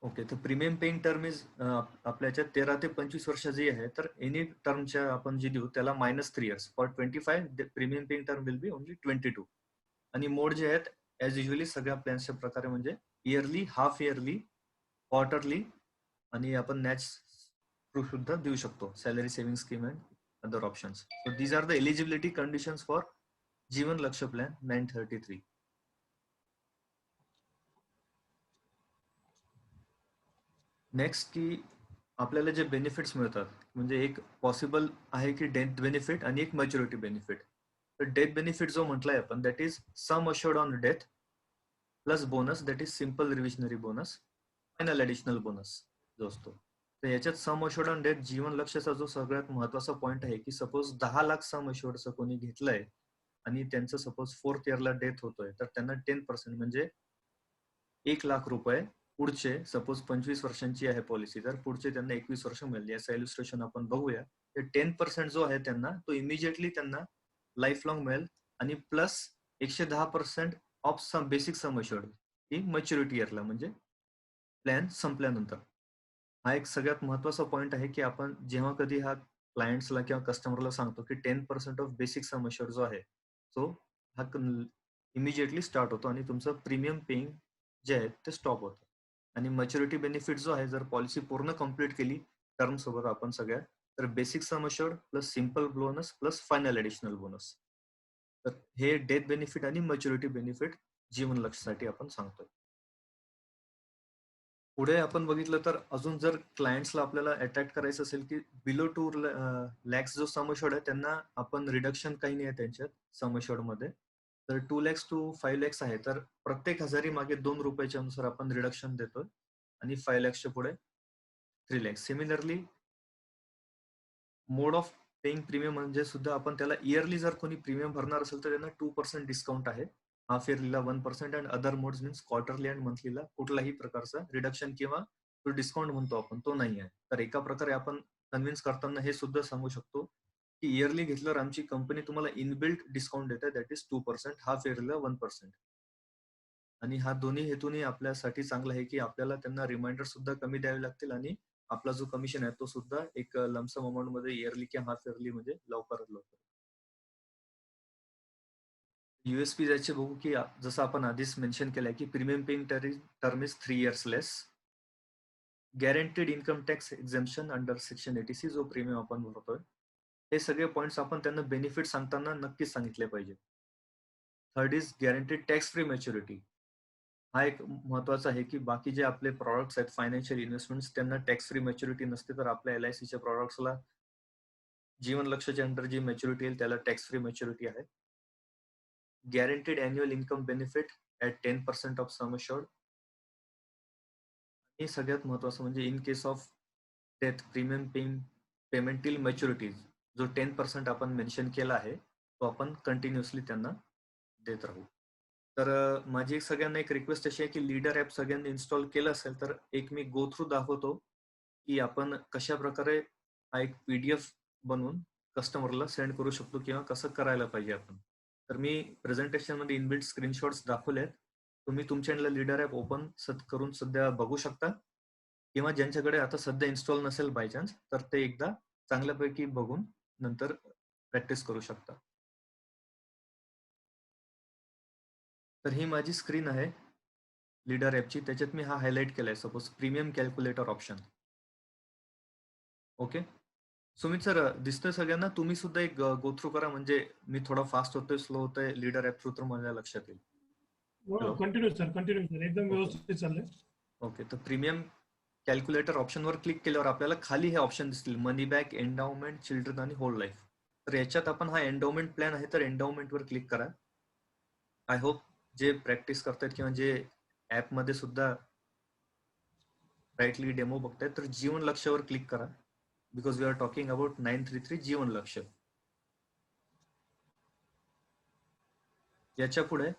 Okay, तर premium paying term is आपल्या याच्यात 13 ते 25 वर्ष जी आहे, तर एनी टर्मच्या आपण जी देऊ त्याला -3 years. For 25 premium paying term will be only 22. आणि मोड जे आहेत ॲज युजली सगळ्या प्लॅन्सच्या प्रकारे म्हणजे इयरली, हाफ इयरली, क्वार्टरली आणि आपण नॅच थ्रू सुद्धा देऊ शकतो. Salary saving scheme and other options. So these are the eligibility conditions for Jeevan Lakshya plan 933. Next की आपल्याला जे बेनिफिट्स मिळतात म्हणजे एक पॉसिबल आहे की डेथ बेनिफिट आणि एक मॅच्युरिटी बेनिफिट. तर डेथ बेनिफिट जो म्हटलाय आपण that is sum assured on death plus bonus that is simple reversionary bonus final additional bonus जो असतो. तर याच्यात sum assured on death Jeevan लक्ष्याचा जो सगळ्यात महत्वाचा पॉईंट आहे की सपोज 10 लाख सम अशोर्डचं कोणी घेतलंय आणि त्यांचं सपोज 4th इयरला डेथ होतोय तर त्यांना 10% म्हणजे 1,00,000 रुपये पुढचे सपोज 25 वर्षांची आहे पॉलिसी तर पुढचे त्यांना 21 वर्ष मिळेल. याचं इल्युस्ट्रेशन आपण बघूया. ते 10% जो आहे त्यांना तो इमिजिएटली त्यांना लाईफ लॉंग मिळेल आणि plus 110% of sum basic sum assured ही मॅच्युरिटी इयरला म्हणजे प्लॅन संपल्यानंतर. हा एक सगळ्यात महत्वाचा पॉईंट आहे की आपण जेव्हा कधी हा क्लायंट्सला किंवा कस्टमरला सांगतो की 10% ऑफ बेसिक सम अशोर्ड जो आहे तो हा इमिजिएटली स्टार्ट होतो आणि तुमचं प्रीमियम पेइंग जे आहेत ते स्टॉप होतं. आणि मॅच्युरिटी बेनिफिट जो आहे जर पॉलिसी पूर्ण कंप्लीट केली टर्म सोबत आपण सगळ्या तर basic sum assured plus simple bonus plus final additional bonus. तर हे डेथ बेनिफिट आणि मॅच्युरिटी बेनिफिट जीवन लक्ष्यासाठी आपण सांगतोय. पुढे आपण बघितलं तर अजून जर क्लायंट्सला आपल्याला अट्रॅक्ट करायचं असेल की बिलो 2 लॅक्स जो सम अशोर्ड आहे त्यांना आपण रिडक्शन काही नाही आहे त्यांच्यात सम अशोर्ड मध्ये. तर 2 लॅक्स टू 5 लॅक्स आहे तर प्रत्येक हजारी मागे 2 रुपयाच्या अनुसार आपण रिडक्शन देतोय आणि 5 लॅक्सच्या पुढे 3 lakhs. Similarly mode of paying premium म्हणजे सुद्धा आपण त्याला इयरली जर कोणी प्रीमियम भरणार असेल तर त्यांना 2% डिस्काउंट आहे. हाफ इयरलीला 1% and other modes means quarterly and मंथलीला कुठलाही प्रकारचा रिडक्शन किंवा तो डिस्काउंट म्हणतो आपण तो नाही आहे. तर एका प्रकारे आपण कन्व्हिन्स करताना हे सुद्धा सांगू शकतो की इयरली घेतल्यावर आमची कंपनी तुम्हाला इनबिल्ट डिस्काउंट देते दॅट इज 2%, हाफ इयरलीला 1%. आणि हा दोन्ही हेतूने आपल्यासाठी चांगला आहे की आपल्याला त्यांना रिमाइंडर सुद्धा कमी द्यावे लागतील आणि आपला जो कमिशन आहे तो सुद्धा एक लमसम अमाऊंट मध्ये इयरली किंवा हाफ इयरली म्हणजे लवकरात लवकर. USP जायचे बघू की जसं आपण आधीच मेन्शन केलंय की premium paying term is 3 years less. Guaranteed income tax exemption under section 80C जो प्रीमियम आपण भरतोय. हे सगळे पॉईंट्स आपण त्यांना बेनिफिट सांगताना नक्कीच सांगितले पाहिजे. Third is guaranteed tax free maturity. हा एक महत्वाचा आहे की बाकी जे आपले प्रॉडक्ट्स आहेत फायनान्शियल इन्व्हेस्टमेंट्स त्यांना टॅक्स फ्री मॅच्युरिटी नसते तर आपल्या LICच्या प्रॉडक्ट्सला जीवन लक्ष्याच्या अंडर जी मॅच्युरिटी येईल त्याला टॅक्स फ्री मॅच्युरिटी आहे. Guaranteed annual income benefit at 10% of sum assured. हे सगळ्यात महत्वाचं म्हणजे in case of death premium payment till maturity जो 10% आपण मेन्शन केला आहे तो आपण कंटिन्युअसली त्यांना देत राहू. तर माझी सगळ्यांना एक रिक्वेस्ट अशी आहे की लीडर ॲप सगळ्यांनी इन्स्टॉल केलं असेल तर एक मी गो थ्रू दाखवतो की आपण कशा प्रकारे हा एक PDF बनवून कस्टमरला सेंड करू शकतो किंवा कसं करायला पाहिजे आपण. तर मी प्रेझेंटेशन मध्ये इनबिल्ट स्क्रीनशॉट्स दाखवलेत. तुम्ही तुमच्या लीडर ॲप ओपन करून सध्या बघू शकता किंवा ज्यांच्याकडे आता सध्या इन्स्टॉल नसेल बाय चान्स तर ते एकदा चांगल्यापैकी बघून नंतर प्रॅक्टिस करू शकता. तर ही माझी स्क्रीन आहे लीडर ॲपची. त्याच्यात मी हा हायलाइट केलाय suppose premium calculator option. Okay Sumit sir दिसतंय सगळ्यांना? तुम्ही सुद्धा एक गो थ्रू करा म्हणजे मी थोडा फास्ट होतोय स्लो होतोय लीडर ॲप थ्रू तर माझ्या लक्षात येईल. कंटिन्यू सर एकदम व्यवस्थित चाललंय. ओके तर प्रीमियम कॅल्क्युलेटर ऑप्शनवर क्लिक केल्यावर आपल्याला खाली हे ऑप्शन दिसतील मनी बॅक, एंडाउमेंट, चिल्ड्रन आणि होल लाईफ. तर याच्यात आपण हा एंडाउमेंट प्लॅन आहे तर एंडाउमेंटवर क्लिक करा. आय होप जे प्रॅक्टिस करतायत किंवा जे ॲपमध्ये सुद्धा राईटली डेमो बघतायत तर जीवन लक्ष्यावर क्लिक करा because we are talking about 933 Jeevan Lakshya. याच्या पुढे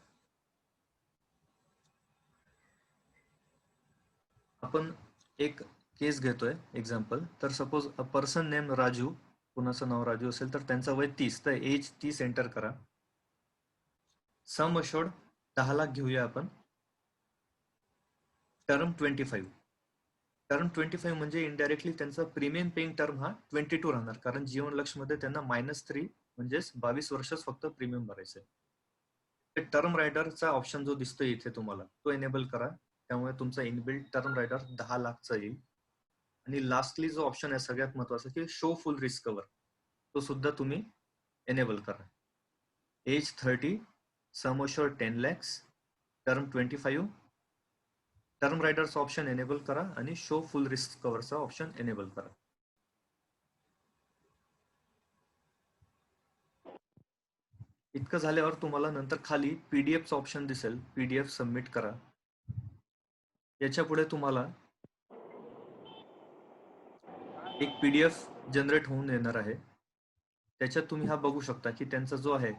आपण एक केस घेतोय एक्झाम्पल. तर suppose a person name Raju, कुणाचं नाव राजू असेल तर त्यांचं वय 30 तर एज 30 एंटर करा. सम अशोर्ड 10 लाख घेऊया आपण. टर्म 25. टर्म 25 म्हणजे इनडायरेक्टली त्यांचा प्रीमियम पेइंग टर्म हा 22 राहणार, कारण जीवन लक्ष मध्ये त्यांना -3 म्हणजेच 22 वर्षच फक्त प्रीमियम भरायचं आहे. टर्म रायडरचा ऑप्शन जो दिसतोय इथे तुम्हाला तो एनेबल करा, त्यामुळे तुमचा इनबिल्ट टर्म रायडर 10 लाखचा येईल. आणि लास्टली जो ऑप्शन आहे सगळ्यात महत्वाचा की शो फुल रिस्क कव्हर, तो सुद्धा तुम्ही एनेबल करा. Age 30, sum assured 10 lakhs, term 25, term रायडरचा ऑप्शन एनेबल करा आणि शो फुल रिस्क कव्हरचा ऑप्शन एनेबल करा. इतकं झाल्यावर तुम्हाला नंतर खाली पीडीएफचा ऑप्शन दिसेल, पीडीएफ सबमिट करा. याच्या पुढे तुम्हाला एक पीडीएफ जनरेट होऊन येणार आहे. त्याच्यात तुम्ही हा बघू शकता की त्यांचा जो आहे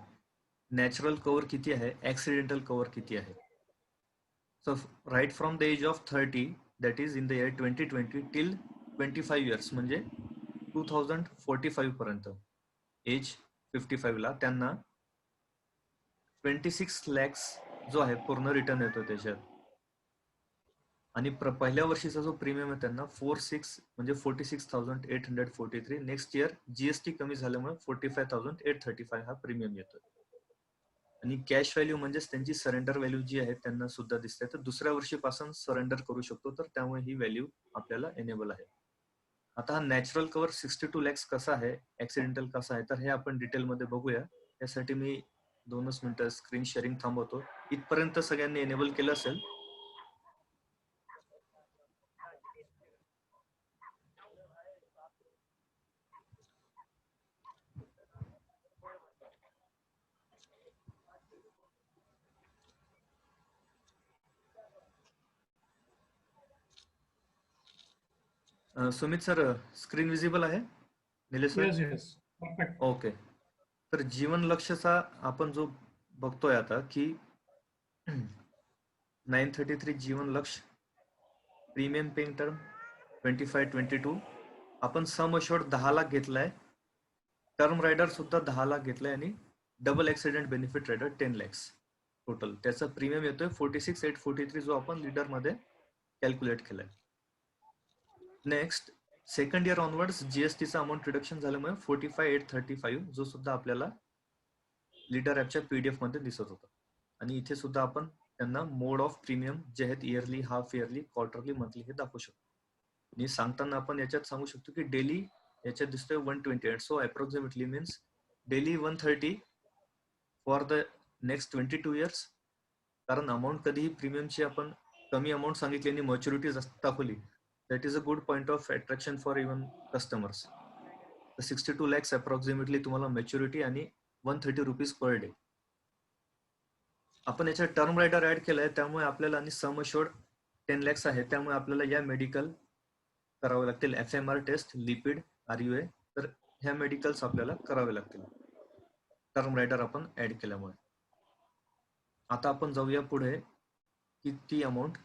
नॅचरल कव्हर किती आहे, ऍक्सिडेंटल कव्हर किती आहे. So right from the age of 30, that is in the year 2020 till 25 years म्हणजे 2045 पर्यंत, एज 55 ला त्यांना 26 lakhs जो आहे पूर्ण रिटर्न येतो त्याच्यात. आणि पहिल्या वर्षीचा जो प्रीमियम आहे त्यांना 46 म्हणजे 46,843. नेक्स्ट इयर जीएसटी कमी झाल्यामुळे 45,835 हा प्रीमियम येतो. आणि कॅश व्हॅल्यू म्हणजेच त्यांची सरेंडर व्हॅल्यू जी आहे त्यांना सुद्धा दिसते. तर दुसऱ्या वर्षीपासून सरेंडर करू शकतो, तर त्यामुळे ही व्हॅल्यू आपल्याला एनेबल आहे. आता हा नॅचरल कव्हर 62 lakhs कसा आहे, ऍक्सिडेंटल कसा आहे, तर हे आपण डिटेलमध्ये बघूया. त्यासाठी मी 2 मिनिटं स्क्रीन शेअरिंग थांबवतो. इथपर्यंत सगळ्यांनी एनेबल केलं असेल. सुमित सर, स्क्रीन विजिबल आहे? Nilesh sir? Yes, yes. Perfect. Okay. तर जीवन लक्ष्यचा आपण जो बघतोय आता की 933 जीवन लक्ष, प्रीमियम पेइंग टर्म 25-22, आपण सम अश्योर्ड 10 लाख घेतलाय, टर्म रायडर सुद्धा 10 लाख घेतलाय आणि double accident benefit rider 10 lakhs total. त्याचा प्रीमियम येतोय 46,843 जो आपण लीडर मध्ये कॅल्क्युलेट केलाय. नेक्स्ट सेकंड इयर ऑनवर्ड्स जीएसटीचा अमाऊंट रिडक्शन झाल्यामुळे 45,835 जो सुद्धा आपल्याला लीडर ऍपच्या पीडीएफ मध्ये दिसत होता. आणि इथे सुद्धा आपण त्यांना मोड ऑफ प्रीमियम जे आहेत yearly, half yearly, quarterly, monthly हे दाखवू शकतो. आणि सांगताना आपण याच्यात सांगू शकतो की डेली याच्यात दिसतोय 128, so approximately means daily 130 for the next 22 years. कारण अमाऊंट कधीही प्रीमियमची आपण कमी अमाऊंट सांगितली आणि मॅच्युरिटी जास्त दाखवली, that is a good point of attraction for even customers. 62 lakhs approximately तुम्हाला मॅच्युरिटी आणि 130 रुपीज पर डे. आपण याच्यात टर्म रायडर ऍड केलाय, त्यामुळे आपल्याला आणि सम अश्योर्ड 10 lakhs आहे, त्यामुळे आपल्याला या मेडिकल करावे लागतील, एफएमआर टेस्ट, लिपिड, आरयूए, तर ह्या मेडिकल्स आपल्याला करावे लागतील टर्म रायडर आपण ऍड केल्यामुळे. आता आपण जाऊया पुढे, किती अमाऊंट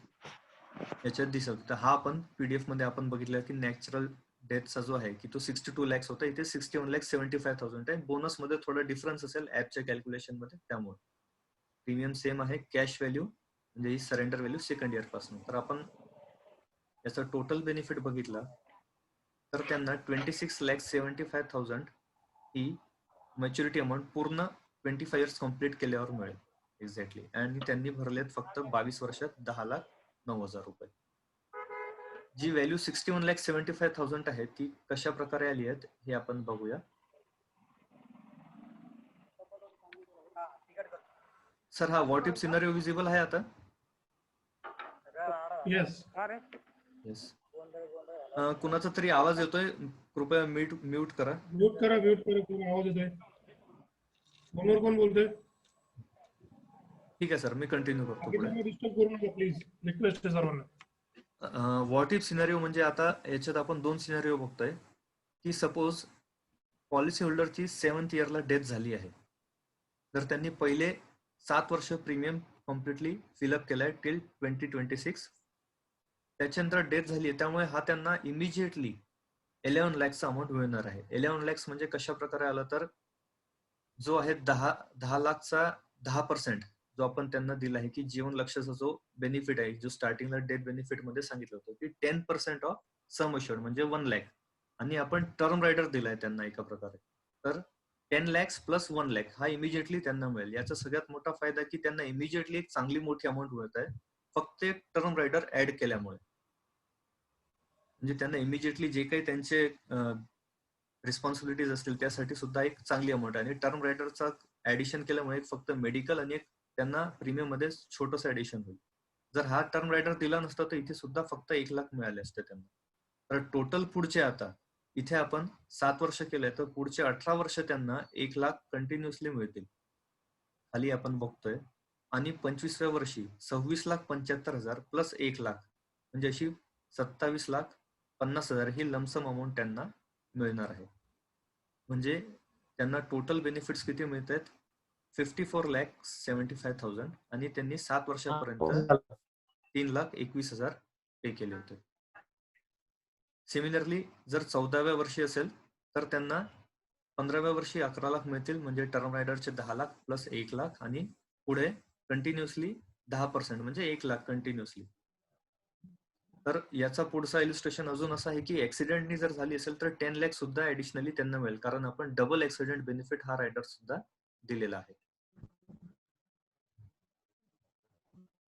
याच्यात दिसत. तर हा आपण पीडीएफ मध्ये आपण बघितलं की नॅचरल डेथचा जो आहे की तो 62 lakhs होता, इथे 61,75,000 आहे. बोनस मध्ये थोडा डिफरन्स असेल ऍपच्या कॅल्क्युलेशन मध्ये, त्यामुळे प्रीमियम सेम आहे. कॅश व्हॅल्यू म्हणजे ही सरेंडर व्हॅल्यू सेकंड इयर पासून. तर आपण याचा टोटल बेनिफिट बघितला तर त्यांना 26,75,000 ही मॅच्युरिटी अमाऊंट पूर्ण 25 years कम्प्लीट केल्यावर मिळेल एक्झॅक्टली. आणि त्यांनी भरलेत फक्त 22 वर्षात 10,09,000 रुपये. जी व्हॅल्यू 61,75,000 आहे ती कशा प्रकारे आली आहेत हे आपण बघूया. सर हा व्हॉट इफ सिनारिओ विजिबल आहे आता? Yes. येस. कुणाचा तरी आवाज येतोय, कृपया म्यूट करा. म्यूट करा कोण आवाज येतोय. फोनवर कोण बोलतोय? ठीक आहे सर, मी कंटिन्यू करतो पुढे. डिस्टर्ब करू नका प्लीज, रिक्वेस्ट आहे सर्वांना. व्हॉट इफ सिनारिओ म्हणजे आता याच्यात आपण 2 सिनारिओ बघतोय की सपोज पॉलिसी होल्डरची 7th इयरला डेथ झाली आहे, तर त्यांनी पहिले 7 वर्ष प्रीमियम कम्प्लिटली फिलअप केलाय टिल 2026. त्याच्यानंतर डेथ झाली आहे, त्यामुळे हा त्यांना इमिजिएटली 11 lakhsचा अमाऊंट मिळणार आहे. 11 lakhs म्हणजे कशा प्रकारे आलं तर जो आहे 10 लाखचा 10% जो आपण त्यांना दिला आहे की जीवन लक्ष्याचा जो बेनिफिट आहे, जो स्टार्टिंगला डेथ बेनिफिट मध्ये सांगितलं होतं की 10% ऑफ सम अश्योर्ड म्हणजे 1 लाख, आणि आपण टर्म रायडर दिलाय त्यांना एका प्रकारे. तर 10 lakhs प्लस 1 lakh हा इमिजिएटली त्यांना मिळेल. याचा सगळ्यात मोठा फायदा की त्यांना इमिजिएटली एक चांगली मोठी अमाऊंट मिळत आहे, फक्त एक टर्म रायडर ऍड केल्यामुळे. म्हणजे त्यांना इमिजिएटली जे काही त्यांचे रिस्पॉन्सिबिलिटीज असतील त्यासाठी सुद्धा एक चांगली अमाऊंट आहे. आणि टर्म रायडरचा ऍडिशन केल्यामुळे फक्त मेडिकल आणि एक त्यांना प्रीमियम मध्ये छोटस ऍडिशन होईल. जर हा टर्म रायडर दिला नसता तर इथे सुद्धा फक्त 1 लाख मिळाले असते त्यांना. तर टोटल पुढचे आता इथे आपण 7 वर्ष केले तर पुढचे 18 वर्ष त्यांना 1 लाख कंटिन्युअसली मिळतील, खाली आपण बघतोय. आणि 25व्या वर्षी 26,75,000 प्लस 1 लाख म्हणजे अशी 27,50,000 ही लमसम अमाऊंट त्यांना मिळणार आहे. म्हणजे त्यांना टोटल बेनिफिट्स किती मिळत आहेत? 54,75,000 आणि त्यांनी 7 वर्षापर्यंत 3,21,000 पे केले होते. सिमिलरली जर 14व्या वर्षी असेल तर त्यांना 15व्या वर्षी 11 लाख मिळतील, म्हणजे टर्म रायडरचे 10 लाख प्लस 1 लाख आणि पुढे कंटिन्युअसली 10% म्हणजे 1 लाख कंटिन्युअसली. तर याचा पुढचा इलिस्ट्रेशन अजून असं आहे की ऍक्सिडेंटनी जर झाली असेल तर 10 लाख सुद्धा ऍडिशनली त्यांना मिळेल, कारण आपण डबल ऍक्सिडेंट बेनिफिट हा रायडर सुद्धा दिलेला आहे.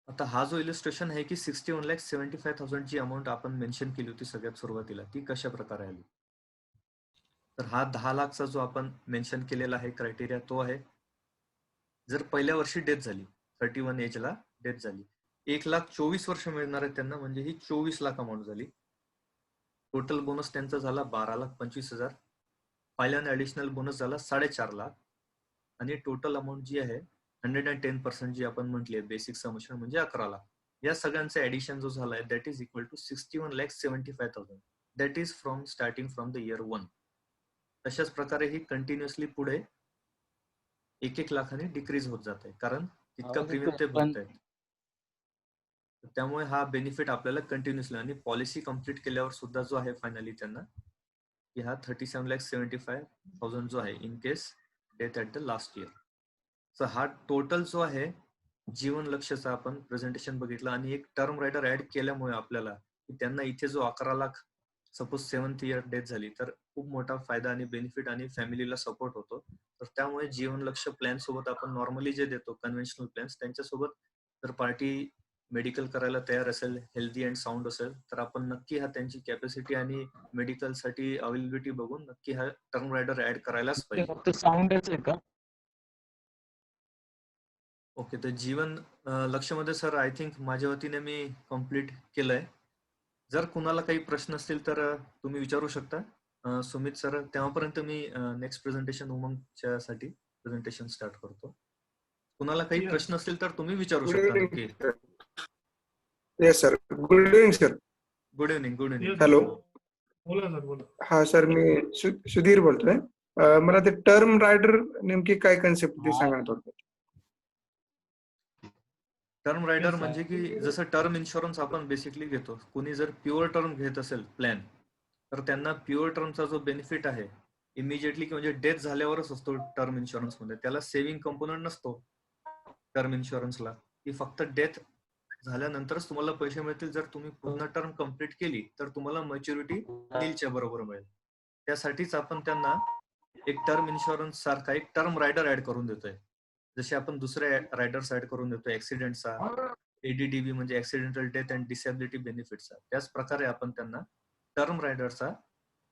आता हा जो इलिस्ट्रेशन आहे की 61,75,000 ची अमाऊंट आपण मेन्शन केली होती सगळ्यात सुरुवातीला, ती कशा प्रकारे आली? तर हा 10 लाखचा जो आपण मेन्शन केलेला आहे क्रायटेरिया तो आहे, जर पहिल्या वर्षी डेथ झाली, 31 एजला डेथ झाली, 1,24 वर्ष मिळणार आहे त्यांना, म्हणजे ही 24 लाख अमाऊंट झाली. टोटल बोनस त्यांचा झाला 12,25,000. पहिल्याने ऍडिशनल बोनस झाला 4.5 लाख आणि टोटल अमाऊंट जी आहे 110% जी आपण म्हटली आहे बेसिक समेशन म्हणजे 11 लाख. या सगळ्यांचा ऍडिशन जो झाला आहे that is equal to 61,75,000. That is from starting from the year 1. तशाच प्रकारे ही कंटिन्युअसली पुढे 1-1 लाखाने डिक्रीज होत जाते, कारण तितका प्रीमियम ते भरतायत. त्यामुळे हा बेनिफिट आपल्याला कंटिन्युअसली, आणि पॉलिसी कम्प्लीट केल्यावर सुद्धा जो आहे फायनली त्यांना की हा 37,75,000 जो आहे in case death at the last year. तर हा टोटल जो आहे जीवन लक्ष्याचा आपण प्रेझेंटेशन बघितलं, आणि एक टर्म रायडर ऍड केल्यामुळे आपल्याला त्यांना इथे जो 11 lakh suppose 7th year death झाली तर खूप मोठा फायदा आणि बेनिफिट आणि फॅमिलीला सपोर्ट होतो. तर त्यामुळे जीवन लक्ष्य प्लॅन सोबत आपण नॉर्मली जे देतो कन्व्हेन्शनल प्लॅन्स, त्यांच्यासोबत जर पार्टी मेडिकल करायला तयार असेल, हेल्दी अँड साऊंड असेल, तर आपण नक्की हा त्यांची कॅपॅसिटी आणि मेडिकल साठी अवेलेबिलिटी बघून नक्की हा टर्म रायडर ऍड करायलाच पाहिजे. फक्त साऊंडच आहे का? ओके, तर जीवन लक्ष्यमध्ये सर आय थिंक माझ्या वतीने मी कम्प्लीट केलंय. जर कुणाला काही प्रश्न असतील तर तुम्ही विचारू शकता. सुमित सर, तेव्हापर्यंत मी नेक्स्ट प्रेझेंटेशन उमंगच्या साठी प्रेझेंटेशन स्टार्ट करतो. कुणाला काही Yes. प्रश्न असतील तर तुम्ही विचारू गुड शकता इव्हनिंग नक्की. Sir. Yes sir, good evening sir. Good evening. Good evening. Yes. Hello. बोला सर, बोला. हा सर, मी सुधीर बोलतोय. मला ते टर्म रायडर नेमकी काय कन्सेप्ट ते सांगा थोडक्यात. टर्म रायडर Yes, म्हणजे की जसं टर्म इन्शुरन्स आपण बेसिकली घेतो, कुणी जर प्युअर टर्म घेत असेल प्लॅन, तर त्यांना प्युअर टर्मचा जो बेनिफिट आहे इमिजिएटली की म्हणजे डेथ झाल्यावरच असतो टर्म इन्शुरन्स मध्ये, त्याला सेव्हिंग कंपोनंट नसतो टर्म इन्शुरन्सला, की फक्त डेथ झाल्यानंतरच तुम्हाला पैसे मिळतील. जर तुम्ही पूर्ण टर्म कम्प्लीट केली तर तुम्हाला मॅच्युरिटी नीलच्या बरोबर मिळेल. त्यासाठीच आपण त्यांना एक टर्म इन्शुरन्स सारखा एक टर्म रायडर ऍड करून देतोय, जसे आपण दुसरे रायडर्स ऍड करून देतो ऍक्सिडेंटचा, एडीडीबी म्हणजे ऍक्सिडेंटल डेथ अँड डिसॅबिलिटी बेनिफिटचा, त्याच प्रकारे आपण त्यांना टर्म रायडरचा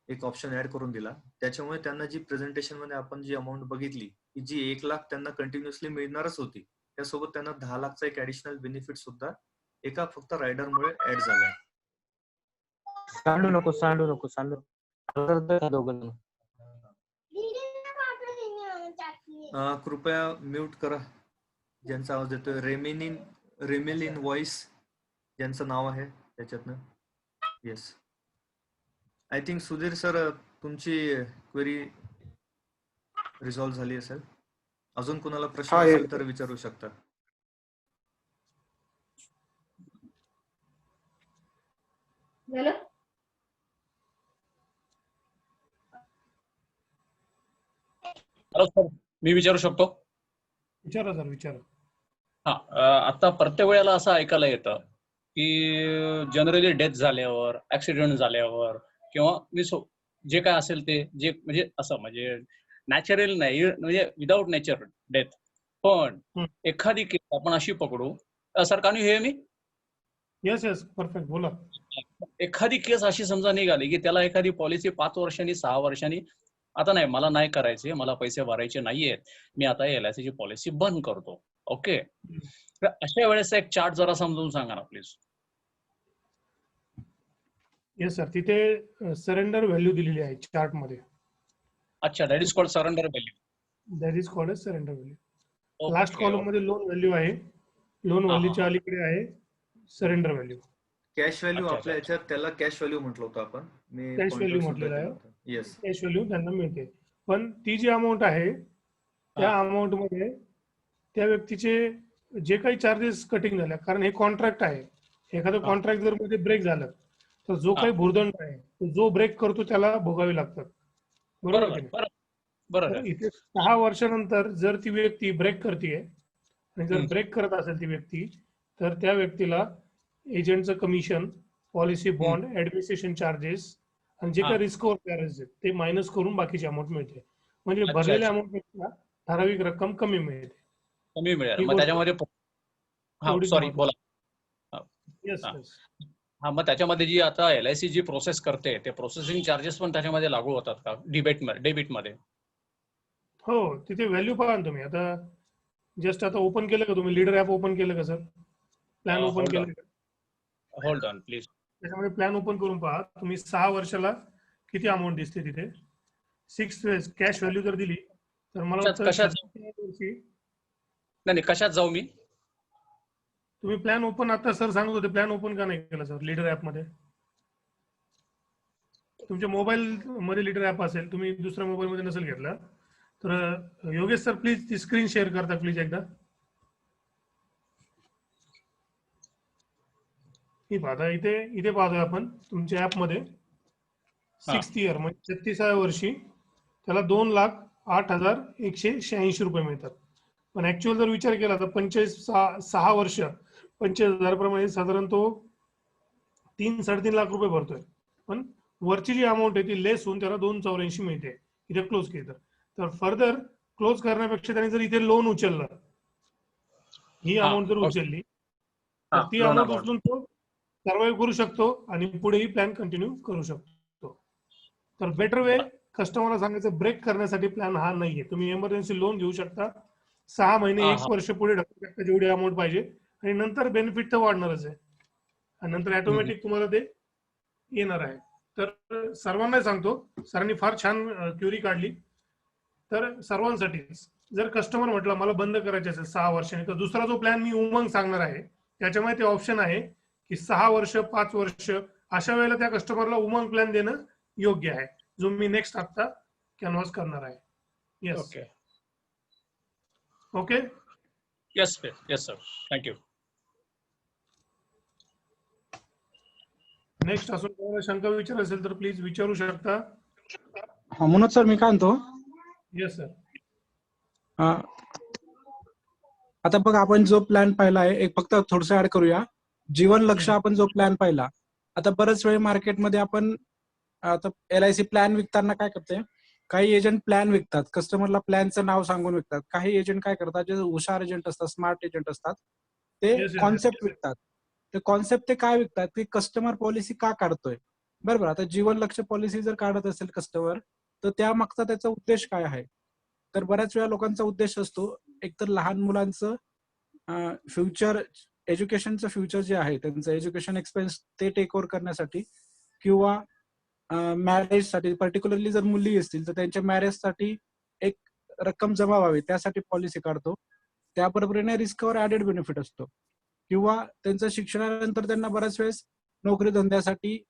एक ऑप्शन ऍड करून दिला. त्याच्यामुळे त्यांना जी प्रेझेंटेशन मध्ये आपण जी अमाऊंट बघितली की जी 1 लाख त्यांना कंटिन्युअसली मिळणारच होती, त्यासोबत त्यांना 10 लाखचा एक ऍडिशनल बेनिफिट सुद्धा एका फक्त रायडरमुळे ऍड झालाय. सांडू नको दोघं. कृपया म्यूट करा ज्यांचा आवाज येतोय. रेमिलिन व्हॉइस ज्यांचं नाव आहे त्याच्यातनं. Yes, I think Sudhir sir तुमची क्वेरी रिझॉल्व्ह झाली असेल. अजून कोणाला प्रश्न असेल तर विचारू शकता. हॅलो सर, मी विचारू शकतो? विचारा सर, विचारा. आता प्रत्येक वेळेला असं ऐकायला येतं की जनरली डेथ झाल्यावर, ऍक्सिडेंट झाल्यावर किंवा जे काय असेल ते जे म्हणजे असं म्हणजे नॅचरल नाही म्हणजे विदाऊट नेचर डेथ, पण हं. एखादी केस आपण अशी पकडू, सर कान you hair me? Yes perfect बोला. एखादी केस अशी समजा निघाली की त्याला एखादी पॉलिसी 5 वर्षांनी 6 वर्षांनी आता नाही मला नाही करायचे, मला पैसे भरायचे नाहीयेत, मी आता LIC ची पॉलिसी बंद करतो. ओके, तर अशा वेळेस एक चार्ट जरा समजून सांगा ना प्लीज. येस सर, तिथे सरेंडर व्हॅल्यू दिलेली आहे चार्ट मध्ये. अच्छा, that is called surrender value. That is called surrender value. Last column मध्ये लोन व्हॅल्यू आहे, लोन व्हॅल्यूच्या अलीकडे आहे सरेंडर व्हॅल्यू. कॅश व्हॅल्यू अच्छा, आपल्या अच्छा. याच्यात त्याला कॅश व्हॅल्यू म्हटलं होतं आपण. मी कॅश pointer व्हॅल्यू सुद्धा म्हटलेलं दिलं आहे. होतं. येस. कॅश व्हॅल्यू त्यांना मिळते, पण ती जी अमाऊंट आहे त्या अमाऊंट मध्ये त्या व्यक्तीचे जे काही चार्जेस कटिंग झाल्या, कारण हे कॉन्ट्रॅक्ट आहे. एखादं कॉन्ट्रॅक्ट जर मध्ये ब्रेक झालं तर जो काही भुर्दंड आहे तो जो ब्रेक करतो त्याला भोगावे लागतात. बरोबर की नाही? बरोबर तर इथे 6 वर्षानंतर जर ती व्यक्ती ब्रेक करते आणि जर हम्म. ब्रेक करत असेल ती व्यक्ती, तर त्या व्यक्तीला एजंटचं commission, policy bond, administration charges आणि जे काही रिस्कवर चार्जेस आहेत ते मायनस करून बाकीची अमाऊंट मिळते. म्हणजे अच्छा, भरलेल्या अच्छा. अमाऊंट पेक्षा ठराविक रक्कम कमी मिळते. कमी मिळेल. ही मग गोष्ट त्याच्यामध्ये एवढीच सॉरी महत्त्वाची. बोला. येस हा. येस. मग त्याच्यामध्ये जी आता LIC जी प्रोसेस करते ते प्रोसेसिंग चार्जेस पण त्याच्यामध्ये लागू होतात का डेबिट मध्ये? हो, तिथे व्हॅल्यू पहा ना तुम्ही. आता जस्ट आता ओपन केलं का तुम्ही? लीडर ऍप ओपन केलं का सर? प्लॅन ओपन केलं का? Hold on please. त्याच्यामध्ये प्लॅन ओपन करून पहा तुम्ही. 6 वर्षाला किती अमाऊंट दिसते तिथे. 6 कॅश व्हॅल्यू जर दिली तर मला वाटतं कशात 36 वर्षी. नाही कशात जाऊ मी? तुम्ही प्लॅन ओपन, आता सर सांगत होते प्लॅन ओपन का नाही केला सर लीडर ऍप मध्ये? तुमच्या मोबाईल मध्ये लीडर ऍप असेल, तुम्ही दुसऱ्या मोबाईल मध्ये नसेल घेतला तर योगेश सर प्लीज ती स्क्रीन शेअर करता प्लीज एकदा. ही पाहता, इथे पाहतोय आपण तुमच्या ऍप मध्ये 6th इयर म्हणजे 36व्या वर्षी त्याला 2,08,186 रुपये मिळतात. पण ऍक्च्युअल जर विचार केला तर 6 वर्ष 45,000 प्रमाणे साधारण तो 3-3.5 लाख रुपये भरतोय. पण वरची जी अमाऊंट आहे ती लेस होऊन त्याला 2,84 मिळते इथे क्लोज केली तर फर्दर क्लोज करण्यापेक्षा त्याने जर इथे लोन उचललं, ही अमाऊंट जर उचलली तर ती लोन अमाऊंट अमाऊंट. उचलून तो सर्वाइव्ह करू शकतो आणि पुढेही प्लॅन कंटिन्यू करू शकतो. तर बेटर वे कस्टमरला सांगायचं ब्रेक करण्यासाठी प्लॅन हा नाहीये. तुम्ही इमर्जन्सी लोन घेऊ शकता, 6 महिने 1 वर्ष पुढे ढकलू शकता जेवढी अमाऊंट पाहिजे, आणि नंतर बेनिफिट तर वाढणारच आहे आणि नंतर ऑटोमॅटिक तुम्हाला ते येणार आहे. तर सर्वांना सांगतो, सरांनी फार छान क्युरी काढली. तर सर्वांसाठीच जर कस्टमर म्हटलं मला बंद करायचे असेल 6 वर्षांनी, तर दुसरा जो प्लॅन मी उमंग सांगणार आहे त्याच्यामध्ये ते ऑप्शन आहे की 6 वर्ष 5 वर्ष अशा वेळेला त्या कस्टमरला उमंग प्लॅन देणं योग्य आहे, जो मी नेक्स्ट आता कॅनव्हास करणार आहे. Yes. Okay. Okay. Yes sir, thank you. Next असून कोणाला शंका विचार असेल तर प्लीज विचारू शकता. हा मनोज सर, मी काय म्हणतो, येस सर. आता बघा आपण जो प्लॅन पाहिला आहे, एक फक्त थोडस ऍड करूया. जीवन लक्ष आपण जो प्लॅन पाहिला, आता बरेच वेळ मार्केटमध्ये आपण आता LIC प्लॅन विकताना काय करते, काही एजंट प्लॅन विकतात, कस्टमरला प्लॅनचं नाव सांगून विकतात. काही एजंट काय करतात, जे हुशार एजंट असतात, स्मार्ट एजंट असतात, ते कॉन्सेप्ट विकतात. ते कॉन्सेप्ट ते काय विकतात, ते कस्टमर पॉलिसी का काढतोय. बरोबर. आता जीवन लक्ष पॉलिसी जर काढत असेल कस्टमर, तर त्या मागचा त्याचा उद्देश काय आहे. तर बऱ्याच वेळा लोकांचा उद्देश असतो, एकतर लहान मुलांचं फ्युचर, एज्युकेशनचं फ्युचर जे आहे, त्यांचं एज्युकेशन एक्सपेन्स ते टेक ओव्हर करण्यासाठी, किंवा मॅरेजसाठी, पर्टिक्युलरली जर मुली असतील तर त्यांच्या मॅरेजसाठी एक रक्कम जमा व्हावी त्यासाठी पॉलिसी काढतो. त्याबरोबरीने रिस्कवर ऍडेड बेनिफिट असतो. किंवा त्यांचं शिक्षणानंतर त्यांना बऱ्याच वेळेस नोकरी धंद्यासाठी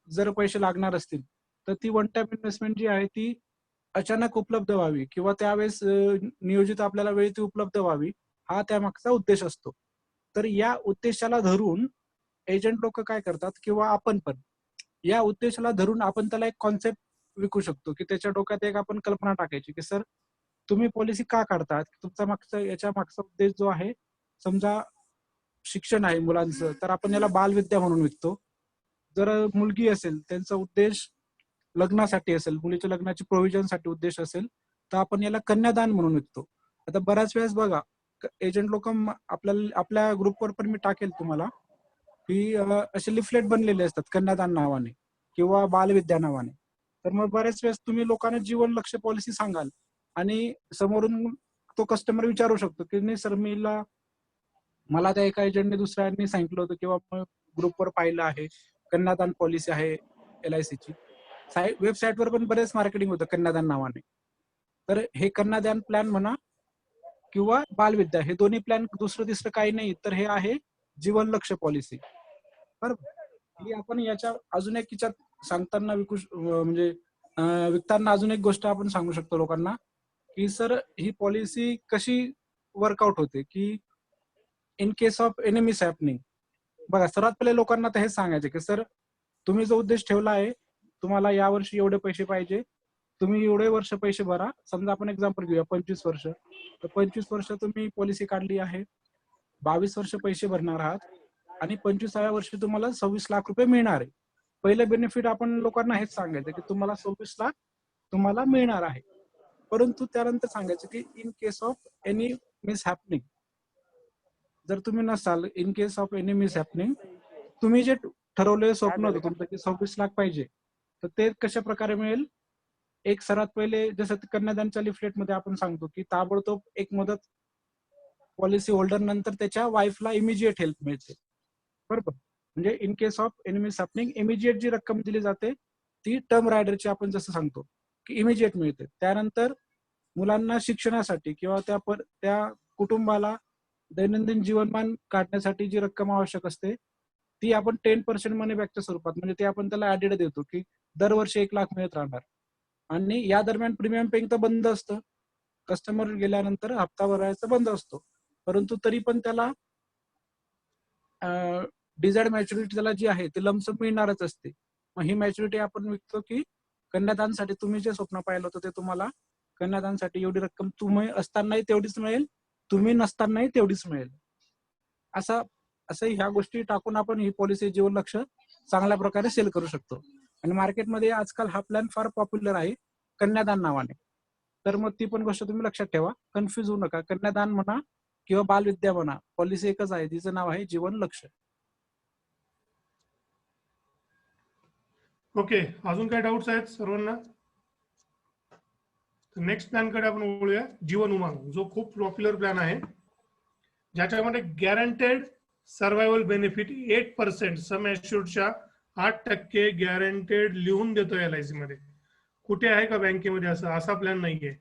जर पैसे लागणार असतील तर ती वन टाइम इन्व्हेस्टमेंट जी आहे ती अचानक उपलब्ध व्हावी, किंवा त्यावेळेस नियोजित आपल्याला वेळ ती उपलब्ध व्हावी, हा त्यामागचा उद्देश असतो. तर या उद्देशाला धरून एजंट लोक काय करतात, किंवा आपण पण या उद्देशाला धरून आपण त्याला एक कॉन्सेप्ट विकू शकतो, की त्याच्या डोक्यात एक आपण कल्पना टाकायची की सर तुम्ही पॉलिसी का काढतात, तुमचा मागचा याच्या मागचा उद्देश जो आहे समजा शिक्षण आहे मुलांचं, तर आपण याला बालविद्या म्हणून विकतो. जर मुलगी असेल, त्यांचा उद्देश लग्नासाठी असेल, मुलीच्या लग्नाची प्रोव्हिजनसाठी उद्देश असेल, तर आपण याला कन्यादान म्हणून विकतो. आता बऱ्याच वेळेस बघा, एजंट लोक आपल्या ग्रुपवर पण मी टाकेल तुम्हाला, की असे लिफलेट बनलेले असतात कन्यादान नावाने किंवा बालविद्या नावाने. तर मग बऱ्याच वेळेस तुम्ही लोकांना जीवन लक्ष्य पॉलिसी सांगाल आणि समोरून तो कस्टमर विचारू शकतो की नाही सर, मला त्या एका एजंटने दुसऱ्यांनी सांगितलं होतं किंवा ग्रुपवर पाहिलं आहे, कन्यादान पॉलिसी आहे LICची. वेबसाईटवर पण बरेच मार्केटिंग होतं कन्यादान नावाने. तर हे कन्यादान प्लॅन म्हणा किंवा बालविद्या, हे दोन्ही प्लॅन दुसरं तिसरं काही नाही, तर हे आहे जीवन लक्ष्य पॉलिसी. बरोबर. ही आपण याच्या अजून एक याच्यात सांगताना म्हणजे विकताना अजून एक गोष्ट आपण सांगू शकतो लोकांना, की सर ही पॉलिसी कशी वर्कआउट होते, की in case of any miss happening. बघा, सर्वात पहिले लोकांना तर हे सांगायचे की सर, तुम्ही जो उद्देश ठेवला आहे, तुम्हाला यावर्षी एवढे पैसे पाहिजे, तुम्ही एवढे वर्ष पैसे भरा. समजा आपण एक्झाम्पल घेऊया 25 वर्ष, तर 25 वर्ष तुम्ही पॉलिसी काढली आहे, 22 वर्ष पैसे भरणार आहात आणि 25व्या वर्षी तुम्हाला 26 लाख रुपये मिळणार आहे. पहिलं बेनिफिट आपण लोकांना हेच सांगायचं की तुम्हाला 26 लाख तुम्हाला मिळणार आहे. परंतु त्यानंतर सांगायचं की in case of any miss happening, जर तुम्ही नसाल, in case of any miss happening, तुम्ही जे ठरवलेलं स्वप्न होतं तुमचं की 26 लाख पाहिजे, तर ते कशा प्रकारे मिळेल. एक सर्वात पहिले, जसं कन्यादानच्या लिफलेट मध्ये आपण सांगतो की ताबडतोब एक मदत पॉलिसी होल्डर नंतर त्याच्या वाईफला इमिजिएट हेल्प मिळते. बरोबर. म्हणजे in case of any mishappening immediate जी रक्कम दिली जाते ती टर्म रायडरची आपण जसं सांगतो की इमिजिएट मिळते. त्यानंतर मुलांना शिक्षणासाठी किंवा त्या कुटुंबाला दैनंदिन जीवनमान काढण्यासाठी जी रक्कम आवश्यक असते ती आपण 10% मनी बॅकच्या स्वरूपात, म्हणजे ते आपण त्याला ऍडेड देतो की दरवर्षी 1 लाख मिळत राहणार. आणि या दरम्यान प्रीमियम पेइंग तर बंद असतं, कस्टमर गेल्यानंतर हप्ता भरायचा बंद असतो. परंतु तरी पण त्याला डिझायर्ड मॅच्युरिटी त्याला जी आहे ती लमसम मिळणारच असते. मग ही मॅच्युरिटी आपण विकतो की कन्यादानसाठी तुम्ही जे स्वप्न पाहिलं होतं ते तुम्हाला कन्यादानसाठी एवढी रक्कम तुम्ही असतानाही तेवढीच मिळेल, तुम्ही नसतानाही तेवढीच मिळेल. असं ह्या गोष्टी टाकून आपण ही पॉलिसी जीवन लक्ष चांगल्या प्रकारे सेल करू शकतो. आणि मार्केटमध्ये आजकाल हा प्लॅन फार पॉप्युलर आहे कन्यादान नावाने. तर मग ती पण गोष्ट तुम्ही लक्षात ठेवा, कन्फ्युज होऊ नका. कन्यादान म्हणा किंवा बालविद्या म्हणा, पॉलिसी एकच आहे, तिचं नाव आहे जीवन लक्ष. ओके, अजून काय डाऊट्स आहेत सर्वांना? नेक्स्ट प्लॅन कडे आपण बोलूया, जीवन उमंग, जो खूप पॉप्युलर प्लॅन आहे, ज्याच्यामध्ये गॅरंटेड सर्व्हायवल बेनिफिट 8% सम ॲश्युर्डच्या 8% गॅरंटेड लिहून देतो LIC मध्ये. कुठे आहे का बँकेमध्ये असा प्लॅन नाहीये.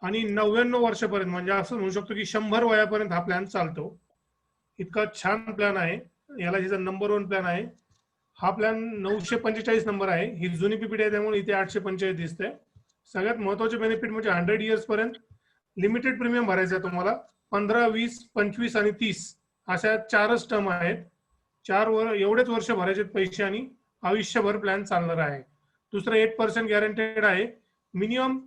आणि 99 वर्षापर्यंत, म्हणजे असं म्हणू शकतो की 100 वयापर्यंत हा प्लॅन चालतो. इतका छान प्लॅन आहे. LICचा नंबर 1 प्लॅन आहे हा प्लॅन. 945 नंबर आहे. ही जुनी PPT आहे त्यामुळे इथे 845 दिसते. सगळ्यात महत्वाचे बेनिफिट म्हणजे 100 इयर्स पर्यंत लिमिटेड प्रीमियम भरायचं आहे तुम्हाला. 15, 20, 25 आणि 30 अशा 4च टर्म आहेत. 4 एवढेच वर्ष भरायचे पैसे आणि आयुष्यभर प्लॅन चालणार आहे. दुसरं 8% गॅरंटेड आहे. मिनिमम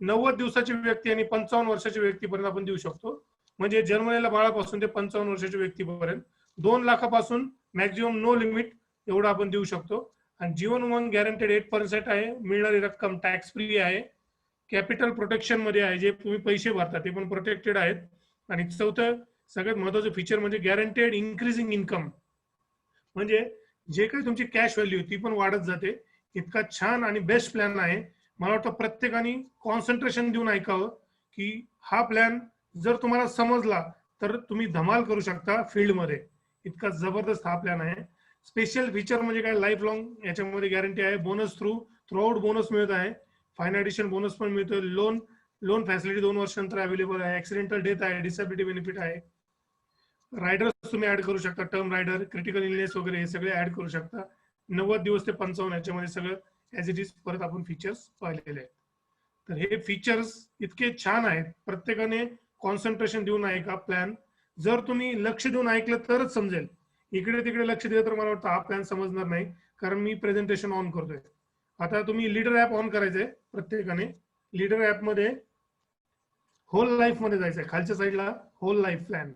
90 दिवसाची व्यक्ती आणि 55 वर्षाची व्यक्तीपर्यंत आपण देऊ शकतो. म्हणजे जन्मलेल्या बाळापासून ते 55 वर्षाच्या व्यक्तीपर्यंत 2 लाखापासून मॅक्झिमम नो लिमिट एवढं आपण देऊ शकतो. आणि जीवन उमंग गॅरंटेड 8% आहे. मिळणारी रक्कम टॅक्स फ्री आहे. कॅपिटल प्रोटेक्शन मध्ये आहे, जे तुम्ही पैसे भरता ते पण प्रोटेक्टेड आहेत. आणि चौथं सगळ्यात महत्वाचं फीचर म्हणजे गॅरंटेड इन्क्रीजिंग इन्कम, म्हणजे जे काही तुमची कॅश व्हॅल्यू ती पण वाढत जाते. इतका छान आणि बेस्ट प्लॅन आहे. मला वाटतं प्रत्येकाने कॉन्सन्ट्रेशन देऊन ऐकावं की हा प्लॅन जर तुम्हाला समजला तर तुम्ही धमाल करू शकता फील्डमध्ये. इतका जबरदस्त हा प्लॅन आहे. स्पेशल फीचर म्हणजे काय, लाईफ लॉंग याच्यामध्ये गॅरंटी आहे. बोनस थ्रू आउट बोनस मिळत आहे. फाईन ॲडिशन बोनस पण मिळतोय. लोन फॅसिलिटी 2 वर्षानंतर अवेलेबल आहे. ऍक्सिडेंटल डेथ आहे. डिसेबिलिटी बेनिफिट आहे. रायडर्स तुम्ही ऍड करू शकता, टर्म रायडर, क्रिटिकल इलनेस वगैरे हे सगळे ऍड करू शकता. 90 दिवस ते 55 याच्यामध्ये सगळं ऍज इट इज परत आपण फीचर्स पाहिलेले आहेत. तर हे फीचर्स इतके छान आहेत. प्रत्येकाने कॉन्सन्ट्रेशन देऊन ऐका प्लॅन. जर तुम्ही लक्ष देऊन ऐकलं तरच समजेल. इकडे तिकडे लक्ष दिलं तर मला वाटतं हा प्लॅन समजणार नाही, कारण मी प्रेझेंटेशन ऑन करतोय. आता तुम्ही लीडर ऍप ऑन करायचंय प्रत्येकाने. लीडर ऍप मध्ये होल लाईफ मध्ये जायचंय. खालच्या साईडला होल लाईफ प्लॅन.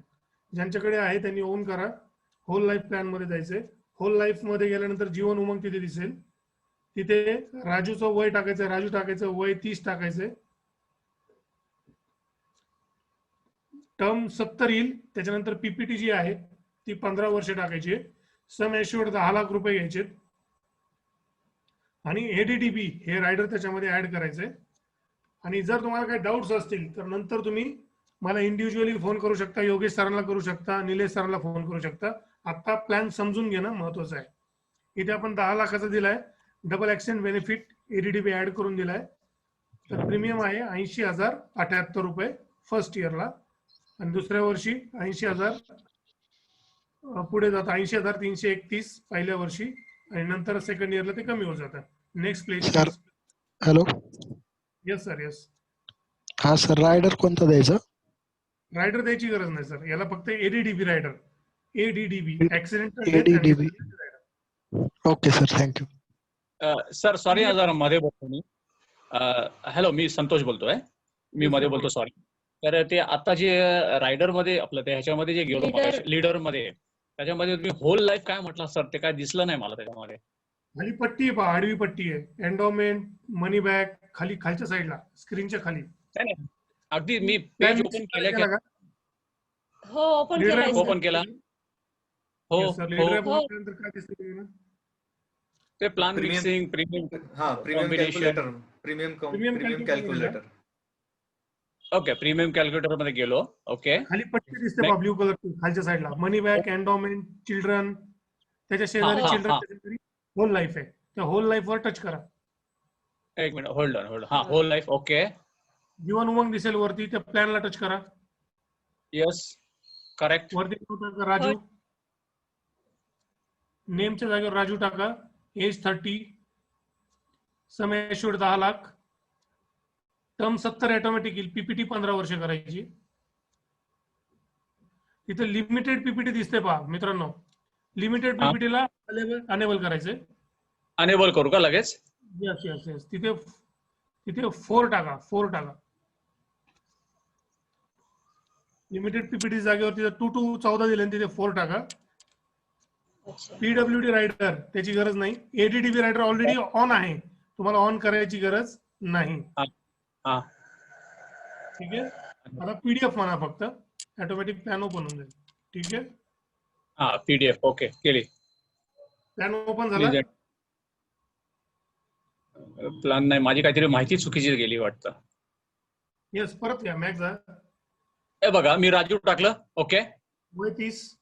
ज्यांच्याकडे आहे त्यांनी ओन करा. होल लाईफ प्लॅन मध्ये जायचंय. होल लाईफ मध्ये गेल्यानंतर जीवन उमंग तिथे दिसेल. तिथे राजूचं वय टाकायचं, राजू टाकायचं, वय 30 टाकायचंय. टर्म 70 येईल. त्याच्यानंतर पीपीटी जी आहे ती 15 वर्ष टाकायची आहे. सम एश्युअर्ड 10 लाख रुपये घ्यायचे आणि एडीडीबी हे रायडर त्याच्यामध्ये ऍड करायचंय. आणि जर तुम्हाला काही डाऊट्स असतील तर नंतर तुम्ही मला इंडिव्हिज्युअली फोन करू शकता, योगेश सरांना करू शकता, निलेश सरांना फोन करू शकता. आता प्लॅन समजून घेणं महत्वाचं आहे. इथे आपण 10 लाखाचा दिलाय, डबल ऍक्सिडेंट बेनिफिट एडीडीबी ऍड करून दिलाय. तर प्रीमियम आहे 80,078 रुपये फर्स्ट इयरला आणि दुसऱ्या वर्षी 80,000 पुढे जातं 80,331 पहिल्या वर्षी आणि नंतर सेकंड इयरला ते कमी होत जातं. Next please. Sir hello. Yes sir. Yes. हा सर, रायडर कोणता द्यायचा? रायडर द्यायची गरज नाही सर, याला फक्त ADDB rider, ADDB accidental ADDB. Okay sir, thank you. Sir sorry जरा मध्ये बोलतो मी. हॅलो, मी संतोष बोलतोय. मी मध्ये बोलतो, सॉरी. तर ते आता जे रायडर मध्ये आपलं ते ह्याच्यामध्ये जे गेलो लीडर मध्ये, त्याच्यामध्ये तुम्ही होल लाईफ काय म्हटलं सर? ते काय दिसलं नाही मला त्याच्यामध्ये. खाली पट्टी आहे पहा, आडवी पट्टी आहे. एन्डॉमेंट, मनी बॅक खाली खालच्या साईडला स्क्रीनच्या खाली. नाही नाही, अगदी मी पेज ओपन केलं. हो, ओपन केला. ओपन केला. हो हो, काय दिसतं ते प्लॅन Premium. Mixing, premium. हा, premium Combination. Calculator, premium calculator. Okay, premium calculator मध्ये गेलो. ओके, खाली पट्टी दिसते पहा ब्ल्यू कलर खालच्या साईडला. मनी बॅक, एन्डॉमेंट, चिल्ड्रन, त्याच्या शेजारी हा, हा, चिल्ड्रन, होल लाईफ आहे. त्या होल लाईफ वर टच करा. एक मिनिट, होल्ड ऑन. हा, hole life. Okay, Jeevan Umang दिसेल वरती, त्या प्लॅनला टच करा. Yes, correct. वरती टाका राजू, नेमच्या जागेवर राजू टाका. एज 30, सम एश्युअर्ड 10 लाख, टर्म 70 ऑटोमॅटिक येईल. पीपीटी 15 वर्ष करायची. इथे लिमिटेड पीपीटी दिसते पहा मित्रांनो. लिमिटेड पीपीटीला अनेबल करायचंय. अनेबल करू का लगेच? Yes yes yes. तिथे 4 टाका. 4 टाका. लिमिटेड पीपीटी जागेवर तिथे 2 to 14 दिले, तिथे 4 टाका. पीडब्ल्यूडी रायडर त्याची गरज नाही. एडीडीबी रायडर ऑलरेडी ऑन आहे, तुम्हाला ऑन करायची गरज नाही. ठीक आहे. आता पीडीएफ म्हणा फक्त, ऑटोमॅटिक प्लॅन ओपन होऊन जाईल. ठीक आहे. हा, पीडीएफ. ओके, केली. प्लॅन ओपन झाला. प्लॅन नाही, माझी काहीतरी माहिती चुकीची गेली वाटतं. येस, परत या मॅक्स जा. हे बघा, मी राजू टाकलं. ओके, वय 30,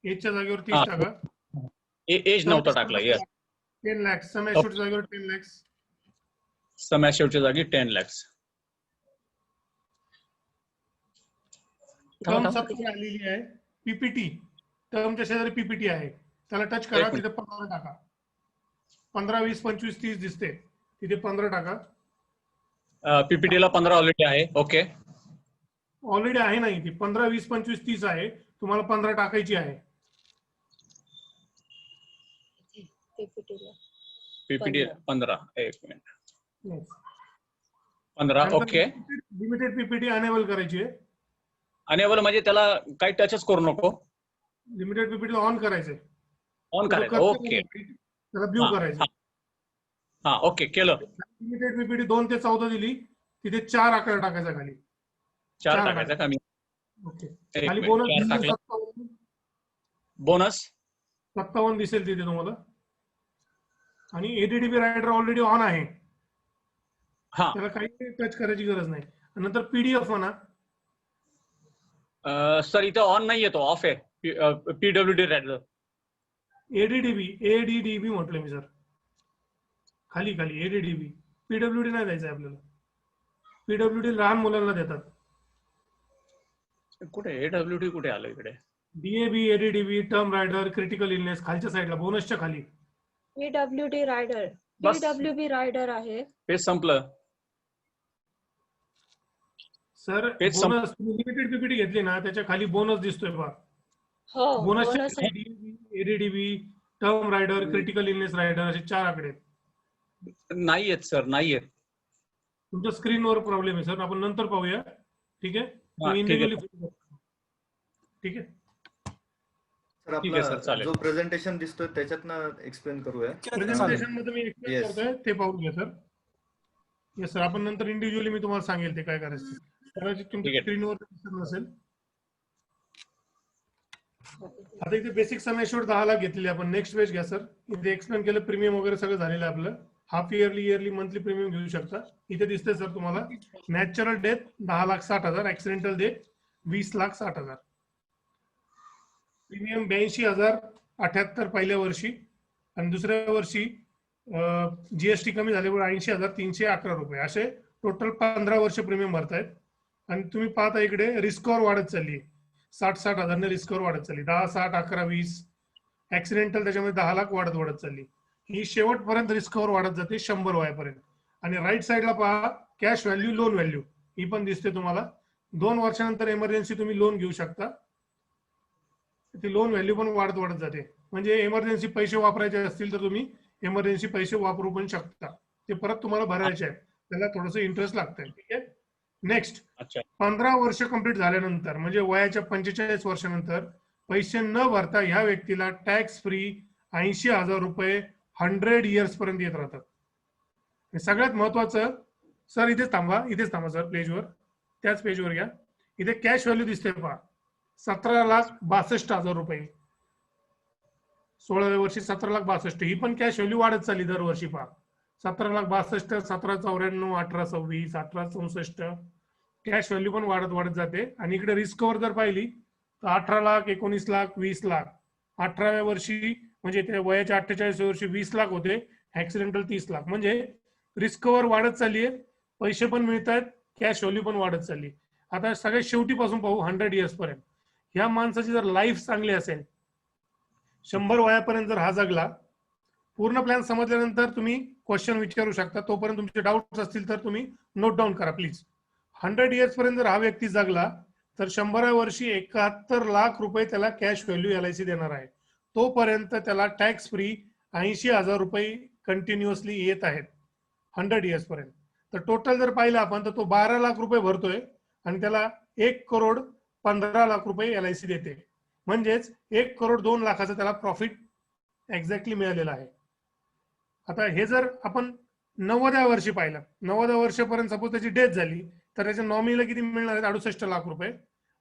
एजच्या जागेवर 30 टाका. एज नव्हतं टाकलं. येस, 10 लाख. सम एश्युअर्ड जागेवर 10 लाख. सम एश्युअर्डच्या जागी 10 लाख. टर्म 70 आलेली आहे. पीपीटी टर्मच्या शेजारी पीपीटी आहे, त्याला टच करा. तिथे 15 टाका. 15, 20, 25, 30 दिसते, तिथे 15 टाका. पीपीटीला 15 ऑलरेडी आहे. ओके, ऑलरेडी आहे नाही, ती 15, 20, 25, 30 आहे. तुम्हाला 15 टाकायची आहे. पीपीटी 15. एक मिनिट, 15. ओके, लिमिटेड पीपीटी अनेबल करायची आहे. अनेबल म्हणजे त्याला काही टचच करू नको. लिमिटेड पीपीटी ऑन करायचंय. ऑन करायचं. ओके, त्याला ब्ल्यू करायचं. हा, ओके, केलं. लिमिटेड पीपीटी 2 ते 14 दिली, तिथे 4 आकडा टाकायचा खाली. 4 टाकायचा का मी? ओके. एक खाली मिनिट, बोनस 4 दिसेल टाकलं. 57. बोनस 57 दिसेल तिथे तुम्हाला. आणि एडीडीबी रायडर ऑलरेडी ऑन आहे, हा. त्याला काही टच करायची गरज नाही. नंतर पीडीएफ म्हणा. सर इथे ऑन नाही येतो, ऑफ आहे. PWD rider. एडीडीबी म्हटलं मी सर. खाली एडीडीबी. पीडब्ल्यूडी नाही द्यायचं आपल्याला. पीडब्ल्यूडी लहान मुलांना देतात. कुठे एडब्ल्यूडी कुठे आलं इकडे? DAB, ADDB, term rider, critical illness खालच्या साईडला बोनसच्या खाली. पीडब्ल्यूडी रायडर, बस. पीडब्ल्यूबी रायडर आहे. पेज संपलं सर. बोनस लिमिटेड पीपीटी घेतली ना, त्याच्या खाली बोनस दिसतोय बघा. हो, बोनसच्या बोनस आहे. ADDB, term rider, critical illness rider असे 4 आकडे आहेत. नाही येत सर, नाही येत. तुमच्या स्क्रीनवर प्रॉब्लेम आहे सर, आपण नंतर पाहूया. ठीक आहे. ठीक आहे. ठीक आहे. सर ठीक आहे सर, आपला चालेल. जो प्रेझेंटेशन दिसतोय त्याच्यातनं एक्सप्लेन करूया. प्रेझेंटेशन मध्ये मी एक्सप्लेन Yes. करतोय ते पाहून घ्या सर. येस सर, आपण नंतर इंडिव्हिज्युअली मी तुम्हाला सांगेल ते काय करायचं. कदाचित ठीक तुमच्या आहे. स्क्रीनवर दिसत नसेल. आता इथे बेसिक सम एश्योर्ड 10 लाख घेतलेले आपण. नेक्स्ट पेज घ्या सर. इथे एक्सप्लेन केलं, प्रीमियम वगैरे सगळं झालेलं आहे आपलं. हाफ इयरली मंथली प्रीमियम घेऊ शकता. इथे दिसतंय सर तुम्हाला natural death 10,60,000, accidental death 20,60,000, premium 82,078 पहिल्या वर्षी आणि दुसऱ्या वर्षी जीएसटी कमी झाल्यामुळे 80,311 रुपये, असे टोटल 15 वर्ष प्रीमियम भरतायत. आणि तुम्ही पाहता इकडे रिस्कवर वाढत चालली, 60,000 ने रिस्कवर वाढत चालली, 10, 60, 11, 20. ऍक्सिडेंटल त्याच्यामध्ये 10 लाख वाढत चालली. ही शेवटपर्यंत रिस्कवर वाढत जाते 100 वयापर्यंत. आणि राईट साईडला पहा कॅश व्हॅल्यू, लोन व्हॅल्यू, ही पण दिसते तुम्हाला. 2 वर्षानंतर इमर्जन्सी तुम्ही लोन घेऊ शकता. ती लोन व्हॅल्यू पण वाढत जाते. म्हणजे इमर्जन्सी पैसे वापरायचे असतील तर तुम्ही इमर्जन्सी पैसे वापरू पण शकता. ते परत तुम्हाला भरायचे आहेत, त्याला थोडंसं इंटरेस्ट लागतंय. ठीक आहे. नेक्स्ट, अच्छा. 15 वर्ष कंप्लीट झाल्यानंतर म्हणजे वयाच्या 45 वर्षानंतर पैसे न भरता ह्या व्यक्तीला टॅक्स फ्री 80,000 रुपये 100 इयर्स पर्यंत येत राहतात. आणि सगळ्यात महत्वाचं सर, इथेच थांबा सर, पेजवर, त्याच पेजवर घ्या. इथे कॅश व्हॅल्यू दिसते पहा, 17,62,000 रुपये. 16व्या वर्षी 17,62,000, ही पण कॅश व्हॅल्यू वाढत चालली दरवर्षी पहा. 17,62,000, 17,94, 18,26, 18,64, कॅश व्हॅल्यू पण वाढत जाते. आणि इकडे रिस्कवर जर पाहिली तर 18 लाख, 19 लाख, 20 लाख. 18व्या वर्षी म्हणजे ते वयाच्या 48व्या वर्षी 20 लाख होते, ऍक्सिडेंटल 30 लाख. म्हणजे रिस्कवर वाढत चालली आहे, पैसे पण मिळत आहेत, कॅश व्हॅल्यू पण वाढत चालली. आता सगळ्यात शेवटीपासून पाहू 100 इयर्स पर्यंत. ह्या माणसाची जर लाईफ चांगली असेल, 100 वयापर्यंत जर हा जगला, पूर्ण प्लॅन समजल्यानंतर तुम्ही क्वेश्चन विचारू शकता. तोपर्यंत तुमचे डाऊट्स असतील तर तुम्ही नोट डाऊन करा प्लीज. 100 इयर्स पर्यंत जर हा व्यक्ती जगला तर 100व्या वर्षी 71 लाख रुपये त्याला कॅश व्हॅल्यू LIC देणार आहे. तोपर्यंत त्याला टॅक्स फ्री 80,000 रुपये कंटिन्युअसली येत आहेत 100 इयर्स पर्यंत. तर टोटल जर पाहिलं आपण तर तो 12 लाख रुपये भरतोय आणि त्याला 1,15,00,000 रुपये LIC देते. म्हणजेच 1,02 लाखाचं त्याला प्रॉफिट एक्झॅक्टली मिळालेलं आहे. आता हे जर आपण 90व्या वर्षी पाहिलं, 90व्या वर्षापर्यंत सपोज त्याची डेथ झाली तर त्याच्या नॉमिनीला किती मिळणार आहेत? 68 लाख रुपये.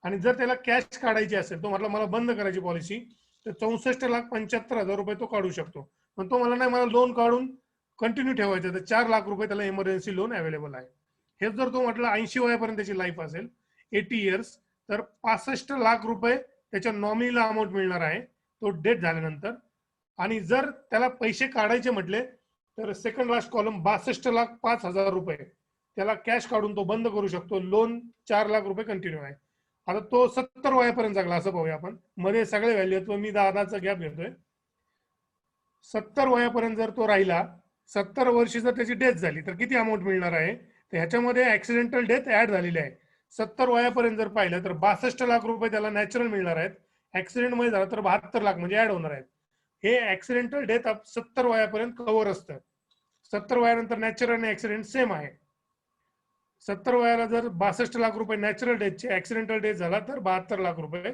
आणि जर त्याला कॅश काढायची असेल, तो म्हटलं मला बंद करायची पॉलिसी, तर 64,75,000 रुपये तो काढू शकतो. पण तो मला नाही, मला लोन काढून कंटिन्यू ठेवायचं, तर 4 लाख रुपये त्याला इमर्जन्सी लोन अवेलेबल आहे. हे जर तो म्हटलं 80 वयापर्यंत त्याची लाईफ असेल, 80 इयर्स, तर 65 लाख रुपये त्याच्या नॉमिनीला अमाऊंट मिळणार आहे तो डेथ झाल्यानंतर. आणि जर त्याला पैसे काढायचे म्हटले तर सेकंड लास्ट कॉलम 62,05,000 रुपये त्याला कॅश काढून तो बंद करू शकतो. लोन 4 लाख रुपये कंटिन्यू आहे. आता तो 70 वयापर्यंत जगला असं पाहूया आपण, मध्ये सगळे व्हॅल्यू आहेत, मी 10चा गॅप घेतोय. 70 वयापर्यंत जर तो राहिला, 70 वर्षी जर त्याची डेथ झाली तर किती अमाऊंट मिळणार आहे? तर ह्याच्यामध्ये ऍक्सिडेंटल डेथ ऍड झालेली आहे. 70 वयापर्यंत जर पाहिलं तर 62 लाख रुपये त्याला नॅचरल मिळणार आहेत. ऍक्सिडेंट मध्ये झालं तर 72 लाख म्हणजे ऍड होणार आहेत. हे ऍक्सिडेंटल डेथ 70 वयापर्यंत कव्हर असतं. 70 वयानंतर नॅचरल आणि ऍक्सिडेंट सेम आहे. 70 वयाला जर 62 लाख रुपये नॅचरल डेथचे, ऍक्सिडेंटल डेथ झाला तर 72 लाख रुपये.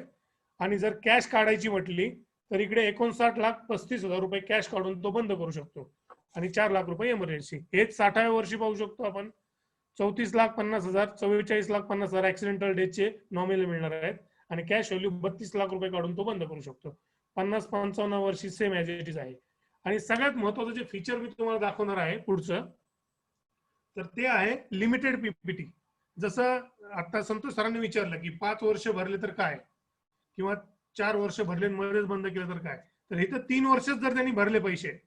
आणि जर कॅश काढायची म्हटली तर इकडे 59,35,000 रुपये कॅश काढून तो बंद करू शकतो. आणि 4 लाख रुपये इमर्जन्सी. हेच 60व्या वर्षी पाहू शकतो आपण, 34,50,000, 44,50,000 ऍक्सिडेंटल डेथचे नॉमिनल मिळणार आहेत. आणि कॅश व्हॅल्यू 32 लाख रुपये काढून तो बंद करू शकतो. 50-55 वर्षी सेम ऍज इट इज आहे. आणि सगळ्यात महत्वाचं जे फीचर मी तुम्हाला दाखवणार आहे पुढचं, तर ते आहे लिमिटेड PPT. जसं आता संतोष सरांनी विचारलं की 5 वर्ष भरले तर काय, किंवा 4 वर्ष भरले मध्येच बंद केलं तर काय, तर इथं 3 वर्षच जर त्यांनी भरले पैसे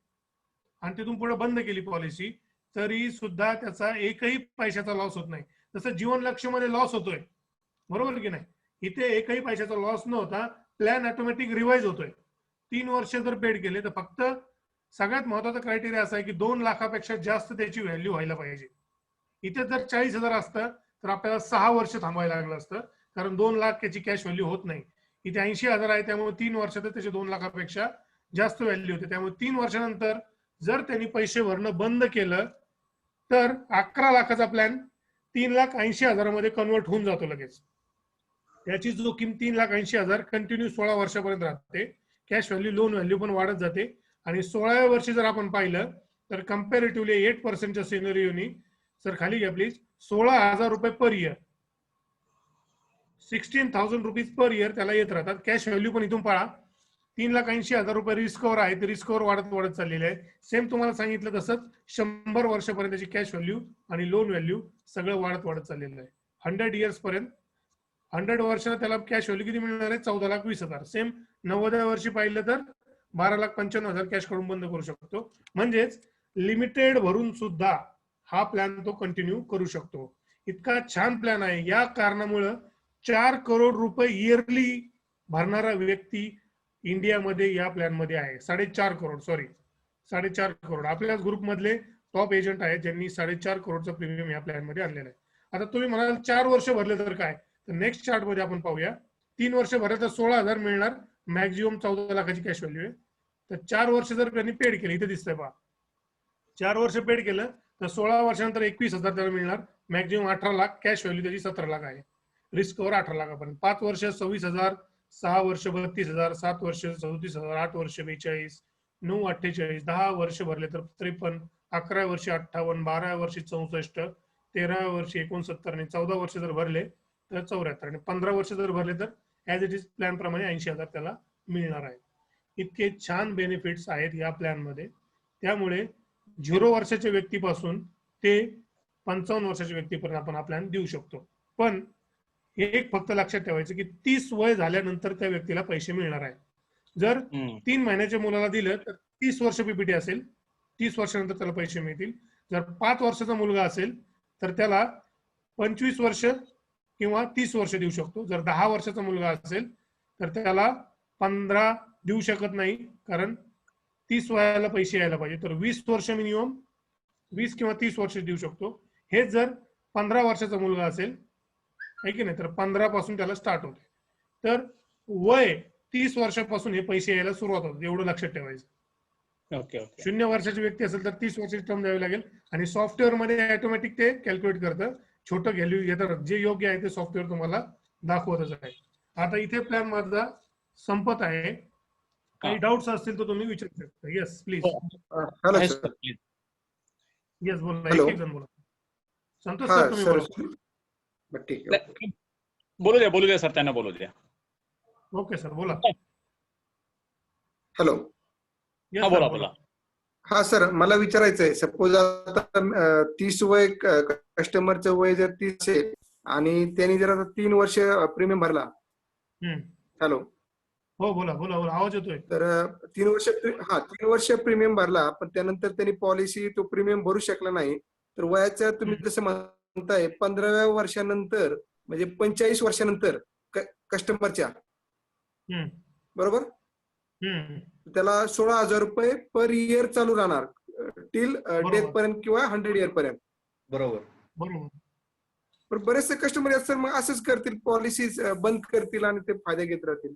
आणि तिथून पुढे बंद केली पॉलिसी, तरी सुद्धा त्याचा एकही पैशाचा लॉस होत नाही. जसं जीवन लक्ष्य मध्ये लॉस होतोय, बरोबर की नाही, इथे एकही पैशाचा लॉस न होता प्लॅन ऑटोमॅटिक रिवाइज होतोय. 3 वर्ष जर पेड केले तर फक्त सगळ्यात महत्वाचा क्रायटेरिया असा आहे की 2 लाखापेक्षा जास्त त्याची व्हॅल्यू व्हायला पाहिजे. इथे जर 40,000 असतं तर आपल्याला 6 वर्ष थांबायला लागलं असतं, कारण 2 लाख त्याची कॅश व्हॅल्यू होत नाही. इथे 80,000 आहे, त्यामुळे 3 वर्षात त्याचे 2 लाखापेक्षा जास्त व्हॅल्यू होते. त्यामुळे 3 वर्षानंतर जर त्यांनी पैसे भरणं बंद केलं तर 11 लाखाचा प्लॅन 3,80,000 मध्ये कन्वर्ट होऊन जातो लगेच. याची जोखीम 3,80,000 कंटिन्यू 16 वर्षापर्यंत राहते. कॅश व्हॅल्यू, लोन व्हॅल्यू पण वाढत जाते. आणि 16व्या वर्षी जर आपण पाहिलं तर कम्पॅरेटिव्हली 8%च्या सिनेरिओनी, सर खाली घ्या प्लीज, 16,000 रुपये per year, 16,000 rupees per year त्याला येत राहतात. कॅश व्हॅल्यू पण इथून पहा, 3,80,000 रुपये रिस्कवर आहे, ते रिस्कवर वाढत वाढत चाललेले आहे. सेम तुम्हाला सांगितलं तसंच 100 वर्षापर्यंतची कॅश व्हॅल्यू आणि लोन व्हॅल्यू सगळं वाढत वाढत चाललेलं आहे. 100 इयर्स पर्यंत, 100 वर्षाला त्याला कॅश व्हॅल्यू किती मिळणार आहे? 14,20,000. सेम 90व्या वर्षी पाहिलं तर 12,95,000 कॅश कडून बंद करू शकतो. म्हणजेच लिमिटेड भरून सुद्धा हा प्लॅन तो कंटिन्यू करू शकतो. इतका छान प्लॅन आहे. या कारणामुळं 4 करोड रुपये इयरली भरणारा व्यक्ती इंडियामध्ये या प्लॅन मध्ये आहे. 4.5 करोड, सॉरी 4.5 करोड आपल्याच ग्रुपमधले टॉप एजंट आहेत ज्यांनी 4.5 करोडचा प्रीमियम या प्लॅन मध्ये आणलेला आहे. आता तुम्ही म्हणाल 4 वर्ष भरले तर काय, तर नेक्स्ट चार्ट मध्ये आपण पाहूया. 3 वर्ष भरले तर 16,000 मिळणार, मॅक्झिमम 14 लाखाची कॅश व्हॅल्यू आहे. तर 4 वर्ष जर त्यांनी पेड केले, इथे दिसतंय पहा, 4 वर्ष पेड केलं तर 16 वर्षानंतर 21,000 त्याला मिळणार, मॅक्झिमम 18 लाख, कॅश व्हॅल्यू त्याची 17 लाख आहे, रिस्कवर 18 लाखापर्यंत. 5 वर्ष 26,000, 6 वर्ष 32,000, 7 वर्ष 34,000, 8 वर्ष 42, 9 48, 10 वर्ष भरले तर 53, 11 वर्ष 58, 12 वर्षी 64, 13 वर्षी 69 आणि 14 वर्ष जर भरले तर 74 आणि 15 वर्ष जर भरले तर ऍज इट इज प्लॅन प्रमाणे 80,000 त्याला मिळणार आहे. इतके छान बेनिफिट्स आहेत या प्लॅन मध्ये. त्यामुळे 0 वर्षाच्या व्यक्तीपासून ते 55 वर्षाच्या व्यक्तीपर्यंत आपण हा प्लॅन देऊ शकतो. पण एक फक्त लक्षात ठेवायचं की 30 वय झाल्यानंतर त्या व्यक्तीला पैसे मिळणार आहे. जर 3 महिन्याच्या मुलाला दिलं तर 30 वर्ष पीपीटी असेल, 30 वर्षानंतर त्याला पैसे मिळतील. जर 5 वर्षाचा मुलगा असेल तर त्याला 25 वर्ष किंवा 30 वर्ष देऊ शकतो. जर 10 वर्षाचा मुलगा असेल तर त्याला 15 देऊ शकत नाही, कारण 30 वयाला पैसे यायला पाहिजे. तर 20 वर्ष मिनिमम, 20 किंवा 30 वर्ष देऊ शकतो. हेच जर 15 वर्षाचा मुलगा असेल, आहे की नाही, तर 15 पासून त्याला स्टार्ट होते. तर वय 30 वर्षापासून हे पैसे यायला सुरुवात होते, एवढं लक्षात ठेवायचं. Okay okay. 0 वर्षाची व्यक्ती असेल तर 30 वर्षाची टर्म द्यावी लागेल आणि सॉफ्टवेअर मध्ये ऑटोमॅटिक ते कॅल्क्युलेट करतं, छोटं व्हॅल्यू येतं, जे योग्य आहे ते सॉफ्टवेअर तुम्हाला दाखवतच आहे. आता इथे प्लॅन माझा संपत आहे. काही डाऊट्स असतील तर तुम्ही विचारू शकता. Yes please. Hello sir. Yes बोला, Hello. एक जण बोला. संतोष हा सर तुम्ही सर, बोला. ठीक आहे. बोलू द्या सर, त्यांना बोलू द्या. ओके सर बोला. हॅलो. Yes, बोला sir, बोला. हा सर, मला विचारायचं आहे, सपोज आता 30 वय कस्टमरचं वय जर 30 असेल आणि त्यांनी जर आता 3 वर्ष प्रीमियम भरला. हॅलो. हो बोला बोला बोला, आवाज येतोय. तर 3 वर्ष प्रीमियम भरला, पण त्यानंतर त्यांनी पॉलिसी तो प्रीमियम भरू शकला नाही, तर वयाच्या तुम्ही जसं म्हणताय 15व्या वर्षानंतर म्हणजे 45 वर्षानंतर कस्टमरच्या, बरोबर, त्याला 16,000 रुपये पर इयर चालू राहणार टिल डेथ पर्यंत किंवा 100 इयर पर्यंत. बरोबर बरोबर. पण बरेचसे कस्टमर असतात मग असंच करतील, पॉलिसी बंद करतील आणि ते फायदे घेत राहतील.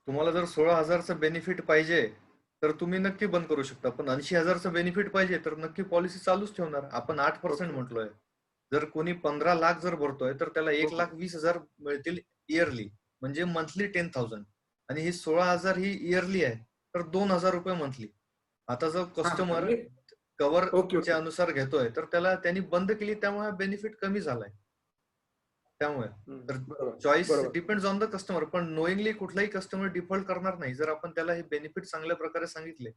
तुम्हाला जर 16,000चं बेनिफिट पाहिजे तर तुम्ही नक्की बंद करू शकता, पण 80,000चं बेनिफिट पाहिजे तर नक्की पॉलिसी चालूच ठेवणार. आपण 8% म्हटलोय. जर कोणी 15 लाख जर भरतोय तर त्याला 1,20,000 मिळतील इयरली, म्हणजे मंथली 10,000, आणि ही 16,000 ही इयरली आहे तर 2,000 रुपये मंथली. आता जर कस्टमर कव्हरच्या अनुसार घेतोय तर त्याला त्यांनी बंद केली, त्यामुळे बेनिफिट कमी झालाय. त्यामुळे choice depends on the customer, पण नोईंगली कुठलाही कस्टमर डिफॉल्ट करणार नाही. जर आपण त्याला हे बेनिफिट चांगल्या प्रकारे सांगितले,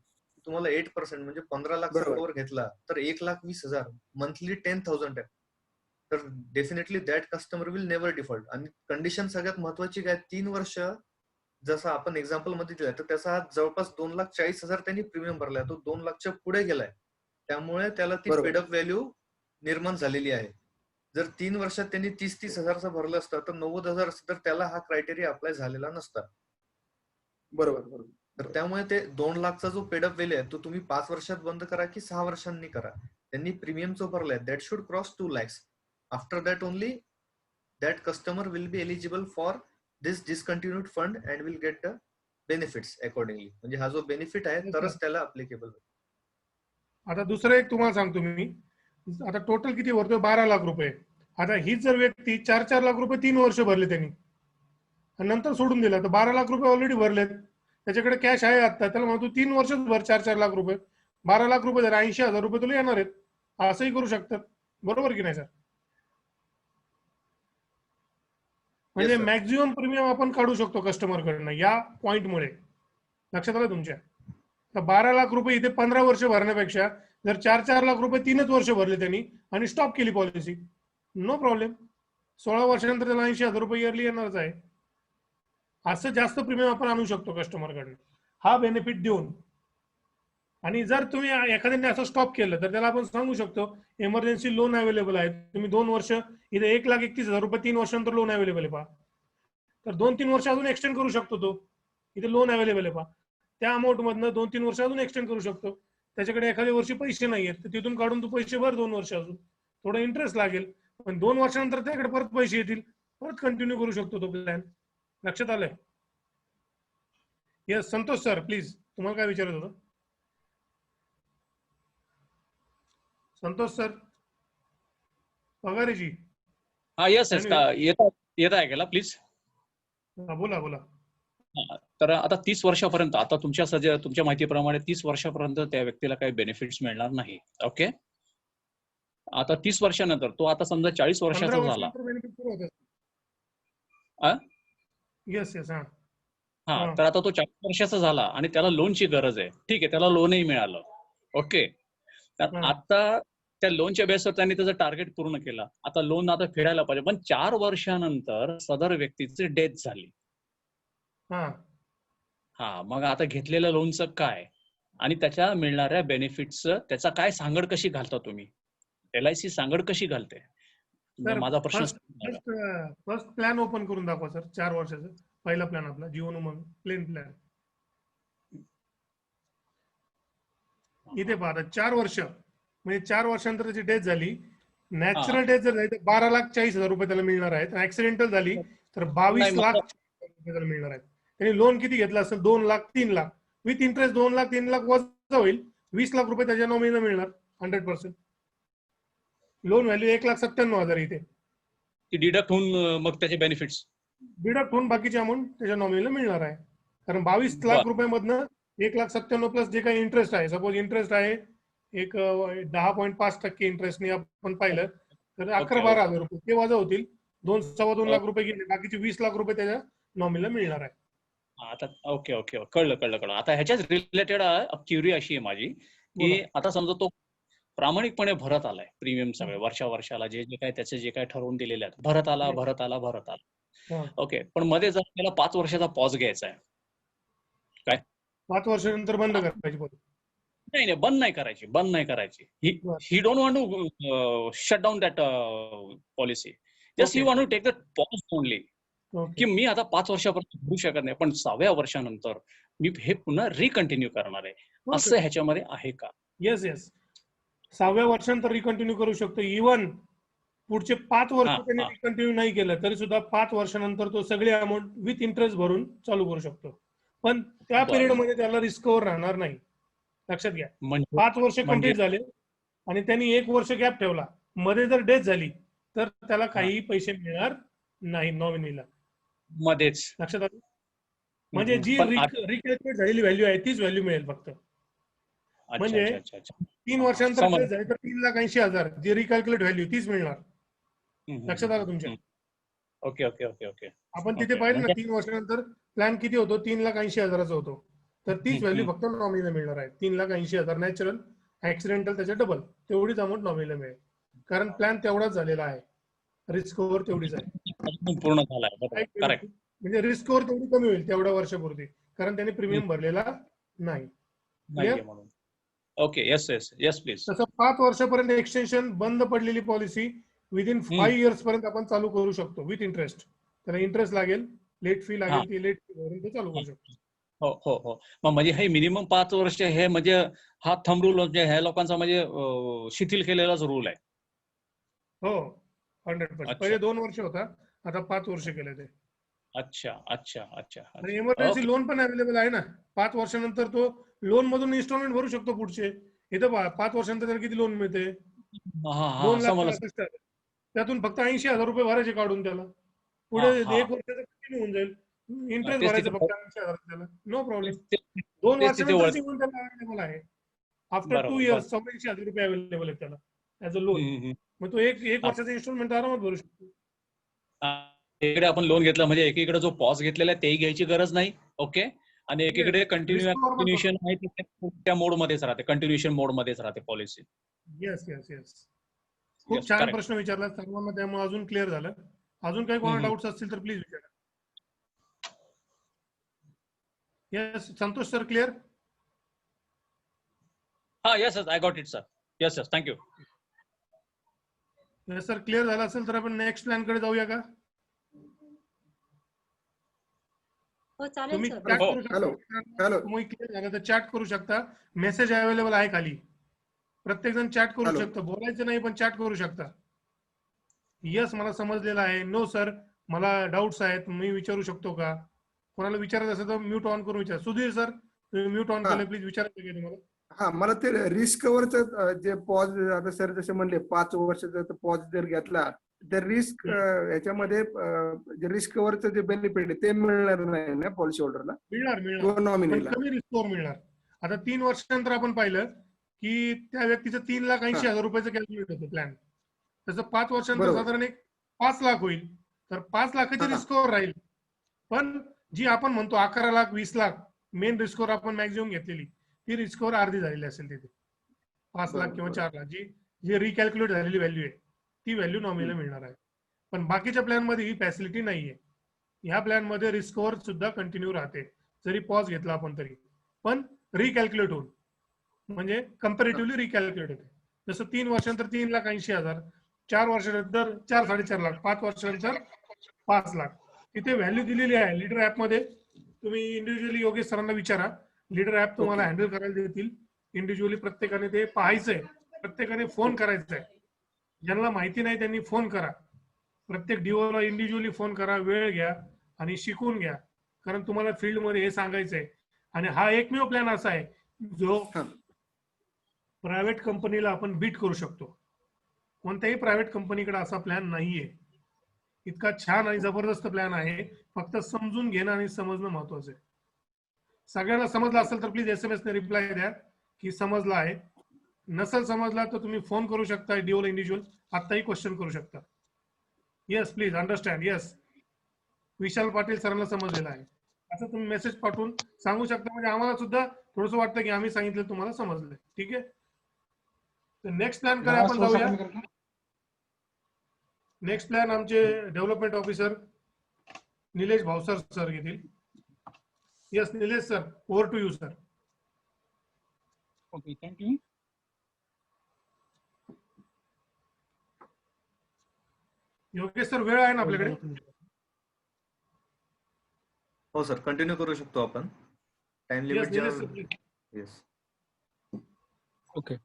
तुम्हाला 8% म्हणजे 15 लाख कव्हर घेतला तर 1,20,000 मंथली 10,000 आहे, तर definitely that customer will never default. आणि कंडिशन सगळ्यात महत्वाची काय, 3 वर्ष जसं आपण एक्झाम्पल मध्ये दिलाय तर त्याचा जवळपास 2,40,000 त्यांनी प्रीमियम भरलाय, तो 2 लाखच्या पुढे गेलाय, त्यामुळे त्याला ती पेडअप व्हॅल्यू निर्माण झालेली आहे. जर 3 वर्षात त्यांनी 30,000चं भरलं असतं तर 90,000 असतं, तर त्याला हा क्रायटेरिया अप्लाय झालेला नसता. बरोबर. तर त्यामुळे ते 2 लाखचा जो पेडअप व्हॅल्यू आहे तो तुम्ही 5 वर्षात बंद करा की 6 वर्षांनी करा, त्यांनी प्रीमियम जो भरलाय that should cross 2 lakhs. After that only that customer will be eligible for this discontinued fund and will get the benefits accordingly. म्हणजे हा जो बेनिफिट आहे तरच त्याला अप्लिकेबल. आता दुसरं एक तुम्हाला सांगतो मी, आता टोटल किती भरतोय, 12 लाख रुपये. आता हीच जर व्यक्ती 4-4 लाख रुपये 3 वर्ष भरले त्यांनी आणि नंतर सोडून दिला, तर 12 लाख रुपये ऑलरेडी भरलेत, त्याच्याकडे कॅश आहे आता, त्याला म्हणतो 3 वर्षच भर 4-4 लाख रुपये, 12 लाख रुपये जर 80,000 रुपये तुला येणार आहेत, असंही करू शकतात. बरोबर की नाही सर? म्हणजे sir. मॅक्झिमम प्रीमियम आपण काढू शकतो कस्टमर कडनं या पॉइंटमुळे. लक्षात आलं तुमच्या? तर 12 लाख रुपये इथे 15 वर्ष भरण्यापेक्षा जर 4-4 लाख रुपये 3च वर्ष भरले त्यांनी आणि स्टॉप केली पॉलिसी, नो प्रॉब्लेम. 16 वर्षानंतर त्याला 80,000 रुपये इयरली येणारच आहे. असं जास्त प्रीमियम आपण आणू शकतो कस्टमरकडनं, हा बेनिफिट देऊन. आणि जर तुम्ही एखाद्याने असं स्टॉप केलं तर त्याला आपण सांगू शकतो इमर्जन्सी लोन अवेलेबल आहे, तुम्ही 2 वर्ष इथे 1,31,000 रुपये 3 वर्षानंतर लोन अवेलेबल आहे पहा, तर 2-3 वर्ष अजून एक्सटेंड करू शकतो तो. इथे लोन अवेलेबल आहे पहा, त्या अमाऊंट मधनं 2-3 वर्ष अजून एक्सटेंड करू शकतो. त्याच्याकडे एखाद्या वर्षी पैसे नाही आहेत तर तिथून काढून तू पैसे भर 2 वर्ष, अजून थोडा इंटरेस्ट लागेल, पण 2 वर्षानंतर त्याकडे परत पैसे येतील, परत कंटिन्यू करू शकतो तो प्लॅन. लक्षात आलंय? यस संतोष सर, प्लीज, तुम्हाला काय विचारत होतं? संतोष सर पगारेजी. हा येस येस येत ऐकायला प्लीज. बोला बोला. तर आता 30 वर्षापर्यंत, आता तुमच्या माहितीप्रमाणे 30 वर्षापर्यंत त्या व्यक्तीला काही बेनिफिट्स मिळणार नाही. ओके, आता 30 वर्षानंतर तो आता समजा 40 वर्षाचा झाला. Yes yes. हा, तर आता तो 40 वर्षाचा झाला आणि त्याला लोनची गरज आहे. ठीक आहे, त्याला लोनही मिळालं. ओके, तर आता त्या लोनच्या बेसवर त्यांनी त्याचं टार्गेट पूर्ण केलं. आता लोन आता फेडायला पाहिजे, पण 4 वर्षानंतर सदर व्यक्तीची डेथ झाली. हा, मग आता घेतलेल्या लोनचं काय आणि त्याच्या मिळणाऱ्या बेनिफिट्सचं त्याचा काय सांगड कशी घालता तुम्ही? LIC सांगड कशी घालते? माझा प्रश्न. फर्स्ट प्लॅन ओपन करून दाखवा सर, 4 वर्षाचा पहिला प्लॅन आपला जीवन उमंग प्लेन प्लॅन. इथे पहा, 4 वर्ष म्हणजे 4 वर्षानंतर त्याची डेथ झाली. नॅचरल डेथ जर झाली तर 12,40,000 रुपये त्याला मिळणार आहेत. ऍक्सिडेंटल झाली तर 22 लाख रुपये त्याला मिळणार आहेत. त्यांनी लोन किती घेतलं असेल? 2 लाख 3 लाख विथ इंटरेस्ट 2 लाख 3 लाख वजा होईल, 20 लाख रुपये त्याच्या नॉमिनीला मिळणार 100%. लोन व्हॅल्यू 1,97,000 इथे डिडक्ट होऊन मग त्याचे बेनिफिट्स डिडक्ट होऊन बाकीची अमाऊंट त्याच्या नॉमिनीला मिळणार आहे. कारण 22 लाख रुपयामधनं 1,97,000 प्लस जे काही इंटरेस्ट आहे, सपोज इंटरेस्ट आहे एक 10.5% इंटरेस्टने आपण पाहिलं तर 11-12,000 रुपये ते वजा होतील. 2-2.25 लाख रुपये गेले, बाकीचे 20 लाख रुपये त्याच्या नॉमिनीला मिळणार आहे. आता ओके ओके, कळलं. आता ह्याच्याच रिलेटेड क्युरी अशी आहे माझी की आता समजा तो प्रामाणिकपणे भरत आलाय प्रीमियम सगळे वर्षाला जे काय त्याचे जे काय ठरवून दिलेले आहेत, भरत आला. ओके, पण मध्ये जर त्याला 5 वर्षाचा पॉज घ्यायचा आहे, काय 5 वर्षानंतर बंद करायची? नाही, बंद नाही करायची. He don't want to shut down that policy, just he want to take the pause only. की मी आता 5 वर्षापर्यंत भरू शकत नाही, पण 6व्या वर्षानंतर मी हे पुन्हा रिकंटिन्यू करणार आहे, असं ह्याच्यामध्ये आहे का? येस 6व्या वर्षानंतर रिकंटिन्यू करू शकतो. इव्हन पुढचे 5 वर्ष त्यांनी रिकंटिन्यू नाही केलं तरी सुद्धा 5 वर्षानंतर तो सगळे अमाऊंट विथ इंटरेस्ट भरून चालू करू शकतो. पण त्या पिरियड मध्ये त्याला रिस्कवर राहणार नाही. लक्षात घ्या, 5 वर्ष कंप्लीट झाले आणि त्यांनी 1 वर्ष गॅप ठेवला, मध्ये जर डेथ झाली तर त्याला काही पैसे मिळणार नाही नॉमिनीला मध्येच. लक्षात आलं? म्हणजे जी रिकॅल्क्युलेट झालेली व्हॅल्यू आहे तीच व्हॅल्यू मिळेल फक्त. म्हणजे 3 वर्षानंतर डेथ झाली तर 3,80,000 जी रिकॅल्क्युलेट व्हॅल्यू तीच मिळणार. लक्षात आलं तुमच्या? ओके. आपण तिथे पाहिलं ना 3 वर्षानंतर प्लॅन किती होतो? 3,80,000चा होतो. तर तीच व्हॅल्यू फक्त नॉमिनीला मिळणार आहे. 3,80,000 नॅचरल, ऍक्सिडेंटल त्याच्या डबल तेवढीच अमाऊंट नॉमिनीला मिळेल, कारण प्लॅन तेवढाच झालेला आहे, रिस्क ओव्हर तेवढीच आहे. पूर्ण झालाय, करेक्ट. म्हणजे रिस्क ओव्हर तेवढी कमी होईल तेवढ्या वर्षापुरती, कारण त्याने प्रीमियम भरलेला नाही. Okay, yes please. तसं 5 वर्षापर्यंत एक्सटेन्शन बंद पडलेली पॉलिसी विदिन 5 इयर्स पर्यंत आपण चालू करू शकतो विथ इंटरेस्ट. त्याला इंटरेस्ट लागेल, लेट फी लागेल, ती लेट फी भरून ते चालू करू शकतो. हो. मग म्हणजे हे मिनिमम 5 वर्ष हे म्हणजे हा थंब रूल म्हणजे ह्या लोकांचा म्हणजे शिथिल केलेलाच रूल आहे. हो 100%. पहिले 2 वर्ष होता, आता 5 वर्ष केले ते. अच्छा. आणि इमर्जन्सी लोन पण अवेलेबल आहे ना. 5 वर्षानंतर तो लोन मधून इन्स्टॉलमेंट भरू शकतो पुढचे. इथं 5 वर्षानंतर किती लोन मिळते? 2 लाख. त्यातून फक्त 80,000 रुपये भरायचे काढून त्याला. पुढे हा. 1 वर्षाचं कंटिन्यू होऊन जाईल. इंटरेस्ट तेच भरायचं तिथे फक्त 80,000 त्याला. No problem. तेच 2 तेच तिथे वर्षानंतर वळ जीवन त्याला अवेलेबल आहे. आफ्टर 2 बरोबर इयर्स 84,000 रुपये अवेलेबल आहेत त्याला ऍज अ लोन. मग तो एक वर्षाचा इन्स्टॉलमेंट आरामात भरू शकतो. एकीकडे आपण लोन घेतलं म्हणजे एकीकडे जो पॉज घेतलेला आहे तेही घ्यायची गरज नाही. ओके. आणि एकीकडे कंटिन्युएशन आहे त्या मोड मध्येच राहते, कंटिन्युएशन मोड मध्येच राहते पॉलिसी. Yes yes yes. खूप छान प्रश्न विचारला सर्वांना, त्यामुळे अजून क्लिअर झालं. अजून काही कोणाला डाऊट्स असतील तर प्लीज विचारा. Yes Santosh sir clear? हा yes I got it sir. Yes yes thank you. Yes sir clear झालं असेल तर आपण नेक्स्ट प्लॅन कडे जाऊया का? हो चालेल तुम्ही सर. चॅट करू हॅलो शकता. हॅलो तुम्ही क्लिअर झालं तर चॅट करू शकता. मेसेज अवेलेबल आहे खाली. प्रत्येक जण चॅट करू हॅलो. शकतो. बोलायचं नाही पण चॅट करू शकता. येस मला समजलेलं आहे. नो सर मला डाऊट्स आहेत, मी विचारू शकतो का? कोणाला विचारायचं असेल तर म्यूट ऑन करून विचार. सुधीर सर तुम्ही म्यूट ऑन केलं, प्लीज विचारायचं का तुम्हाला? हा मला ते रिस्क कव्हरचं जे पॉज आता सर जसे म्हणले 5 वर्षाचा पॉज जर घेतला तर रिस्क याच्यामध्ये जे रिस्क कव्हरचं जे बेनिफिट आहे ते मिळणार नाही ना पॉलिसी होल्डरला मिळणार किंवा पण नॉमिनीला. कमी रिस्कवर मिळणार. आता 3 वर्षानंतर आपण पाहिलं की त्या व्यक्तीचं 3,80,000 रुपयाचं कॅल्क्युलेट होतं प्लॅन. त्याचं 5 वर्षानंतर बरोबर. साधारण एक 5 लाख होईल. तर 5 लाखाची हा. रिस्कवर राहील. पण जी आपण म्हणतो 11 लाख 20 लाख मेन रिस्कवर आपण मॅक्झिमम घेतलेली ती रिस्कवर अर्धी झालेली असेल तिथे. 5 लाख किंवा 4 लाख जी रिकॅल्क्युलेट झालेली व्हॅल्यू आहे ती व्हॅल्यू नॉमिनीला मिळणार आहे. पण बाकीच्या प्लॅन मध्ये ही फॅसिलिटी नाहीये. ह्या प्लॅन मध्ये रिस्कवर सुद्धा कंटिन्यू राहते जरी पॉज घेतला आपण तरी, पण रिकॅल्क्युलेट होऊन म्हणजे कम्पॅरेटिव्हली रिकॅल्क्युलेट होते. जसं 3 वर्षानंतर 3,80,000, 4 वर्षानंतर 4-4.5 लाख, 5 वर्षानंतर 5 लाख. तिथे व्हॅल्यू दिलेली आहे लीडर ऍप मध्ये. तुम्ही इंडिव्हिज्युअली योगेश सरांना विचारा. लीडर ऍप तुम्हाला हँडल करायला देतील. इंडिव्हिज्युअली प्रत्येकाने ते पाहायचंय, प्रत्येकाने फोन करायचा आहे. ज्यांना माहिती नाही त्यांनी फोन करा. प्रत्येक डिओला इंडिव्हिज्युअली फोन करा, वेळ घ्या आणि शिकून घ्या. कारण तुम्हाला फील्डमध्ये हे सांगायचंय. आणि हा एकमेव प्लॅन असा आहे जो प्रायव्हेट कंपनीला आपण बीट करू शकतो. कोणत्याही प्रायव्हेट कंपनीकडे असा प्लॅन नाहीये. इतका छान आणि जबरदस्त प्लॅन आहे. फक्त समजून घेणं आणि समजणं महत्वाचं आहे. सगळ्यांना समजलं असेल तर प्लीज SMS ने रिप्लाय द्या की समजलं आहे. नसेल समजला तर तुम्ही फोन करू शकता डिओला इंडिव्हिज्युअल. आत्ताही क्वेश्चन करू शकता. Yes please understand. Yes Vishal Patil सरांना समजलेलं आहे असं तुम्ही मेसेज पाठवून सांगू शकता. म्हणजे आम्हाला सुद्धा थोडंसं वाटतं की आम्ही सांगितलं तुम्हाला समजलंय. ठीक आहे. तर नेक्स्ट प्लॅन कडे आपण जाऊया. नेक्स्ट प्लॅन आमचे development officer Nilesh Bhavsar sir घेतील. Yes Nilesh sir over to you sir. Okay thank you. Yogesh sir वेळ आहे ना आपल्याकडे? हो सर कंटिन्यू करू शकतो आपण. Time yes limit Nilesh sir please. Yes. Okay.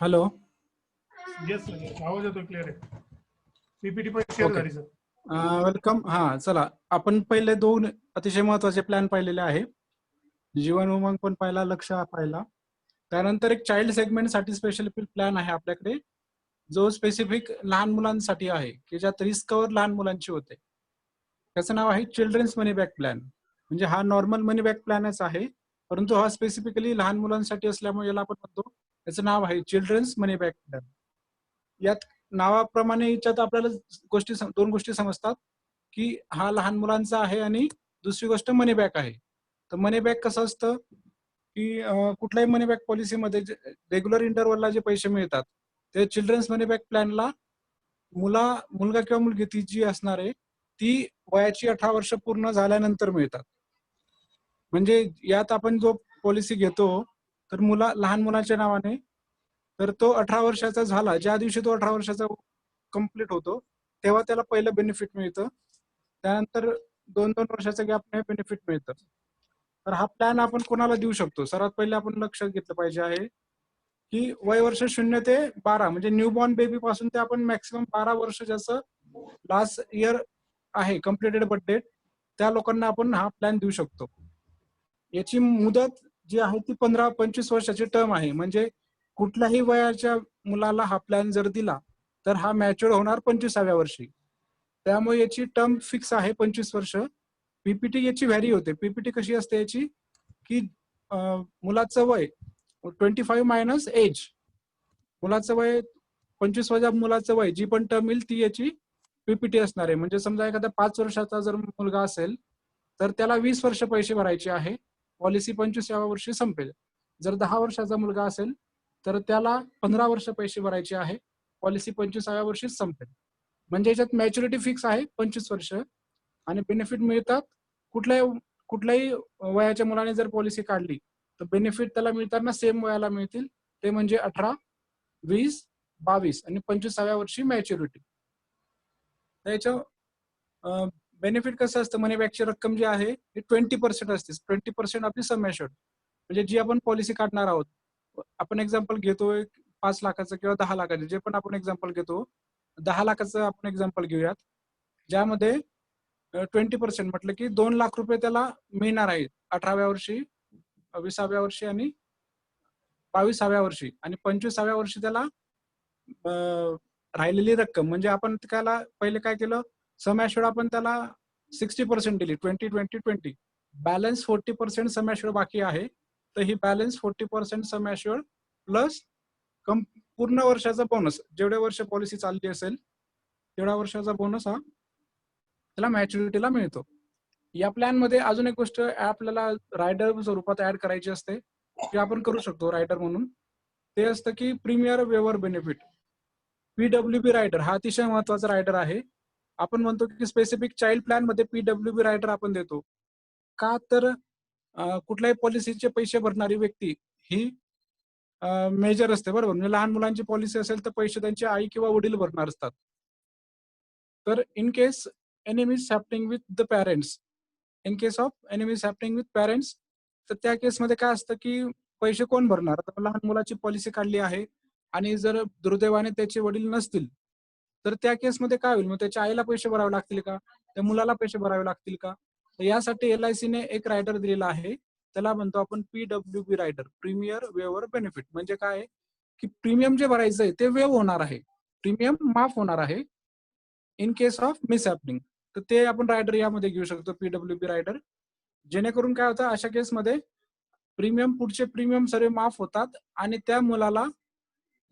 Hello. Yes sir आवाज येतो क्लिअर आहे. पीपीटी पण शेअर झाली सर. वेलकम. हा चला आपण पहिले 2 अतिशय महत्वाचे प्लॅन पाहिलेले आहे. जीवन उमंग पण पाहिला, लक्ष पाहिला. त्यानंतर एक चाइल्ड सेगमेंट साठी स्पेशल प्लॅन आहे आपल्याकडे जो स्पेसिफिक लहान मुलांसाठी आहे की ज्यात रिस्क कव्हर लहान मुलांची होते. त्याचं नाव आहे चिल्ड्रन्स मनी बॅक प्लॅन. म्हणजे हा नॉर्मल मनी बॅक प्लॅनच आहे परंतु हा स्पेसिफिकली लहान मुलांसाठी असल्यामुळे याला आपण म्हणतो त्याचं नाव आहे चिल्ड्रन्स मनी बॅक प्लॅन. यात नावाप्रमाणे याच्यात आपल्याला 2 गोष्टी समजतात की हा लहान मुलांचा आहे आणि दुसरी गोष्ट मनी बॅक आहे. तर मनी बॅक कसं असतं की कुठल्याही मनी बॅक पॉलिसीमध्ये रेग्युलर इंटरव्हलला जे पैसे मिळतात ते चिल्ड्रन्स मनी बॅक प्लॅनला मुलगा किंवा मुलगी ती जी असणार आहे ती वयाची 18 वर्ष पूर्ण झाल्यानंतर मिळतात. म्हणजे यात आपण जो पॉलिसी घेतो तर लहान मुलाच्या नावाने तर तो 18 वर्षाचा झाला, ज्या दिवशी तो 18 वर्षाचा कंप्लीट होतो तेव्हा त्याला पहिलं बेनिफिट मिळतं. त्यानंतर 2-2 वर्षाच्या गॅपने बेनिफिट मिळतं. तर हा प्लॅन आपण कोणाला देऊ शकतो? सर्वात पहिले आपण लक्षात घेतलं पाहिजे आहे की वय वर्ष 0 ते 12 म्हणजे न्यूबॉर्न बेबी पासून ते आपण मॅक्सिमम 12 वर्ष ज्याचं लास्ट इयर आहे कम्प्लिटेड बर्थ डेट त्या लोकांना आपण हा प्लॅन देऊ शकतो. याची मुदत जी आहे ती 15-25 वर्षाची टर्म आहे. म्हणजे कुठल्याही वयाच्या मुलाला हा प्लॅन जर दिला तर हा मॅच्युअर होणार 25व्या वर्षी. त्यामुळे याची टर्म फिक्स आहे 25 वर्ष. पीपीटी याची व्हॅरी होते. पीपीटी कशी असते याची की मुलाचं वय 25 मायनस एज, मुलाचं वय 25 वजा मुलाचं वय, जी पण टर्म येईल ती याची पीपीटी असणार आहे. म्हणजे समजा एखादा 5 वर्षाचा जर मुलगा असेल तर त्याला 20 वर्ष पैसे भरायचे आहे, पॉलिसी 25व्या वर्षी संपेल. जर 10 वर्षाचा मुलगा असेल तर त्याला 15 वर्ष पैसे भरायचे आहे, पॉलिसी 25व्या वर्षी संपेल. म्हणजे याच्यात मॅच्युरिटी फिक्स आहे 25 वर्ष आणि बेनिफिट मिळतात. कुठल्याही वयाच्या मुलाने जर पॉलिसी काढली तर बेनिफिट त्याला मिळताना सेम वयाला मिळतील, ते म्हणजे 18, 20, 22 आणि 25व्या वर्षी मॅच्युरिटी. त्याच्या बेनिफिट कसं असतं, मनी बॅकची रक्कम जी आहे ती 20% असते. 20% आपली सम ॲश्युर्ड, म्हणजे जी आपण पॉलिसी काढणार आहोत. आपण एक्झाम्पल घेतोय 5 लाखाचं किंवा 10 लाखाचं, जे पण आपण एक्झाम्पल घेतो, 10 लाखाचं आपण एक्झाम्पल घेऊयात, ज्यामध्ये 20% म्हटलं की 2 लाख रुपये त्याला मिळणार आहेत 18व्या वर्षी, 20व्या वर्षी आणि 22व्या वर्षी. आणि 25व्या वर्षी त्याला राहिलेली रक्कम म्हणजे आपण त्याला पहिले काय केलं, सम ॲश्युर्ड आपण त्याला 60% दिली, 20-20-20. बॅलन्स 40% सम ॲश्युर्ड बाकी आहे. तर ही बॅलन्स 40% सम ॲश्युर्ड प्लस पूर्ण वर्षाचा बोनस, जेवढे वर्ष पॉलिसी चालली असेल तेवढ्या वर्षाचा बोनस हा त्याला मॅच्युरिटीला मिळतो. या प्लॅन मध्ये अजून एक गोष्ट आपल्याला रायडर स्वरूपात ऍड करायची असते, की आपण करू शकतो रायडर म्हणून. ते असतं की प्रीमियर वेवर बेनिफिट. पीडब्ल्यूबी रायडर हा अतिशय महत्वाचा रायडर आहे. आपण म्हणतो की स्पेसिफिक चाइल्ड प्लॅन मध्ये पीडब्ल्यूबी रायडर आपण देतो का, तर कुठल्याही पॉलिसीचे पैसे भरणारी व्यक्ती ही मेजर असते, बरोबर. म्हणजे लहान मुलांची पॉलिसी असेल तर पैसे त्यांची आई किंवा वडील भरणार असतात. तर in case enemies happening with the parents, in case of any mis happening with parents, तर त्या केसमध्ये काय असतं की पैसे कोण भरणार. आता लहान मुलाची पॉलिसी काढली आहे आणि जर दुर्दैवाने त्याचे वडील नसतील तर त्या केसमध्ये काय होईल, मग त्याच्या आईला पैसे भरावे लागतील का, त्या मुलाला पैसे भरावे लागतील का. तर यासाठी LICने एक रायडर दिलेला आहे, त्याला म्हणतो आपण पीडब्ल्यूबी रायडर, प्रीमियर वेवर बेनिफिट. म्हणजे काय की प्रीमियम जे भरायचं आहे ते वेव होणार आहे, प्रीमियम माफ होणार आहे in case of miss happening. तर ते आपण रायडर यामध्ये घेऊ शकतो, पीडब्ल्यूबी रायडर. जेणेकरून काय होतं, अशा केसमध्ये प्रीमियम, पुढचे प्रीमियम सर्व माफ होतात आणि त्या मुलाला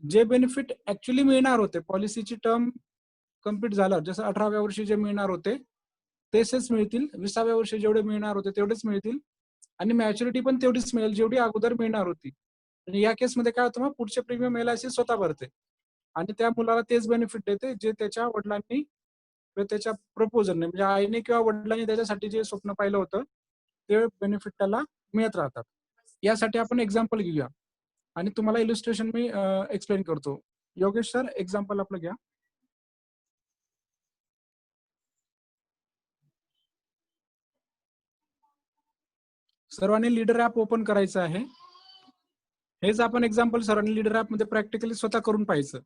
जे बेनिफिट ऍक्च्युली मिळणार होते पॉलिसीची टर्म कम्प्लीट झालं, जसं 18व्या वर्षी जे मिळणार होते तेच मिळतील, 20व्या वर्षी जेवढे मिळणार होते तेवढेच मिळतील आणि मॅच्युरिटी पण तेवढीच मिळेल जेवढी अगोदर मिळणार होती. आणि या केसमध्ये काय होतं, मग पुढचे प्रीमियम LIC स्वतः भरते आणि त्या मुलाला तेच बेनिफिट देते जे त्याच्या वडिलांनी किंवा त्याच्या प्रपोजलने, म्हणजे आईने किंवा वडिलांनी त्याच्यासाठी जे स्वप्न पाहिलं होतं ते बेनिफिट त्याला मिळत राहतात. यासाठी आपण एक्झाम्पल घेऊया आणि तुम्हाला इलिस्ट्रेशन मी एक्सप्लेन करतो. योगेश सर, एक्झाम्पल आपलं घ्या. सर्वांनी लीडर ऍप ओपन करायचं आहे. हेच आपण एक्झाम्पल सर्वांनी लीडर ऍप मध्ये प्रॅक्टिकली स्वतः करून पाहायचं.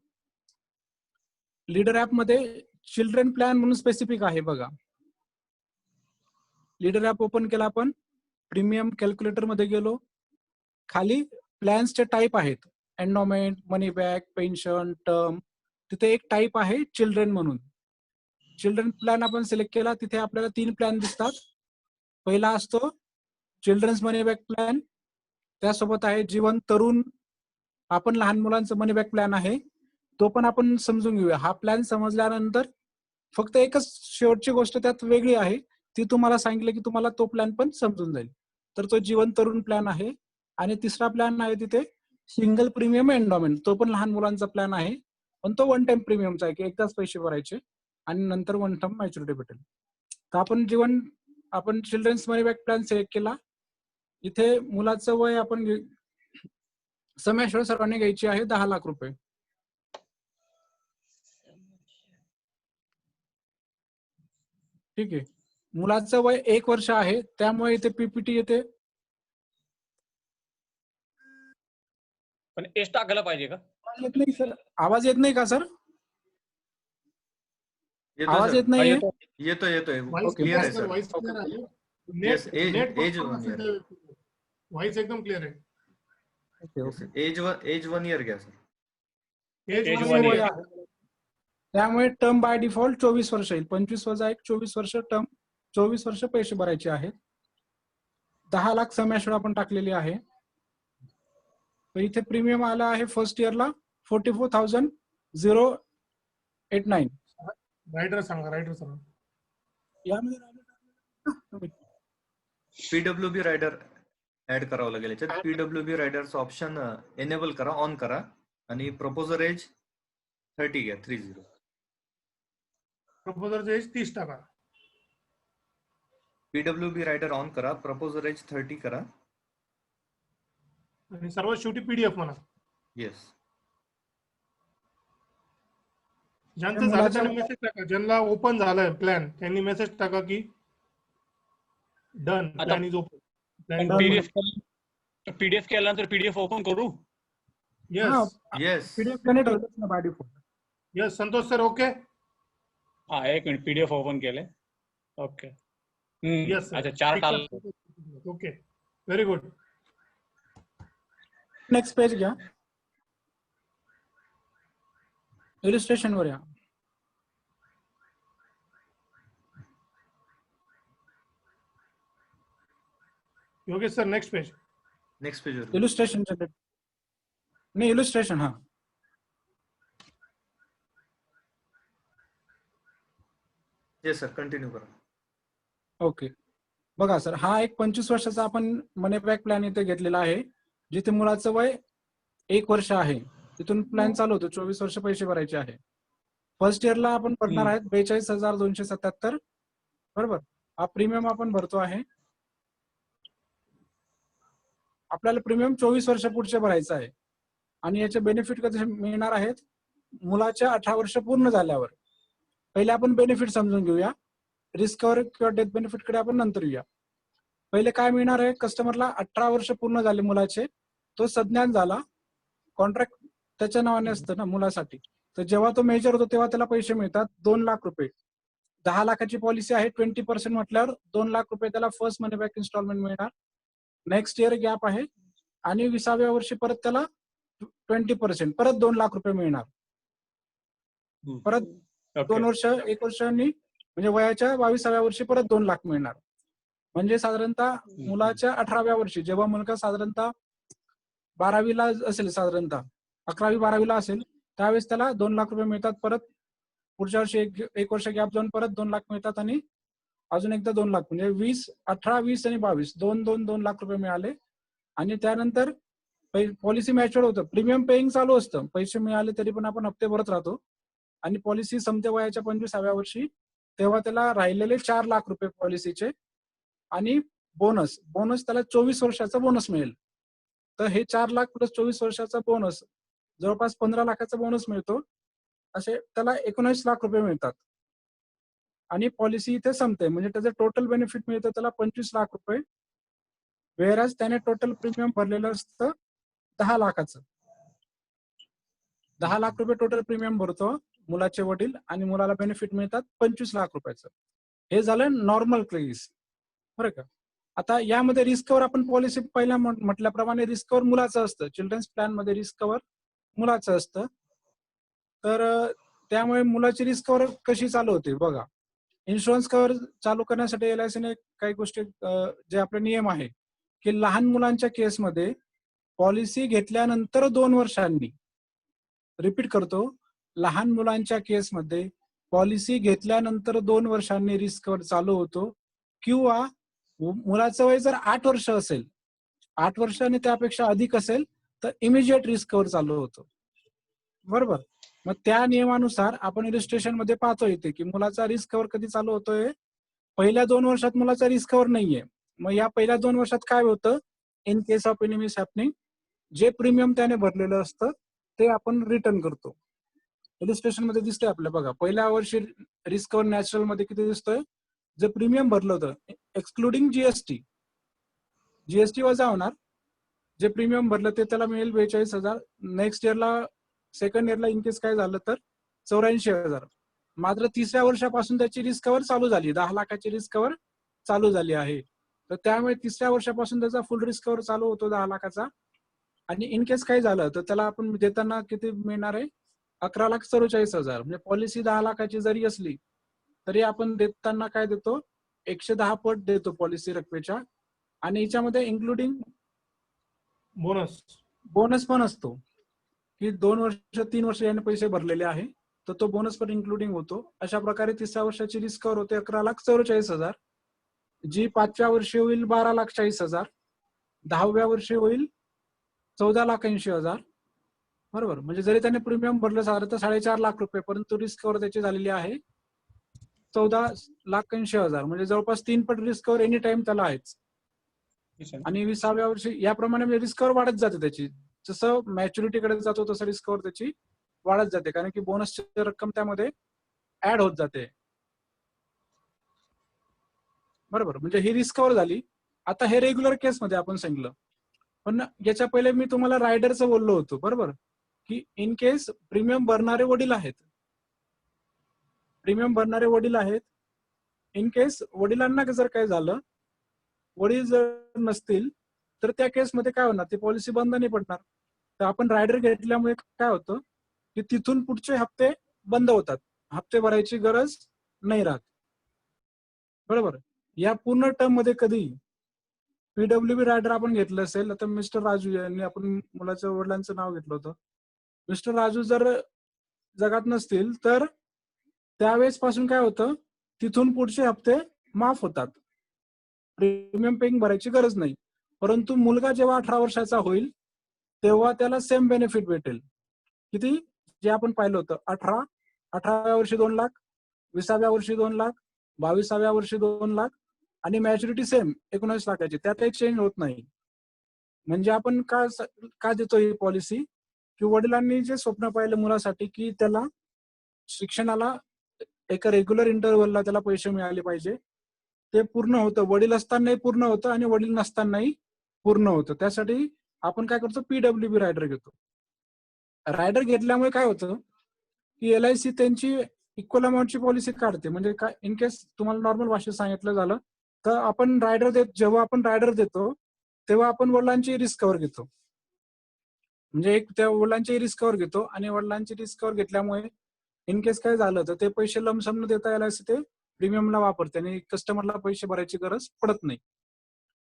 लीडर ऍप मध्ये चिल्ड्रन प्लॅन म्हणून स्पेसिफिक आहे बघा. लीडर ऍप ओपन केला आपण, प्रीमियम कॅल्क्युलेटर मध्ये गेलो, खाली प्लॅन्सचे टाईप आहेत, एंडोमेंट, मनी बॅक, पेन्शन, टर्म. तिथे एक टाईप आहे चिल्ड्रन म्हणून. चिल्ड्रन प्लॅन आपण सिलेक्ट केला, तिथे आपल्याला 3 प्लॅन दिसतात. पहिला असतो चिल्ड्रन्स मनी बॅक प्लॅन, त्यासोबत आहे जीवन तरुण, आपण लहान मुलांचं मनी बॅक प्लॅन आहे, तो पण आपण समजून घेऊया. हा प्लॅन समजल्यानंतर फक्त एकच शेवटची गोष्ट त्यात वेगळी आहे, ती तुम्हाला सांगितलं की तुम्हाला तो प्लॅन पण समजून जाईल. तर तो जीवन तरुण प्लॅन आहे. आणि तिसरा प्लॅन आहे तिथे सिंगल प्रीमियम एंडोमेंट, तो पण लहान मुलांचा प्लॅन आहे, पण तो वन टाइम प्रीमियमचा आहे की एकदाच पैसे भरायचे आणि नंतर वन टाइम मॅच्युरिटी भेटेल. तर आपण चिल्ड्रन्स मनी बॅक प्लॅन सिलेक्ट केला. इथे मुलाचं वय आपण समॅश्वर सर्वांनी घ्यायची आहे 10 लाख रुपये. ठीक आहे, मुलाचं वय 1 वर्ष आहे, त्यामुळे इथे पीपीटी येते. पण एज टाकायला पाहिजे का? येत नाही सर, आवाज येत नाही का सर? येतो आवाज सर, येत नाहीये. येतोय व्हॉइस क्लिअर आहे क्लिअर सर. व्हॉइस क्लिअर आहे. येस, नेट एज प्रॉब्लेम वन असेल तर व्हॉइस एकदम क्लिअर आहे. एज 1 इयर घ्या sir. Age Age 1 1 year year. आहे. त्यामुळे टर्म बाय डिफॉल्ट 24 वर्ष येईल. 25 वजा 1 24 वर्ष टर्म, 24 वर्ष पैसे भरायचे आहेत. 10 लाख सम ॲश्युर्ड आपण टाकलेली आहे. तर इथे प्रीमियम आला आहे फर्स्ट इयरला 44,089. रायडर सांगा. यामध्ये पीडब्ल्यूबी रायडर ऍड करावं लागेल याच्यात. पीडब्ल्यूबी रायडरचं ऑप्शन एनेबल करा, ऑन करा आणि प्रपोजर एज 30 घ्या, 30. प्रपोजरचं एज 30 टाका. पीडब्ल्यूबी रायडर ऑन करा, प्रपोजर एज 30 करा. आणि सर्वात शेवटी PDF म्हणा. येस. ज्यांचं झालं त्यांनी मेसेज टाका. ज्यांना ओपन झालाय प्लॅन त्यांनी मेसेज टाका की done, plan is open. PDF केल्यानंतर पीडीएफ ओपन करू. Yes yes. पीडीएफ जनरेट ना by default. Yes Santosh sir okay. हा, एक मिनिट, पीडीएफ ओपन केले. ओके. येस अच्छा, चार्ट आला. Okay, very good. Next page घ्या. इलिस्ट्रेशन वर या. Yogesh sir next page. Next page वर. इलिस्ट्रेशन जनरेट नाही, इलिस्ट्रेशन. हा, येस सर, कंटिन्यू करा. ओके. बघा सर, हा एक 25 वर्षाचा आपण मनी बॅक प्लॅन इथे घेतलेला आहे, जिथे मुलाचं वय 1 वर्ष आहे. तिथून प्लॅन चालू होतो. 24 वर्ष पैसे भरायचे आहे. फर्स्ट इयरला आपण भरणार आहेत 42,277. बरोबर. हा प्रीमियम आपण भरतो आहे. आपल्याला प्रीमियम 24 वर्ष पुढचे भरायचं आहे. आणि याचे बेनिफिट कसे मिळणार आहेत? मुलाच्या 18 वर्ष पूर्ण झाल्यावर. पहिले आपण बेनिफिट समजून घेऊया. रिस्क कव्हर किंवा डेथ बेनिफिट कडे आपण नंतर येऊया. पहिले काय मिळणार आहे? कस्टमरला 18 वर्ष पूर्ण झाले मुलाचे, तो सज्ञान झाला, कॉन्ट्रॅक्ट त्याच्या नावाने असतं ना मुलासाठी. तर जेव्हा तो मेजर होतो तेव्हा त्याला पैसे मिळतात 2 लाख रुपये. 10 लाखाची पॉलिसी आहे, 20% म्हटल्यावर 2 लाख रुपये त्याला फर्स्ट मनी बॅक इन्स्टॉलमेंट मिळणार. नेक्स्ट इयर गॅप आहे आणि 20व्या वर्षी परत त्याला 20% परत 2 लाख रुपये मिळणार. परत 2 वर्ष 1 वर्षांनी म्हणजे वयाच्या 22व्या वर्षी परत 2 लाख मिळणार. म्हणजे साधारणतः मुलाच्या 18व्या वर्षी जेव्हा मुलगा साधारणतः 12वीला असेल, साधारणतः 11वी-12वीला असेल, त्यावेळेस त्याला 2 लाख रुपये मिळतात. परत पुढच्या वर्षी एक वर्ष गॅप जाऊन परत 2 लाख मिळतात आणि अजून एकदा 2 लाख, म्हणजे 20, 18, 20 आणि 22 2 लाख रुपये मिळाले. आणि त्यानंतर पॉलिसी मॅच्युअर होतं, प्रीमियम पेईंग चालू असतं, पैसे मिळाले तरी पण आपण हप्ते भरत राहतो. आणि पॉलिसी संपते वयाच्या 25व्या वर्षी, तेव्हा त्याला राहिलेले 4 लाख रुपये पॉलिसीचे आणि बोनस त्याला 24 वर्षाचा बोनस मिळेल. तर हे 4 लाख प्लस 24 वर्षाचा बोनस जवळपास 15 लाखाचा बोनस मिळतो. असे त्याला 19 लाख रुपये मिळतात. आणि पॉलिसी इथे संपते, म्हणजे त्याचं टोटल बेनिफिट मिळतं त्याला 25 लाख रुपये. वेअरॅज त्याने टोटल प्रीमियम भरलेलं असतं 10 लाखाचं. 10 लाख रुपये टोटल प्रीमियम भरतो मुलाचे वडील आणि मुलाला बेनिफिट मिळतात 25 लाख रुपयाचं. हे झालं नॉर्मल केस, बरं का. आता यामध्ये रिस्क कव्हर आपण पॉलिसी पहिल्या म्हटल्याप्रमाणे रिस्क कव्हर मुलाचं असतं. चिल्ड्रन्स प्लॅन मध्ये रिस्क कव्हर मुलाचं असतं. तर त्यामुळे मुलाची रिस्क कव्हर कशी चालू होते बघा. इन्शुरन्स कव्हर चालू करण्यासाठी LICने काही गोष्टी जे आपले नियम आहे की लहान मुलांच्या केसमध्ये पॉलिसी घेतल्यानंतर 2 वर्षांनी, रिपीट करतो, लहान मुलांच्या केसमध्ये पॉलिसी घेतल्यानंतर 2 वर्षांनी रिस्क कव्हर चालू होतो. किंवा मुलाचं वय जर 8 वर्ष असेल, 8 वर्ष आणि त्यापेक्षा अधिक असेल तर इमिजिएट रिस्क कव्हर चालू होतो. बरोबर. मग त्या नियमानुसार आपण इलिस्ट्रेशन मध्ये पाहतो इथे की मुलाचा रिस्क कव्हर कधी चालू होतोय? पहिल्या 2 वर्षात मुलाचा रिस्क कव्हर नाहीये. मग या पहिल्या 2 वर्षात काय होतं? In case of any miss happening, जे प्रीमियम त्याने भरलेलं असतं ते आपण रिटर्न करतो. इलिस्ट्रेशन मध्ये दिसतंय आपल्या बघा. पहिल्या वर्षी रिस्क कव्हर नॅचरल मध्ये किती दिसतोय? जे प्रीमियम भरलं होतं एक्सक्लुडिंग जीएसटी वजा होणार, जे प्रीमियम भरलं ते त्याला मिळेल 42,000. नेक्स्ट इयरला, सेकंड इयरला इन केस काय झालं तर 84,000. मात्र 3ऱ्या वर्षापासून त्याची रिस्क कव्हर चालू झाली, 10 लाखाची रिस्क कव्हर चालू झाली आहे. तर त्यामुळे 3ऱ्या वर्षापासून त्याचा फुल रिस्क कव्हर चालू होतो 10 लाखाचा. आणि इन केस काही झालं तर त्याला आपण देताना किती मिळणार आहे, 11,44,000. म्हणजे पॉलिसी 10 लाखाची जरी असली तरी आपण देताना काय देतो, 110 पट देतो पॉलिसी रकमेच्या. आणि याच्यामध्ये इन्क्लुडिंग बोनस. बोनस पण असतो की 2 वर्ष 3 वर्ष याने पैसे भरलेले आहे तर तो बोनस पण इन्क्लुडिंग होतो. अशा प्रकारे 3ऱ्या वर्षाची रिस्क कव्हर होते 11,44,000. जी 5व्या वर्षी होईल 12,40,000. 10व्या वर्षी होईल 14,80,000. बरोबर. म्हणजे जरी त्याने प्रीमियम भरलं साधारणतः 4.5 लाख रुपये, परंतु रिस्क कव्हर त्याची झालेली आहे 14,80,000. म्हणजे जवळपास 3 पट रिस्क कव्हर एनी टाइम त्याला आहेच. आणि 20व्या वर्षी याप्रमाणे रिस्क कव्हर वाढत जाते त्याची. जसं मॅच्युरिटीकडे जातो तसं रिस्क कव्हर त्याची वाढत जाते, कारण की बोनसची रक्कम त्यामध्ये ऍड होत जाते. बरोबर. म्हणजे ही रिस्क कव्हर झाली. आता हे रेग्युलर केस मध्ये आपण सांगितलं, पण याच्या पहिले मी तुम्हाला रायडरचं बोललो होतो. बरोबर, की इन केस प्रीमियम भरणारे वडील आहेत, इन केस वडिलांना जर काय झालं, वडील जर नसतील तर त्या केसमध्ये काय होणार, ती पॉलिसी बंद नाही पडणार. तर आपण रायडर घेतल्यामुळे काय होतं की तिथून पुढचे हप्ते बंद होतात, हप्ते भरायची गरज नाही राहत. बरोबर. या पूर्ण टर्म मध्ये कधी पीडब्ल्यूबी रायडर आपण घेतलं असेल, आता मिस्टर राजू यांनी आपण मुलाच्या वडिलांचं नाव घेतलं होतं, मिस्टर राजू जर जगात नसतील तर त्यावेळेस पासून काय होतं, तिथून पुढचे हप्ते माफ होतात, प्रीमियम पेइंग भरायची गरज नाही. परंतु मुलगा जेव्हा 18 वर्षाचा होईल तेव्हा त्याला सेम बेनिफिट भेटेल. किती, जे आपण पाहिलं होतं 18व्या वर्षी 2 लाख, 20व्या वर्षी 2 लाख, 22व्या वर्षी 2 लाख, आणि मॅच्युरिटी सेम 19 लाखाची, त्यातही चेंज होत नाही. म्हणजे आपण का देतो ही पॉलिसी, की वडिलांनी जे स्वप्न पाहिलं मुलासाठी की त्याला शिक्षणाला एका रेग्युलर इंटरव्हलला त्याला पैसे मिळाले पाहिजे, ते पूर्ण होतं. वडील असतानाही पूर्ण होतं आणि वडील नसतानाही पूर्ण होतं. त्यासाठी आपण काय करतो, पीडब्ल्यूबी रायडर घेतो. रायडर घेतल्यामुळे काय होतं की LIC त्यांची इक्वल अमाऊंटची पॉलिसी काढते. म्हणजे काय, इन केस तुम्हाला नॉर्मल भाषेत सांगितलं झालं तर आपण जेव्हा आपण रायडर देतो तेव्हा आपण वडिलांची रिस्क कव्हर घेतो. म्हणजे एक त्या वडिलांची रिस्क कव्हर घेतो, आणि वडिलांची रिस्क कव्हर घेतल्यामुळे इन केस काय झालं तर ते पैसे लमसम न देता LIC ते प्रीमियमला वापरते आणि कस्टमरला पैसे भरायची गरज पडत नाही.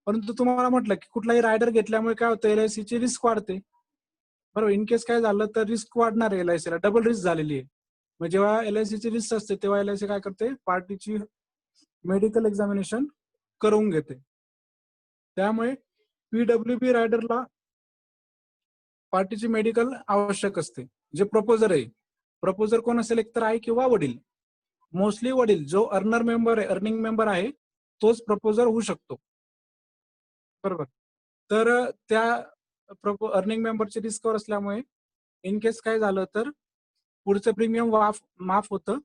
परंतु तुम्हाला म्हटलं की कुठलाही रायडर घेतल्यामुळे काय होतं, LIC ची रिस्क वाढते. बरोबर. इन केस काय झालं तर रिस्क वाढणार आहे, LIC ला डबल रिस्क झालेली आहे. मग जेव्हा LIC ची रिस्क असते तेव्हा LIC काय करते, पार्टीची मेडिकल एक्झामिनेशन करून घेते. त्यामुळे पीडब्ल्यूबी रायडरला पार्टीची मेडिकल आवश्यक असते. जे प्रपोजर आहे, प्रपोजर कोण असेल, एकतर आई किंवा वडील. मोस्टली वडील, जो अर्निंग मेंबर आहे तोच प्रपोजर होऊ शकतो. बरोबर. तर त्या अर्निंग मेंबरची रिस्क कव्हर असल्यामुळे इन केस काय झालं तर पुढचं प्रीमियम माफ होतं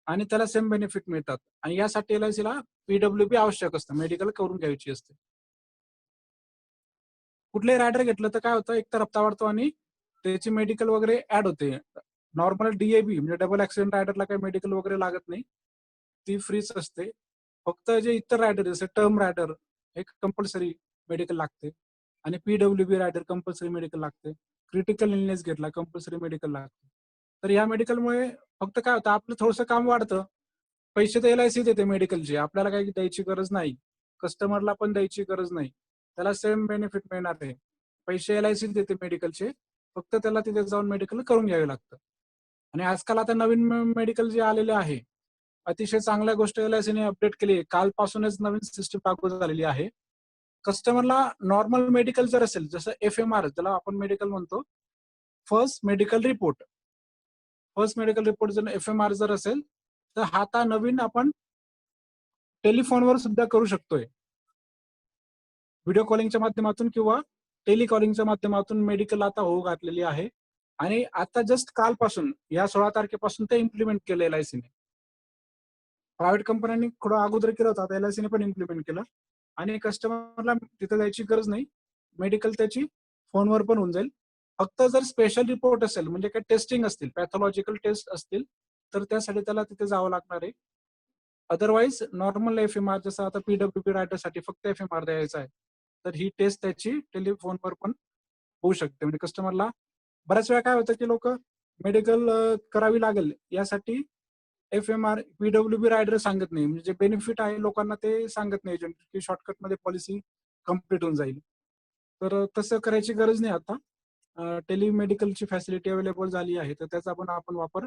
आणि त्याला सेम बेनिफिट मिळतात. आणि यासाठी LIC ला पीडब्ल्यूबी आवश्यक असतं, मेडिकल करून घ्यायची असते. कुठलंही रायडर घेतलं तर काय होतं, एकतर हप्ता वाढतो आणि त्याची मेडिकल वगैरे ऍड होते. नॉर्मल DAB म्हणजे डबल ऍक्सिडेंट रायडरला काही मेडिकल वगैरे लागत नाही, ती फ्रीच असते. फक्त जे इतर रायडर जसे टर्म रायडर एक कंपल्सरी मेडिकल लागते, आणि पीडब्ल्यूबी रायडर कंपल्सरी मेडिकल लागते. क्रिटिकल इलनेस घेतला कंपल्सरी मेडिकल लागते. तर या मेडिकलमुळे फक्त काय होतं, आपलं थोडंसं काम वाढतं. पैसे तर LIC देते मेडिकलचे, आपल्याला काही द्यायची गरज नाही, कस्टमरला पण द्यायची गरज नाही, त्याला सेम बेनिफिट मिळणार आहे. पैसे LIC देते मेडिकलचे, फक्त त्याला तिथे जाऊन मेडिकल करून घ्यावे लागतं. आणि आजकाल आता नवीन मेडिकल जे आलेले आहे, अतिशय चांगल्या गोष्ट LIC ने अपडेट केली आहे. कालपासूनच नवीन सिस्टीम लागू झालेली आहे. कस्टमरला नॉर्मल मेडिकल जर असेल, जसं FMR ज्याला आपण मेडिकल म्हणतो, फर्स्ट मेडिकल रिपोर्ट जर FMR जर असेल तर आता नवीन आपण टेलिफोनवर सुद्धा करू शकतोय, व्हिडिओ कॉलिंगच्या माध्यमातून किंवा टेलिकॉलिंगच्या माध्यमातून मेडिकल आता होऊ घातलेली आहे. आणि आता जस्ट कालपासून, या 16 तारखेपासून ते इम्प्लिमेंट केलं LIC ने. प्रायव्हेट कंपन्यांनी थोडं अगोदर केलं होतं, आता LIC ने पण इम्प्लिमेंट केलं. आणि कस्टमरला तिथे जायची गरज नाही, मेडिकल त्याची फोनवर पण होऊन जाईल. फक्त जर स्पेशल रिपोर्ट असेल, म्हणजे काही टेस्टिंग असतील, पॅथॉलॉजिकल टेस्ट असतील, तर त्यासाठी त्याला तिथे जावं लागणार आहे. अदरवाईज नॉर्मल FMR जसं आता PWP रायटर साठी फक्त FMR द्यायचा आहे, तर ही टेस्ट त्याची टेलिफोनवर पण होऊ शकते. म्हणजे कस्टमरला बऱ्याच वेळा काय होतं की लोक मेडिकल करावी लागेल यासाठी FMR PWP रायडर सांगत नाही, म्हणजे जे बेनिफिट आहे लोकांना ते सांगत नाही एजंट की शॉर्टकट मध्ये पॉलिसी कम्प्लीट होऊन जाईल. तर तसं करायची गरज नाही आता. टेलिमेडिकलची फॅसिलिटी अवेलेबल झाली आहे, तर त्याचा पण आपण वापर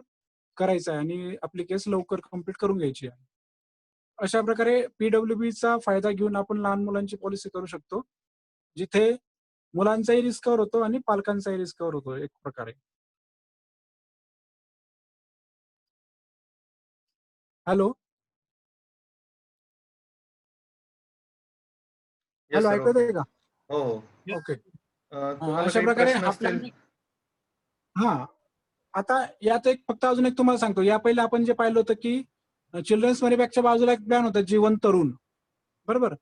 करायचा आहे आणि आपली केस लवकर कम्प्लीट करून घ्यायची आहे. अशा प्रकारे PWP चा फायदा घेऊन आपण लहान मुलांची पॉलिसी करू शकतो, जिथे मुलांचाही रिस्क कव्हर होतो आणि पालकांचाही रिस्क कव्हर होतो एक प्रकारे. Hello yes hello sir. ऐकू ओके. येतंय का? हो हो. ओके. तुम्हाला अशा काही प्रकारे प्रश्न असतील? हा, आता यात एक फक्त अजून एक तुम्हाला सांगतो. या पहिले आपण जे पाहिलं होतं की चिल्ड्रन्स मनी बॅगच्या बाजूला एक प्लॅन होता जीवन तरुण, बरोबर?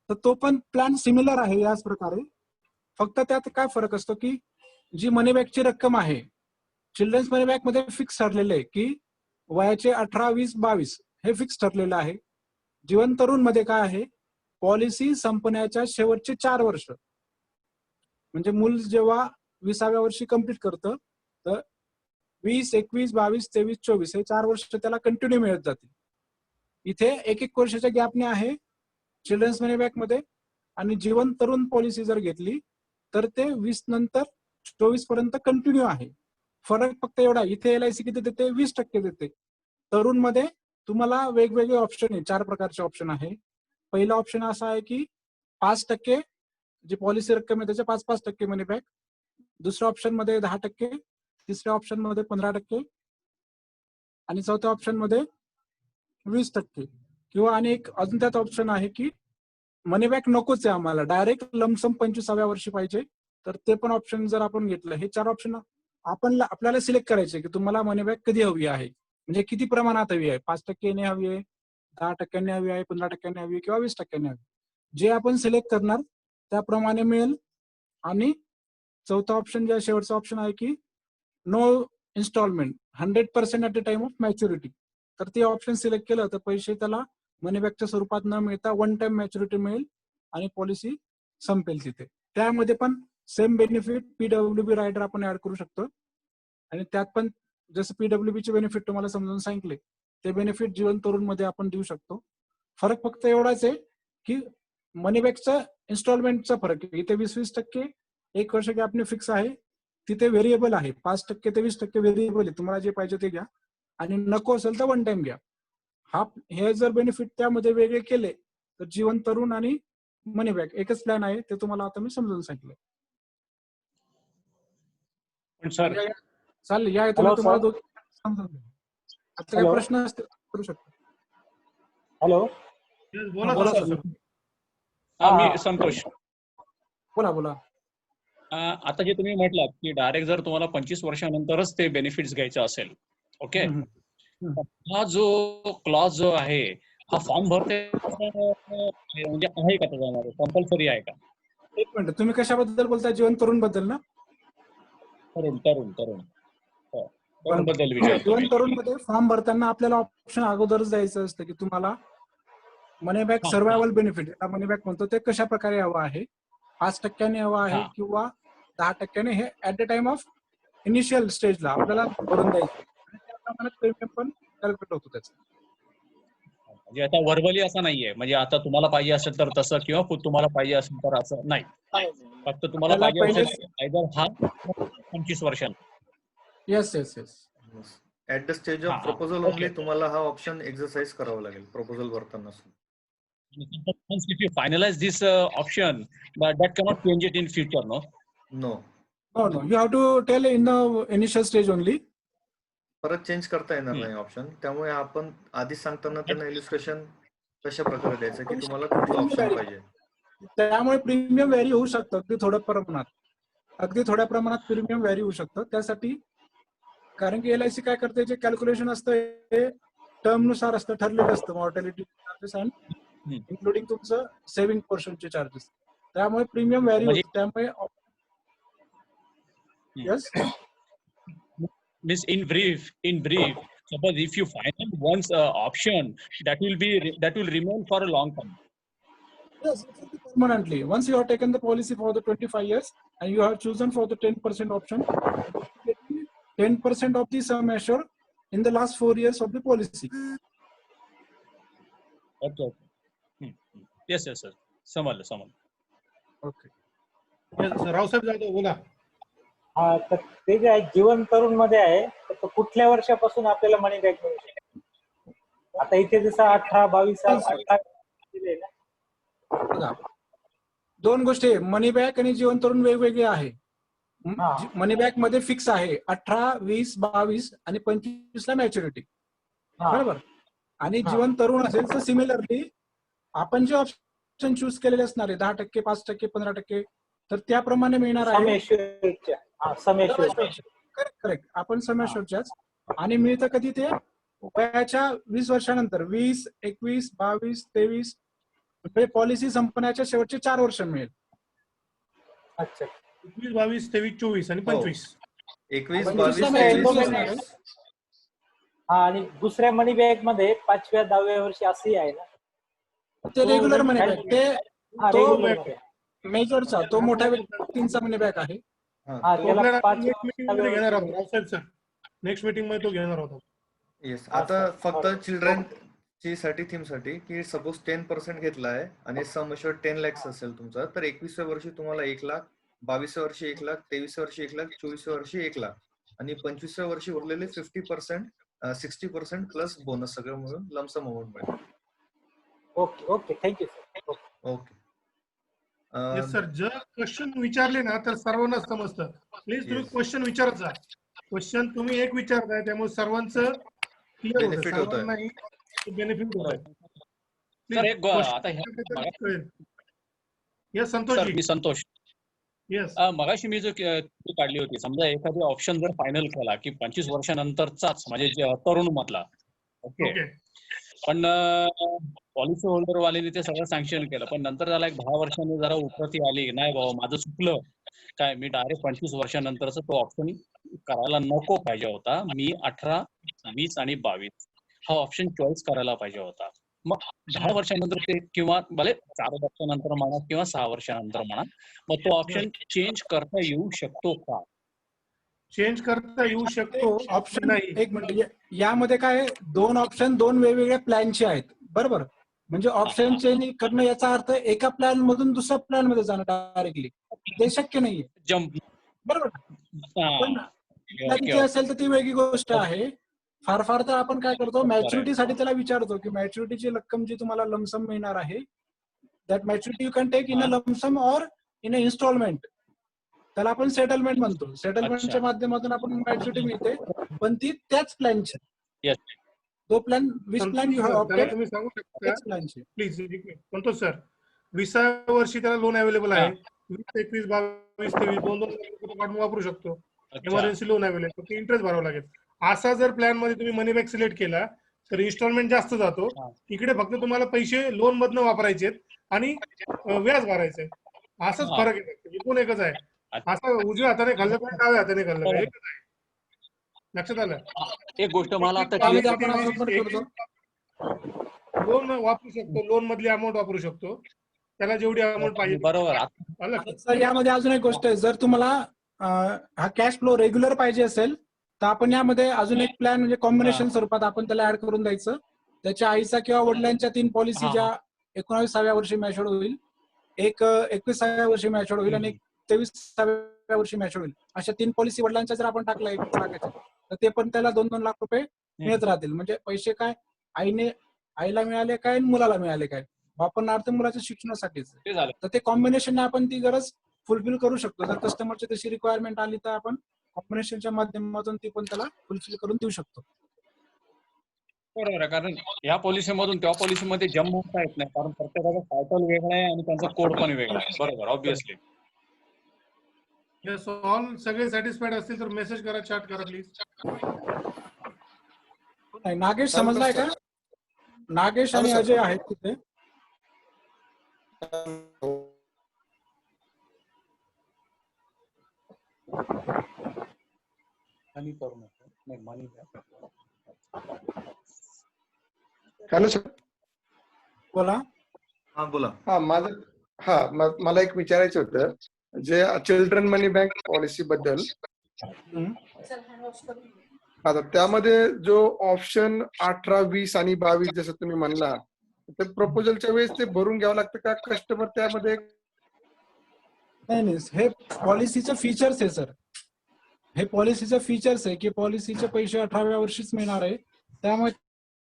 तर तो पण प्लॅन सिमिलर आहे याच प्रकारे. फक्त त्यात काय फरक असतो की जी मनी बॅगची रक्कम आहे चिल्ड्रन्स मनी बॅग मध्ये फिक्स ठरलेलं आहे की वयाचे 18, 20, 22 हे फिक्स ठरलेलं आहे. जीवन तरुण मध्ये काय आहे, पॉलिसी संपण्याच्या शेवटचे 4 वर्ष, म्हणजे मूल जेव्हा 20व्या वर्षी कंप्लीट करतं तर 20, 21, 22, 23, 24 हे 4 वर्ष त्याला कंटिन्यू मिळत जातील. इथे एक वर्षाच्या गॅपने आहे चिल्ड्रन्स मनी बॅग मध्ये. आणि जीवन तरुण पॉलिसी जर घेतली तर ते 20 नंतर 24 पर्यंत कंटिन्यू आहे. फरक फक्त एवढा, इथे LIC किती देते, 20% देते. तरुण मध्ये तुम्हाला वेगवेगळे ऑप्शन आहे, 4 प्रकारचे ऑप्शन आहे. पहिला ऑप्शन असा आहे की 5% जी पॉलिसी रक्कम आहे त्याच्या 5% मनी बॅक. दुसऱ्या ऑप्शन मध्ये 10%, तिसऱ्या ऑप्शन मध्ये 15% आणि चौथ्या ऑप्शन मध्ये 20%. किंवा आणि एक अजून त्यात ऑप्शन आहे की मनी बॅक नकोच आहे आम्हाला, डायरेक्ट लमसम 25व्या वर्षी पाहिजे, तर ते पण ऑप्शन जर आपण घेतलं. हे 4 ऑप्शन आपण आपल्याला सिलेक्ट करायचे की तुम्हाला मनी बॅक कधी हवी आहे, म्हणजे किती प्रमाणात हवी आहे. 5% हवी आहे, 10% हवी आहे, 15% हवी आहे किंवा 20% हवी. जे आपण सिलेक्ट करणार त्याप्रमाणे मिळेल. आणि चौथा ऑप्शन जे शेवटचा ऑप्शन आहे की no installment 100% at the time of maturity. तर ते ऑप्शन सिलेक्ट केलं तर पैसे त्याला मनी बॅकच्या स्वरूपात न मिळता वन टाइम मॅच्युरिटी मिळेल आणि पॉलिसी संपेल तिथे. त्यामध्ये पण सेम बेनिफिट PWP रायडर आपण ऍड करू शकतो. आणि त्यात पण जसं PWP चे बेनिफिट तुम्हाला समजून सांगितले ते बेनिफिट जीवन तरुण मध्ये आपण देऊ शकतो. फरक फक्त एवढाच आहे की मनी बॅकचा इन्स्टॉलमेंटचा फरक आहे. इथे 20-20% एक वर्ष गॅपने फिक्स आहे, तिथे व्हेरिएबल आहे. 5% ते 20% व्हेरिएबल आहे, तुम्हाला जे पाहिजे ते घ्या आणि नको असेल तर वन टाइम घ्या. हे जर बेनिफिट त्यामध्ये वेगळे केले तर जीवन तरुण आणि मनी बॅक एकच प्लॅन आहे, ते तुम्हाला आता मी समजून सांगितलं. पण सर, चालेल, या हॅलो तुम्हाला सर. दोघी समजून घ्या. आता काय हॅलो. प्रश्न असतील करू शकतो. हॅलो. बोला बोला सर. सर. मी संतोष. बोला बोला. आता जे तुम्ही म्हटलात की डायरेक्ट जर तुम्हाला 25 वर्षानंतरच ते बेनिफिट्स घ्यायचं असेल, ओके, हा जो क्लॉज जो आहे हा फॉर्म भरते म्हणजे आहे का त्याच्यामध्ये, कंपल्सरी आहे का? एक मिनिट, तुम्ही कशाबद्दल बोलताय? जीवन तरुण बद्दल ना? तरुण तरुण तरुण हो, तरुण बद्दल विचारतो जीवन मी. तरुण मध्ये फॉर्म भरताना आपल्याला ऑप्शन अगोदरच द्यायचं असतं की तुम्हाला मनी बॅक सर्व्हायवल बेनिफिट, मनी बॅक म्हणतो, ते कशा प्रकारे हवं आहे. 5% हवं आहे किंवा 10% हे at the time of initial स्टेजला आपल्याला भरून द्यायचं आणि त्या प्रमाणात प्रीमियम पण कॅल्क्युलेट होतो त्याचा. म्हणजे आता वर्बली असं नाहीये, म्हणजे आता तुम्हाला पाहिजे असेल तर तसं किंवा तुम्हाला पाहिजे असेल तर असं नाही, फक्त तुम्हाला पाहिजे असेल आयदर हा 25 वर्षांनी. Yes yes yes. At the stage of proposal only तुम्हाला हा ऑप्शन एक्सरसाइज करावा लागेल प्रपोजल भरताना. If you finalize this option, that cannot change it in future, no? No. No, no. You have to tell in the initial stage only. परत change करता येणार नाही option, त्यामुळे आपण आधीच सांगताना त्यांना इलिस्ट्रेशन कशा प्रकारे द्यायचं की तुम्हाला कुठला ऑप्शन पाहिजे. त्यामुळे प्रीमियम व्हॅरी होऊ शकतं अगदी थोड्या प्रमाणात, अगदी थोड्या प्रमाणात प्रीमियम व्हॅरी होऊ शकतं. त्यासाठी कारण की LIC काय करते, जे कॅल्क्युलेशन असतं हे टर्म नुसार असतं, ठरलेलं असतं, मॉर्टॅलिटी चार्जेस अँड इन्क्लुडिंग तुमचं सेव्हिंग पोर्शनचे चार्जेस. त्यामुळे प्रीमियम व्हॅरी होतं. त्यामुळे yes Means in brief, suppose if you finance once option, that will remain for a long time. Yes, it will be permanently. Once you have taken the policy for the 25 years and you have chosen for the 10% option, 10% of the sum assured in the last 4 years of the policy. Okay. Yes, sir. समजलं. Okay. Yes, Raosaheb Jadhav बोला. हा तर ते जे आहे जीवन तरुण मध्ये आहे तर तो कुठल्या वर्षापासून आपल्याला मनी बॅक मिळू शकतो? आता इथे जसं 18, 22, 18 दिले ना. बघा, दोन गोष्टी आहे, मनी बॅक आणि जीवन तरुण वेगवेगळे आहे. हा. मनी बॅक मध्ये फिक्स आहे 18, 20, 22 आणि 25 ला मॅच्युरिटी. हा. बरोबर. आणि हा. जीवन तरुण असेल तर सिमिलरली आपण जे ऑप्शन चूज केलेले असणार आहे 10%, 5%, 15%, तर त्याप्रमाणे मिळणार आहे. करेक्ट. आपण समेश्वरच्याच आणि मिळतं कधी ते वयाच्या 20 वर्षानंतर 20, 21, 22, 23 म्हणजे पॉलिसी संपण्याच्या शेवटचे 4 वर्ष मिळेल. अच्छा. 21, 22, 23, 24 आणि 25. 21, 25 ला 22, maturity 23, असणार आहे. 24. हा आणि दुसऱ्या मनी बॅग मध्ये 5व्या 10व्या वर्षी असंही आहे ना. ते रेग्युलर मनी बॅक, ते हा, तो regular मध्ये. मेजरचा, तो मोठ्या व्यक्तींचा मनी बॅक आहे. हा, तो त्याला आपल्याला 5 नेक्स्ट मीटिंग मध्ये घेणार आहोत रावसाहेब सर. नेक्स्ट मीटिंग मध्ये तो घेणार आहोत. येस. हा, आता सर. फक्त बरोबर. चिल्ड्रन ची साठी थीम साठी की सपोज 10% घेतला आहे आणि सम अश्योर्ड 10 lakhs असेल तुमचा, तर 21व्या वर्षी तुम्हाला 1 लाख, 22व्या वर्षी 1 लाख, 23व्या वर्षी 1 लाख, 24व्या वर्षी 1 लाख आणि 25व्या वर्षी उरलेले 50%, 60% प्लस बोनस सगळं मिळून लमसम अमाऊंट मिळेल. Okay thank you sir. Okay. Yes sir. जर क्वेश्चन विचारले ना तर सर्वांना समजतं. प्लीज तुम्ही Yes. क्वेश्चन विचारत जा. क्वेश्चन तुम्ही एक विचारताय त्यामुळे सर्वांचं क्लिअर होतं, Benefit होतंय. सर्वांनाही बेनिफिट होत आहे. सर एक आता येस सर संतोषजी. मी संतोष. येस. मगाशी मी जो काढली होती, समजा एखादी ऑप्शन जर फायनल केला की 25 वर्षानंतरचाच म्हणजे तरुण मधला. ओके. पण पॉलिसी होल्डर वाल्याने ते सगळं सँक्शन केलं, पण नंतर त्याला एक 10 वर्षांनी जरा उपरती आली, नाही बाबा माझं चुकलं काय, मी डायरेक्ट 25 वर्षानंतरचा तो ऑप्शन करायला नको पाहिजे होता, मी 18, 20 आणि 22 हा ऑप्शन चॉईस करायला पाहिजे होता. मग 10 वर्षानंतर ते किंवा भले 4 वर्षानंतर म्हणा किंवा 6 वर्षानंतर म्हणा, मग तो ऑप्शन चेंज करता येऊ शकतो का? चेंज करता येऊ शकतो ऑप्शन नाही. एक मिनिट, यामध्ये काय आहे, 2 ऑप्शन 2 वेगवेगळ्या प्लॅनचे आहेत. बरोबर. म्हणजे ऑप्शन चेंज करणं याचा अर्थ एका प्लॅन मधून दुसऱ्या प्लॅन मध्ये जाणं डायरेक्टली, ते शक्य नाहीये. जम्प. बरोबर. पण तिथे असेल तर ती वेगळी गोष्ट आहे. फार तर आपण काय करतो, मॅच्युरिटीसाठी त्याला विचारतो की मॅच्युरिटीची रक्कम जी तुम्हाला लमसम मिळणार आहे, that maturity you can take in a lump sum or in a installment. त्याला आपण सेटलमेंट म्हणतो. सेटलमेंटच्या माध्यमातून आपण मॅच्युरिटी मिळते, पण ती त्याच प्लॅनची. येस. तो प्लॅन 20 प्लॅन यू हॅव त्याला ऑप्टेड तुम्ही सांगू शकता त्याच प्लॅनची. प्लीज. संतोष सर, 20व्या वर्षी त्याला लोन अवेलेबल आहे. 20, 21, 22, 23 2-2 लाख रुपये काढून वापरू शकतो. इमर्जन्सी लोन अवेलेबल, फक्त इंटरेस्ट भरावा लागेल. असा जर प्लॅन मध्ये तुम्ही मनी बॅक सिलेक्ट केला तर इन्स्टॉलमेंट जास्त जातो. इकडे फक्त तुम्हाला पैसे लोन मधनं वापरायचे आणि व्याज भरायचंय. असाच फरक आहे. एकूण एकच आहे. असं उजव्या हाताने खाल्लं का डाव्या हाताने खाल्लं का एकच आहे. लक्षात आलं. एक गोष्ट मला आता आपण असं पण करतो, लोन वापरू शकतो, लोन मधली अमाऊंट वापरू शकतो. त्याला जेवढी अमाऊंट पाहिजे. बरोबर. सर यामध्ये अजून एक गोष्ट आहे, जर तुम्हाला हा कॅश फ्लो रेग्युलर पाहिजे असेल तर आपण यामध्ये अजून एक प्लॅन म्हणजे कॉम्बिनेशन स्वरूपात आपण त्याला ऍड करून द्यायचं. त्याच्या आईचा किंवा वडिलांच्या 3 पॉलिसी ज्या 19व्या वर्षी मॅच्युअर होईल, एक 21व्या वर्षी मॅच्युअर होईल आणि एक 23व्या वर्षी मॅच्युअर होईल, अशा 3 पॉलिसी वडिलांच्या जर आपण टाकल्या 1 लाखाच्या, तर ते पण त्याला 2-2 लाख रुपये मिळत राहतील. म्हणजे पैसे काय आईला मिळाले काय आणि मुलाला मिळाले काय, वापरणार मुलाच्या शिक्षणासाठीच. तर ते कॉम्बिनेशन आपण ती गरज फुलफिल करू शकतो. जर कस्टमरची तशी रिक्वायरमेंट आली तर आपण कॉम्बिनेशनच्या माध्यमातून ती पण त्याला फुलफिल करून देऊ शकतो. बरोबर आहे, कारण या पॉलिसीमधून त्या पॉलिसीमध्ये जम्प होता येत नाही, कारण प्रत्येकाचा टायटल वेगळा आहे आणि त्यांचा कोड पण वेगळा आहे. बरोबर, ऑब्विसली. येस, ऑल सगळे सॅटिस्फाईड असतील तर मेसेज करा, चॅट करा प्लीज. नागेश समजलाय का? नागेश आणि अजय आहेत तिथे. Hello sir. बोला. हा बोला. मला एक विचारायचं होतं जे चिल्ड्रन मनी बँक पॉलिसी बद्दल. हम्म. आता त्यामध्ये जो ऑप्शन 18, 20 आणि 22 जसं तुम्ही म्हणला, तर प्रपोजलच्या वेळेस ते भरून घ्यावं लागतं का कस्टमर त्यामध्ये? नाही नाही, हे पॉलिसीचं फीचर्स आहे सर. हे पॉलिसीचं फीचर्स आहे की पॉलिसीचे पैसे 18व्या वर्षीच मिळणार आहे, त्यामुळे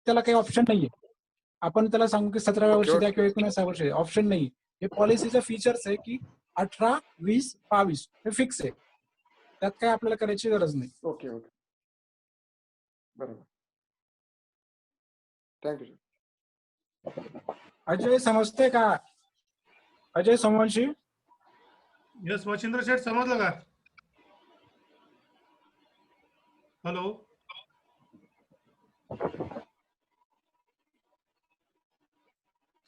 त्याला काही ऑप्शन नाहीये. आपण त्याला सांगू की 17व्या वर्षी द्या किंवा 19व्या वर्षी, ऑप्शन नाही. हे पॉलिसीचं फीचर्स आहे की 18, 20, 22 हे फिक्स आहे, त्यात काय आपल्याला करायची गरज नाही. ओके ओके, बरोबर. थँक्यू. अजय समजते का? अजय सोमवंशी. यस मच्छिंद्र शेठ, समजलं का? हॅलो.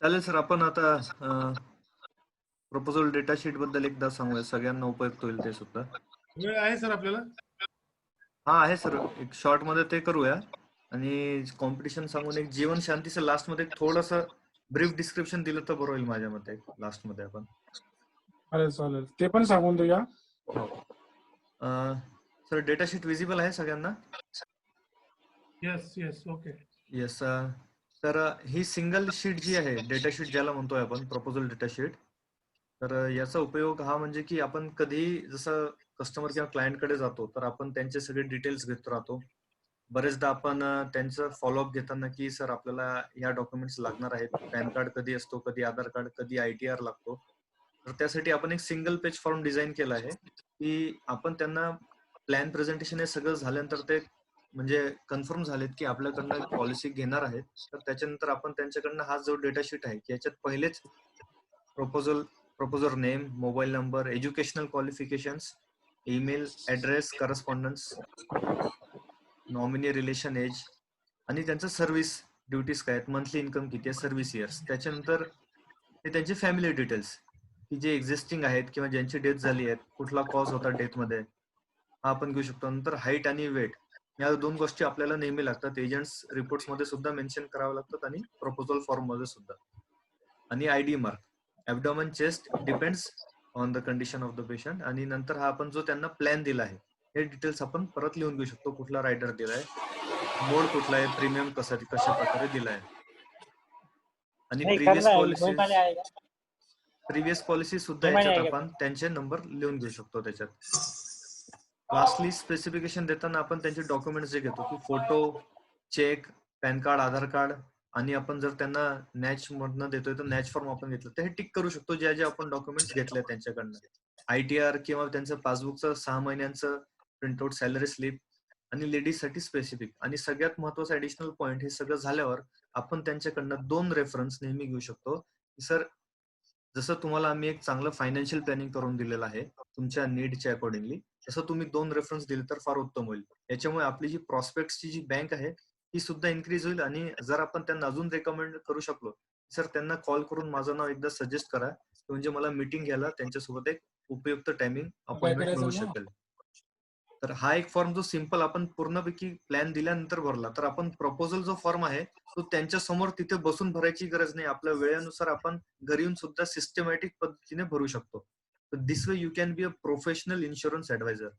चालेल सर, आपण आता प्रपोजल डेटा शीट बद्दल एकदा सांगूया, सगळ्यांना उपयुक्त होईल ते सुद्धा. वेळ आहे सर आपल्याला? हा आहे सर, एक शॉर्ट मध्ये ते करूया आणि कॉम्पिटिशन सांगून एक जीवन शांतीचं लास्ट मध्ये थोडस ब्रीफ डिस्क्रिप्शन दिलं तर बरं होईल माझ्या मते. लास्ट मध्ये आपण चालेल, ते पण सांगून देऊया. सर डेटा शीट विजिबल आहे सगळ्यांना? Yes yes, okay. येस. तर ही सिंगल शीट जी आहे, डेटा शीट ज्याला म्हणतोय आपण प्रपोजल डेटा शीट, तर याचा उपयोग हा म्हणजे की आपण कधी जसं कस्टमर किंवा क्लायंट कडे जातो तर आपण त्यांचे सगळे डिटेल्स घेत राहतो. बरेचदा आपण त्यांचं फॉलोअप घेताना की सर आपल्याला या डॉक्युमेंट्स लागणार आहेत, पॅन कार्ड कधी असतो, कधी आधार कार्ड, कधी ITR लागतो. तर त्यासाठी आपण एक सिंगल पेज फॉर्म डिझाईन केला आहे की आपण त्यांना प्लॅन प्रेझेंटेशन हे सगळं झाल्यानंतर ते म्हणजे कन्फर्म झालेत की आपल्याकडनं पॉलिसी घेणार आहेत, तर त्याच्यानंतर आपण त्यांच्याकडनं हा जो डेटा शीट आहे की याच्यात पहिलेच proposer name, mobile number, educational qualifications, email address, correspondence, nominee relation age आणि त्यांचं सर्व्हिस ड्युटीज काय आहेत, मंथली इन्कम किती आहे, सर्व्हिस इयर्स. त्याच्यानंतर ते त्यांचे फॅमिली डिटेल्स की जे एक्झिस्टिंग आहेत किंवा ज्यांची डेथ झाली आहे, कुठला कॉज होता डेथमध्ये हा आपण घेऊ शकतो. नंतर हाईट आणि वेट या 2 गोष्टी आपल्याला नेहमी लागतात, एजंट्स रिपोर्ट्स मध्ये सुद्धा मेन्शन कराव्या लागतात आणि प्रपोजल फॉर्म मध्ये सुद्धा. आणि ID mark, abdomen, chest depends on the condition of the patient. आणि नंतर हा आपण जो त्यांना प्लॅन दिला आहे हे डिटेल्स आपण परत लिहून घेऊ शकतो, कुठला रायडर दिलाय, मोड कुठला आहे, प्रीमियम कशा प्रकारे दिलाय. आणि प्रिव्हियस पॉलिसी सुद्धा याच्यात आपण त्यांचे नंबर लिहून घेऊ शकतो त्याच्यात. लास्टली स्पेसिफिकेशन देताना आपण त्यांचे डॉक्युमेंट्स जे घेतो की फोटो, चेक, पॅन कार्ड, आधार कार्ड आणि आपण जर त्यांना नॅच मधनं देतोय तर नॅच फॉर्म आपण घेतलं तर हे टिक करू शकतो जे जे आपण डॉक्युमेंट्स घेतले त्यांच्याकडनं. ITR किंवा त्यांचं पासबुकचं 6 महिन्यांचं प्रिंटआउट, सॅलरी स्लिप आणि लेडीज साठी स्पेसिफिक. आणि सगळ्यात महत्वाचं ऍडिशनल पॉईंट, हे सगळं झाल्यावर आपण त्यांच्याकडनं 2 रेफरन्स नेहमी घेऊ शकतो. सर जसं तुम्हाला आम्ही एक चांगलं फायनान्शियल प्लॅनिंग करून दिलेलं आहे तुमच्या नीडच्या अकॉर्डिंगली, तसं तुम्ही 2 रेफरन्स दिले तर फार उत्तम होईल. याच्यामुळे आपली जी प्रॉस्पेक्टची जी बँक आहे ती सुद्धा इन्क्रीज होईल. आणि जर आपण त्यांना अजून रेकमेंड करू शकलो सर, त्यांना कॉल करून माझं नाव एकदा सजेस्ट करा, म्हणजे मला मीटिंग घ्यायला त्यांच्यासोबत एक उपयुक्त टायमिंग अपॉइंटमेंट मिळू शकेल. तर हा एक फॉर्म जो सिंपल आपण पूर्णपैकी प्लॅन दिल्यानंतर भरला तर आपण प्रपोजल जो फॉर्म आहे तो त्यांच्या समोर तिथे बसून भरायची गरज नाही, आपल्या वेळेनुसार आपण घरी येऊन सुद्धा सिस्टमॅटिक पद्धतीने भरू शकतो. This way you can be a professional insurance adviser.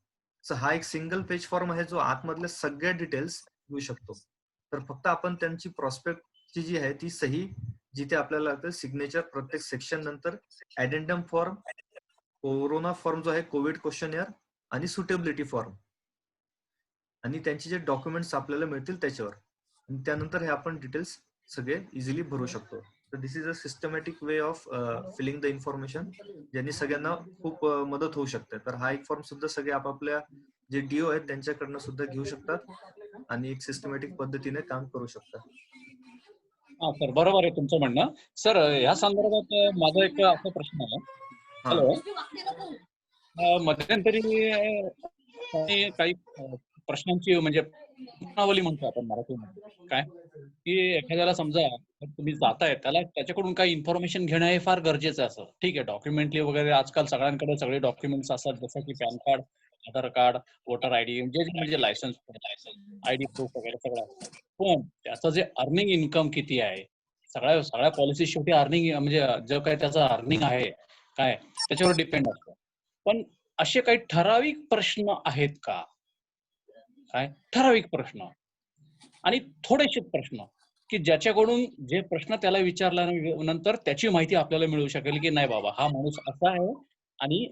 So हा एक सिंगल पेज फॉर्म आहे जो आतमधल्या सगळ्या डिटेल्स घेऊ शकतो. तर फक्त आपण त्यांची प्रॉस्पेक्टची जी आहे ती सही जिथे आपल्याला लागतं, सिग्नेचर प्रत्येक सेक्शन नंतर, ऍडेंडम फॉर्म, कोरोना फॉर्म जो आहे, कोविड क्वेश्चनर आणि सुटेबिलिटी फॉर्म आणि त्यांचे जे डॉक्युमेंट्स आपल्याला मिळतील त्याच्यावर. आणि त्यानंतर हे आपण डिटेल्स सगळे इझिली भरू शकतो. तर this is a systematic way of filling the information, ज्यांनी सगळ्यांना खूप मदत होऊ शकते. तर हा एक फॉर्म सुद्धा सगळे आपापल्या जे DO आहेत त्यांच्याकडनं सुद्धा घेऊ शकतात आणि एक सिस्टमॅटिक पद्धतीने काम करू शकतात. हा सर, बरोबर आहे तुमचं म्हणणं. सर या संदर्भात माझा एक असा प्रश्न आहे. हॅलो, मध्यंतरी काही प्रश्नांची म्हणजे प्रश्नावली म्हणतो आपण मराठीमध्ये, काय की एखाद्याला समजा तुम्ही जाताय त्याला त्याच्याकडून काही इन्फॉर्मेशन घेणं हे फार गरजेचं असं. ठीक आहे, डॉक्युमेंटली वगैरे आजकाल सगळ्यांकडे सगळे डॉक्युमेंट्स असतात, जसं की पॅन कार्ड, आधार कार्ड, वोटर ID, म्हणजे लायसन्स, ID प्रूफ वगैरे सगळं असतं. पण त्याचं जे अर्निंग इन्कम किती आहे, सगळ्या सगळ्या पॉलिसी शेवटी अर्निंग म्हणजे जो काही त्याचा अर्निंग आहे काय त्याच्यावर डिपेंड असतं. पण असे काही ठराविक प्रश्न आहेत का, काय ठराविक प्रश्न आणि थोडेसे प्रश्न की ज्याच्याकडून जे प्रश्न त्याला विचारल्यानंतर त्याची माहिती आपल्याला मिळू शकेल की नाही बाबा हा माणूस असा आहे आणि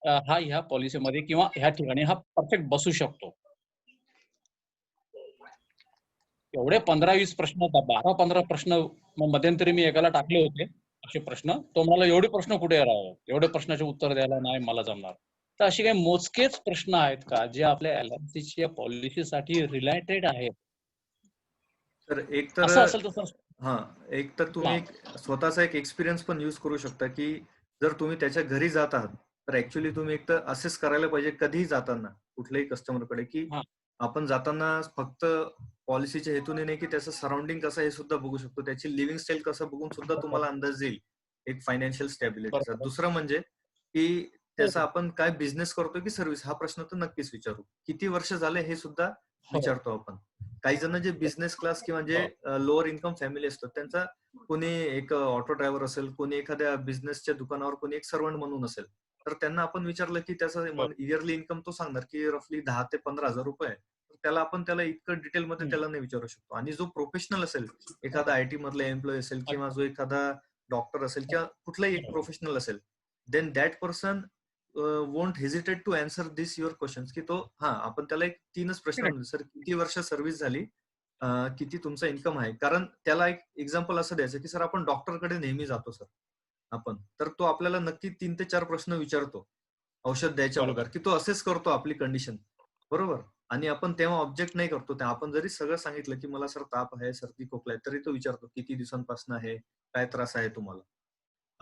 हा ह्या पॉलिसीमध्ये किंवा ह्या ठिकाणी हा परफेक्ट बसू शकतो. एवढे 15-20 प्रश्न 12-15 प्रश्न मध्यंतरी मी एकाला टाकले होते असे प्रश्न. तो मला एवढे प्रश्न कुठे राहावं, एवढे प्रश्नाचे उत्तर द्यायला नाही मला जमणार. तर असे काही मोजकेच प्रश्न आहेत का जे आपल्या LICच्या पॉलिसीसाठी रिलेटेड आहेत? तर एक तर असं असेल तर सर हा एक तर तुम्ही एक स्वतःचा एक एक्सपिरियन्स पण यूज करू शकता की जर तुम्ही त्याच्या घरी जात आहात तर ऍक्च्युली तुम्ही एक तर असेस करायला पाहिजे कधीही जाताना कुठल्याही कस्टमरकडे की हा. आपण जाताना फक्त पॉलिसीच्या हेतूने नाही की त्याचं सराउंडिंग कसं हे सुद्धा बघू शकतो, त्याची लिव्हिंग स्टाईल कसं बघून सुद्धा तुम्हाला अंदाज येईल एक फायनान्शियल स्टॅबिलिटीचा. बरोबर. दुसरं म्हणजे की त्याचा आपण काय बिझनेस करतोय की सर्व्हिस, हा प्रश्न तर नक्कीच विचारू. किती वर्ष झाले हे सुद्धा विचारतो आपण. काही जण जे बिझनेस क्लास किंवा जे लोअर इन्कम फॅमिली असतात त्यांचा कोणी एक ऑटो ड्रायव्हर असेल, कोणी एखाद्या बिझनेसच्या दुकानावर कोणी एक सर्वंट म्हणून असेल, तर त्यांना आपण विचारलं की त्याचा इयरली इन्कम तो सांगणार की रफली 10 ते 15,000 रुपये आहे. तर त्याला आपण त्याला इतकं डिटेलमध्ये त्याला नाही विचारू शकतो. आणि जो प्रोफेशनल असेल, एखादा IT मधला एम्प्लॉई असेल किंवा जो एखादा डॉक्टर असेल किंवा कुठलाही एक प्रोफेशनल असेल, then that person won't hesitate to answer this your questions की तो आपण त्याला एक 3च प्रश्न सर किती वर्ष सर्व्हिस झाली, किती तुमचा इन्कम आहे. कारण त्याला एक एक्झाम्पल असं द्यायचं की सर आपण डॉक्टरकडे नेहमी जातो सर आपण, तर तो आपल्याला नक्की 3 ते 4 प्रश्न विचारतो औषध द्यायच्या बरोबर. अगोदर की तो असेस करतो आपली कंडिशन, बरोबर. आणि आपण तेव्हा ऑब्जेक्ट नाही करतो. आपण जरी सगळं सांगितलं की मला सर ताप आहे, सर्दी खोकला आहे, तरी तो विचारतो किती दिवसांपासून आहे, काय त्रास आहे तुम्हाला.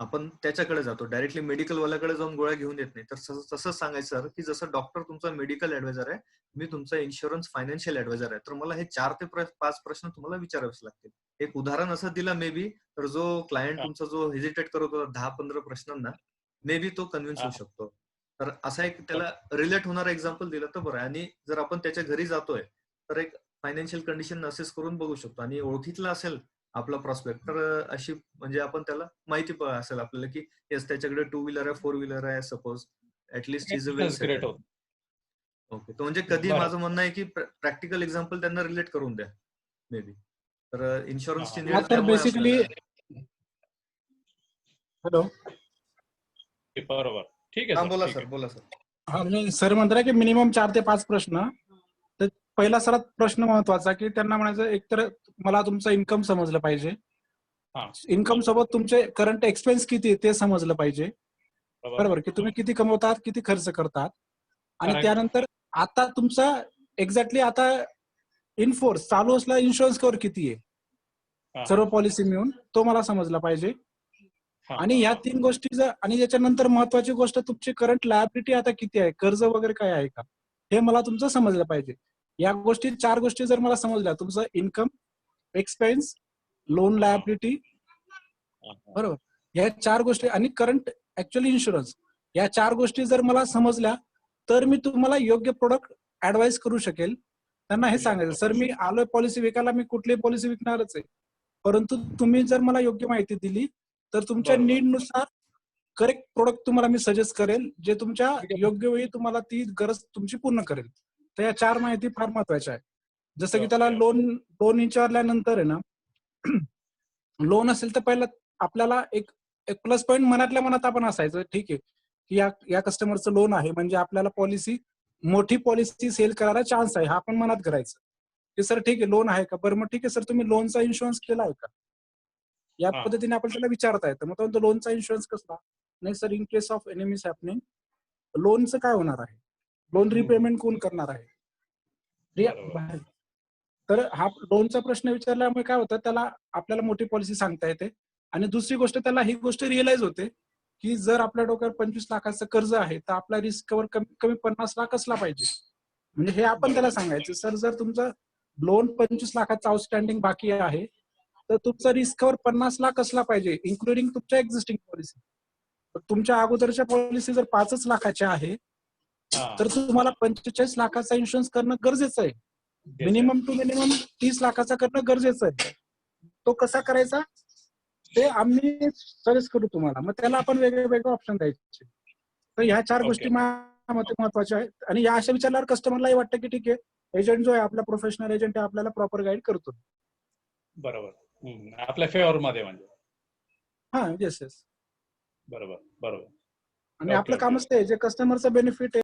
आपण त्याच्याकडे जातो, डायरेक्टली मेडिकल वाल्याकडे जाऊन गोळ्या घेऊन येत नाही. तर तसं सांगायचं सर की जसं डॉक्टर तुमचा मेडिकल ऍडवायझर आहे, मी तुमचा इन्शुरन्स फायनान्शियल ऍडवायझर आहे, तर मला हे 4 ते 5 प्रश्न तुम्हाला विचारावेच लागतील. एक उदाहरण असं दिलं मे बी, तर जो क्लायंट तुमचा जो हेजिटेट करत होता 10-15 प्रश्नांना, मे बी तो कन्व्हिन्स होऊ शकतो. तर असा एक त्याला रिलेट होणारा एक्झाम्पल दिलं तर बरं आहे. आणि जर आपण त्याच्या घरी जातोय तर एक फायनान्शियल कंडिशन असेस करून बघू शकतो. आणि ओळखीतला असेल आपला प्रॉस्पेक्ट तर अशी म्हणजे आपण त्याला माहिती असेल आपल्याला की येस त्याच्याकडे 2 व्हीलर आहे, 4 व्हीलर आहे suppose, at least is a well great settle. होत. ओके, तो म्हणजे कधी बरं. माझं म्हणणं आहे की प्रॅक्टिकल एक्झाम्पल त्यांना रिलेट करून द्या मे बी. तर इन्शुरन्सची नीड तर बेसिकली हॅलो बरोबर. ठीक आहे बोला ठीक सर, आहे. बोला सर. हा म्हणजे सर म्हणतात की मिनिमम 4 ते 5 प्रश्न. तर पहिला सर्वात प्रश्न महत्वाचा की त्यांना म्हणायचं एकतर मला तुमचं इन्कम समजलं पाहिजे, हा. इन्कम सोबत तुमचे करंट एक्सपेन्स किती आहे ते समजलं पाहिजे, बरोबर. बरोबर, की तुम्ही किती कमवतात, किती खर्च करतात. आणि Correct. त्यानंतर आता तुमचा एक्झॅक्टली आता इनफोर्स चालू असला इन्शुरन्स कव्हर किती आहे हा. सर्व पॉलिसी मिळून, तो मला समजला पाहिजे. हा. आणि ह्या 3 गोष्टी जर, आणि याच्यानंतर महत्वाची गोष्ट तुमची करंट लायबिलिटी आता किती आहे, कर्ज वगैरे काय आहे का, हे मला तुमचं समजलं पाहिजे. या गोष्टी 4 गोष्टी जर मला समजल्या, तुमचं इन्कम, एक्सपेन्स, लोन लायबिलिटी, बरोबर, या 4 गोष्टी आणि करंट ऍक्च्युअली इन्शुरन्स, या 4 गोष्टी जर मला समजल्या तर मी तुम्हाला योग्य प्रोडक्ट ऍडवाइस करू शकेल. त्यांना हे सांगायचं सर मी आलोय पॉलिसी विकायला, मी कुठलीही पॉलिसी विकणारच आहे, परंतु तुम्ही जर मला योग्य माहिती दिली तर तुमच्या बरोबर. नीड नुसार करेक्ट प्रोडक्ट तुम्हाला मी सजेस्ट करेल, जे तुमच्या योग्य वेळी तुम्हाला ती गरज तुमची पूर्ण करेल. तर या 4 माहिती फार महत्वाच्या आहे. जसं की त्याला लोन विचारल्यानंतर आहे ना, लोन असेल तर पहिला आपल्याला एक प्लस पॉईंट मनातल्या मनात आपण असायचं, ठीक आहे की या कस्टमरचं लोन आहे म्हणजे आपल्याला पॉलिसी, मोठी पॉलिसी सेल करायला चान्स आहे, हा आपण मनात करायचं की सर ठीक आहे लोन आहे का, बरं मग ठीक आहे सर तुम्ही लोनचा इन्शुरन्स केला आहे का, या पद्धतीने आपण त्याला विचारता येतं. मग तो लोनचा इन्शुरन्स कसला, नाही sir in case of any mis happening लोनचं काय होणार आहे, लोन रिपेमेंट कोण करणार आहे. तर हा लोनचा प्रश्न विचारल्यामुळे काय होतं, त्याला आपल्याला मोठी पॉलिसी सांगता येते. आणि दुसरी गोष्ट त्याला ही गोष्ट रिअलाइज होते की जर आपल्या डोक्यावर 25 लाखाचं कर्ज आहे तर आपला रिस्क कव्हर कमीत कमी 50 लाख असला पाहिजे. म्हणजे हे आपण त्याला सांगायचं सर जर तुमचं लोन 25 लाखाचं आउटस्टँडिंग बाकी आहे तर तुमचा रिस्क कव्हर 50 लाख असला पाहिजे, इन्क्लुडिंग तुमच्या एक्झिस्टिंग पॉलिसी. तुमच्या अगोदरच्या पॉलिसी जर 5 लाखाच्या आहे तर तुम्हाला 45 लाखाचा इन्शुरन्स करणं गरजेचं आहे. मिनिमम टू मिनिमम 30 लाखाचा करणं गरजेचं आहे. तो कसा करायचा ते आम्ही सजेस्ट करू तुम्हाला. मग त्याला आपण वेगळे वेगळे ऑप्शन द्यायचे. तर ह्या 4 गोष्टी माझ्या मते महत्वाच्या आहेत. आणि या अशा विचारल्यावर कस्टमरलाही वाटतं की ठीक आहे, एजंट जो आहे आपला प्रोफेशनल एजंट आहे, आपल्याला प्रॉपर गाईड करतो. बरोबर. आपल्या फेवर मध्ये म्हणजे. हा, येस येस. बरोबर. आणि आपलं कामच ते जे कस्टमरचं बेनिफिट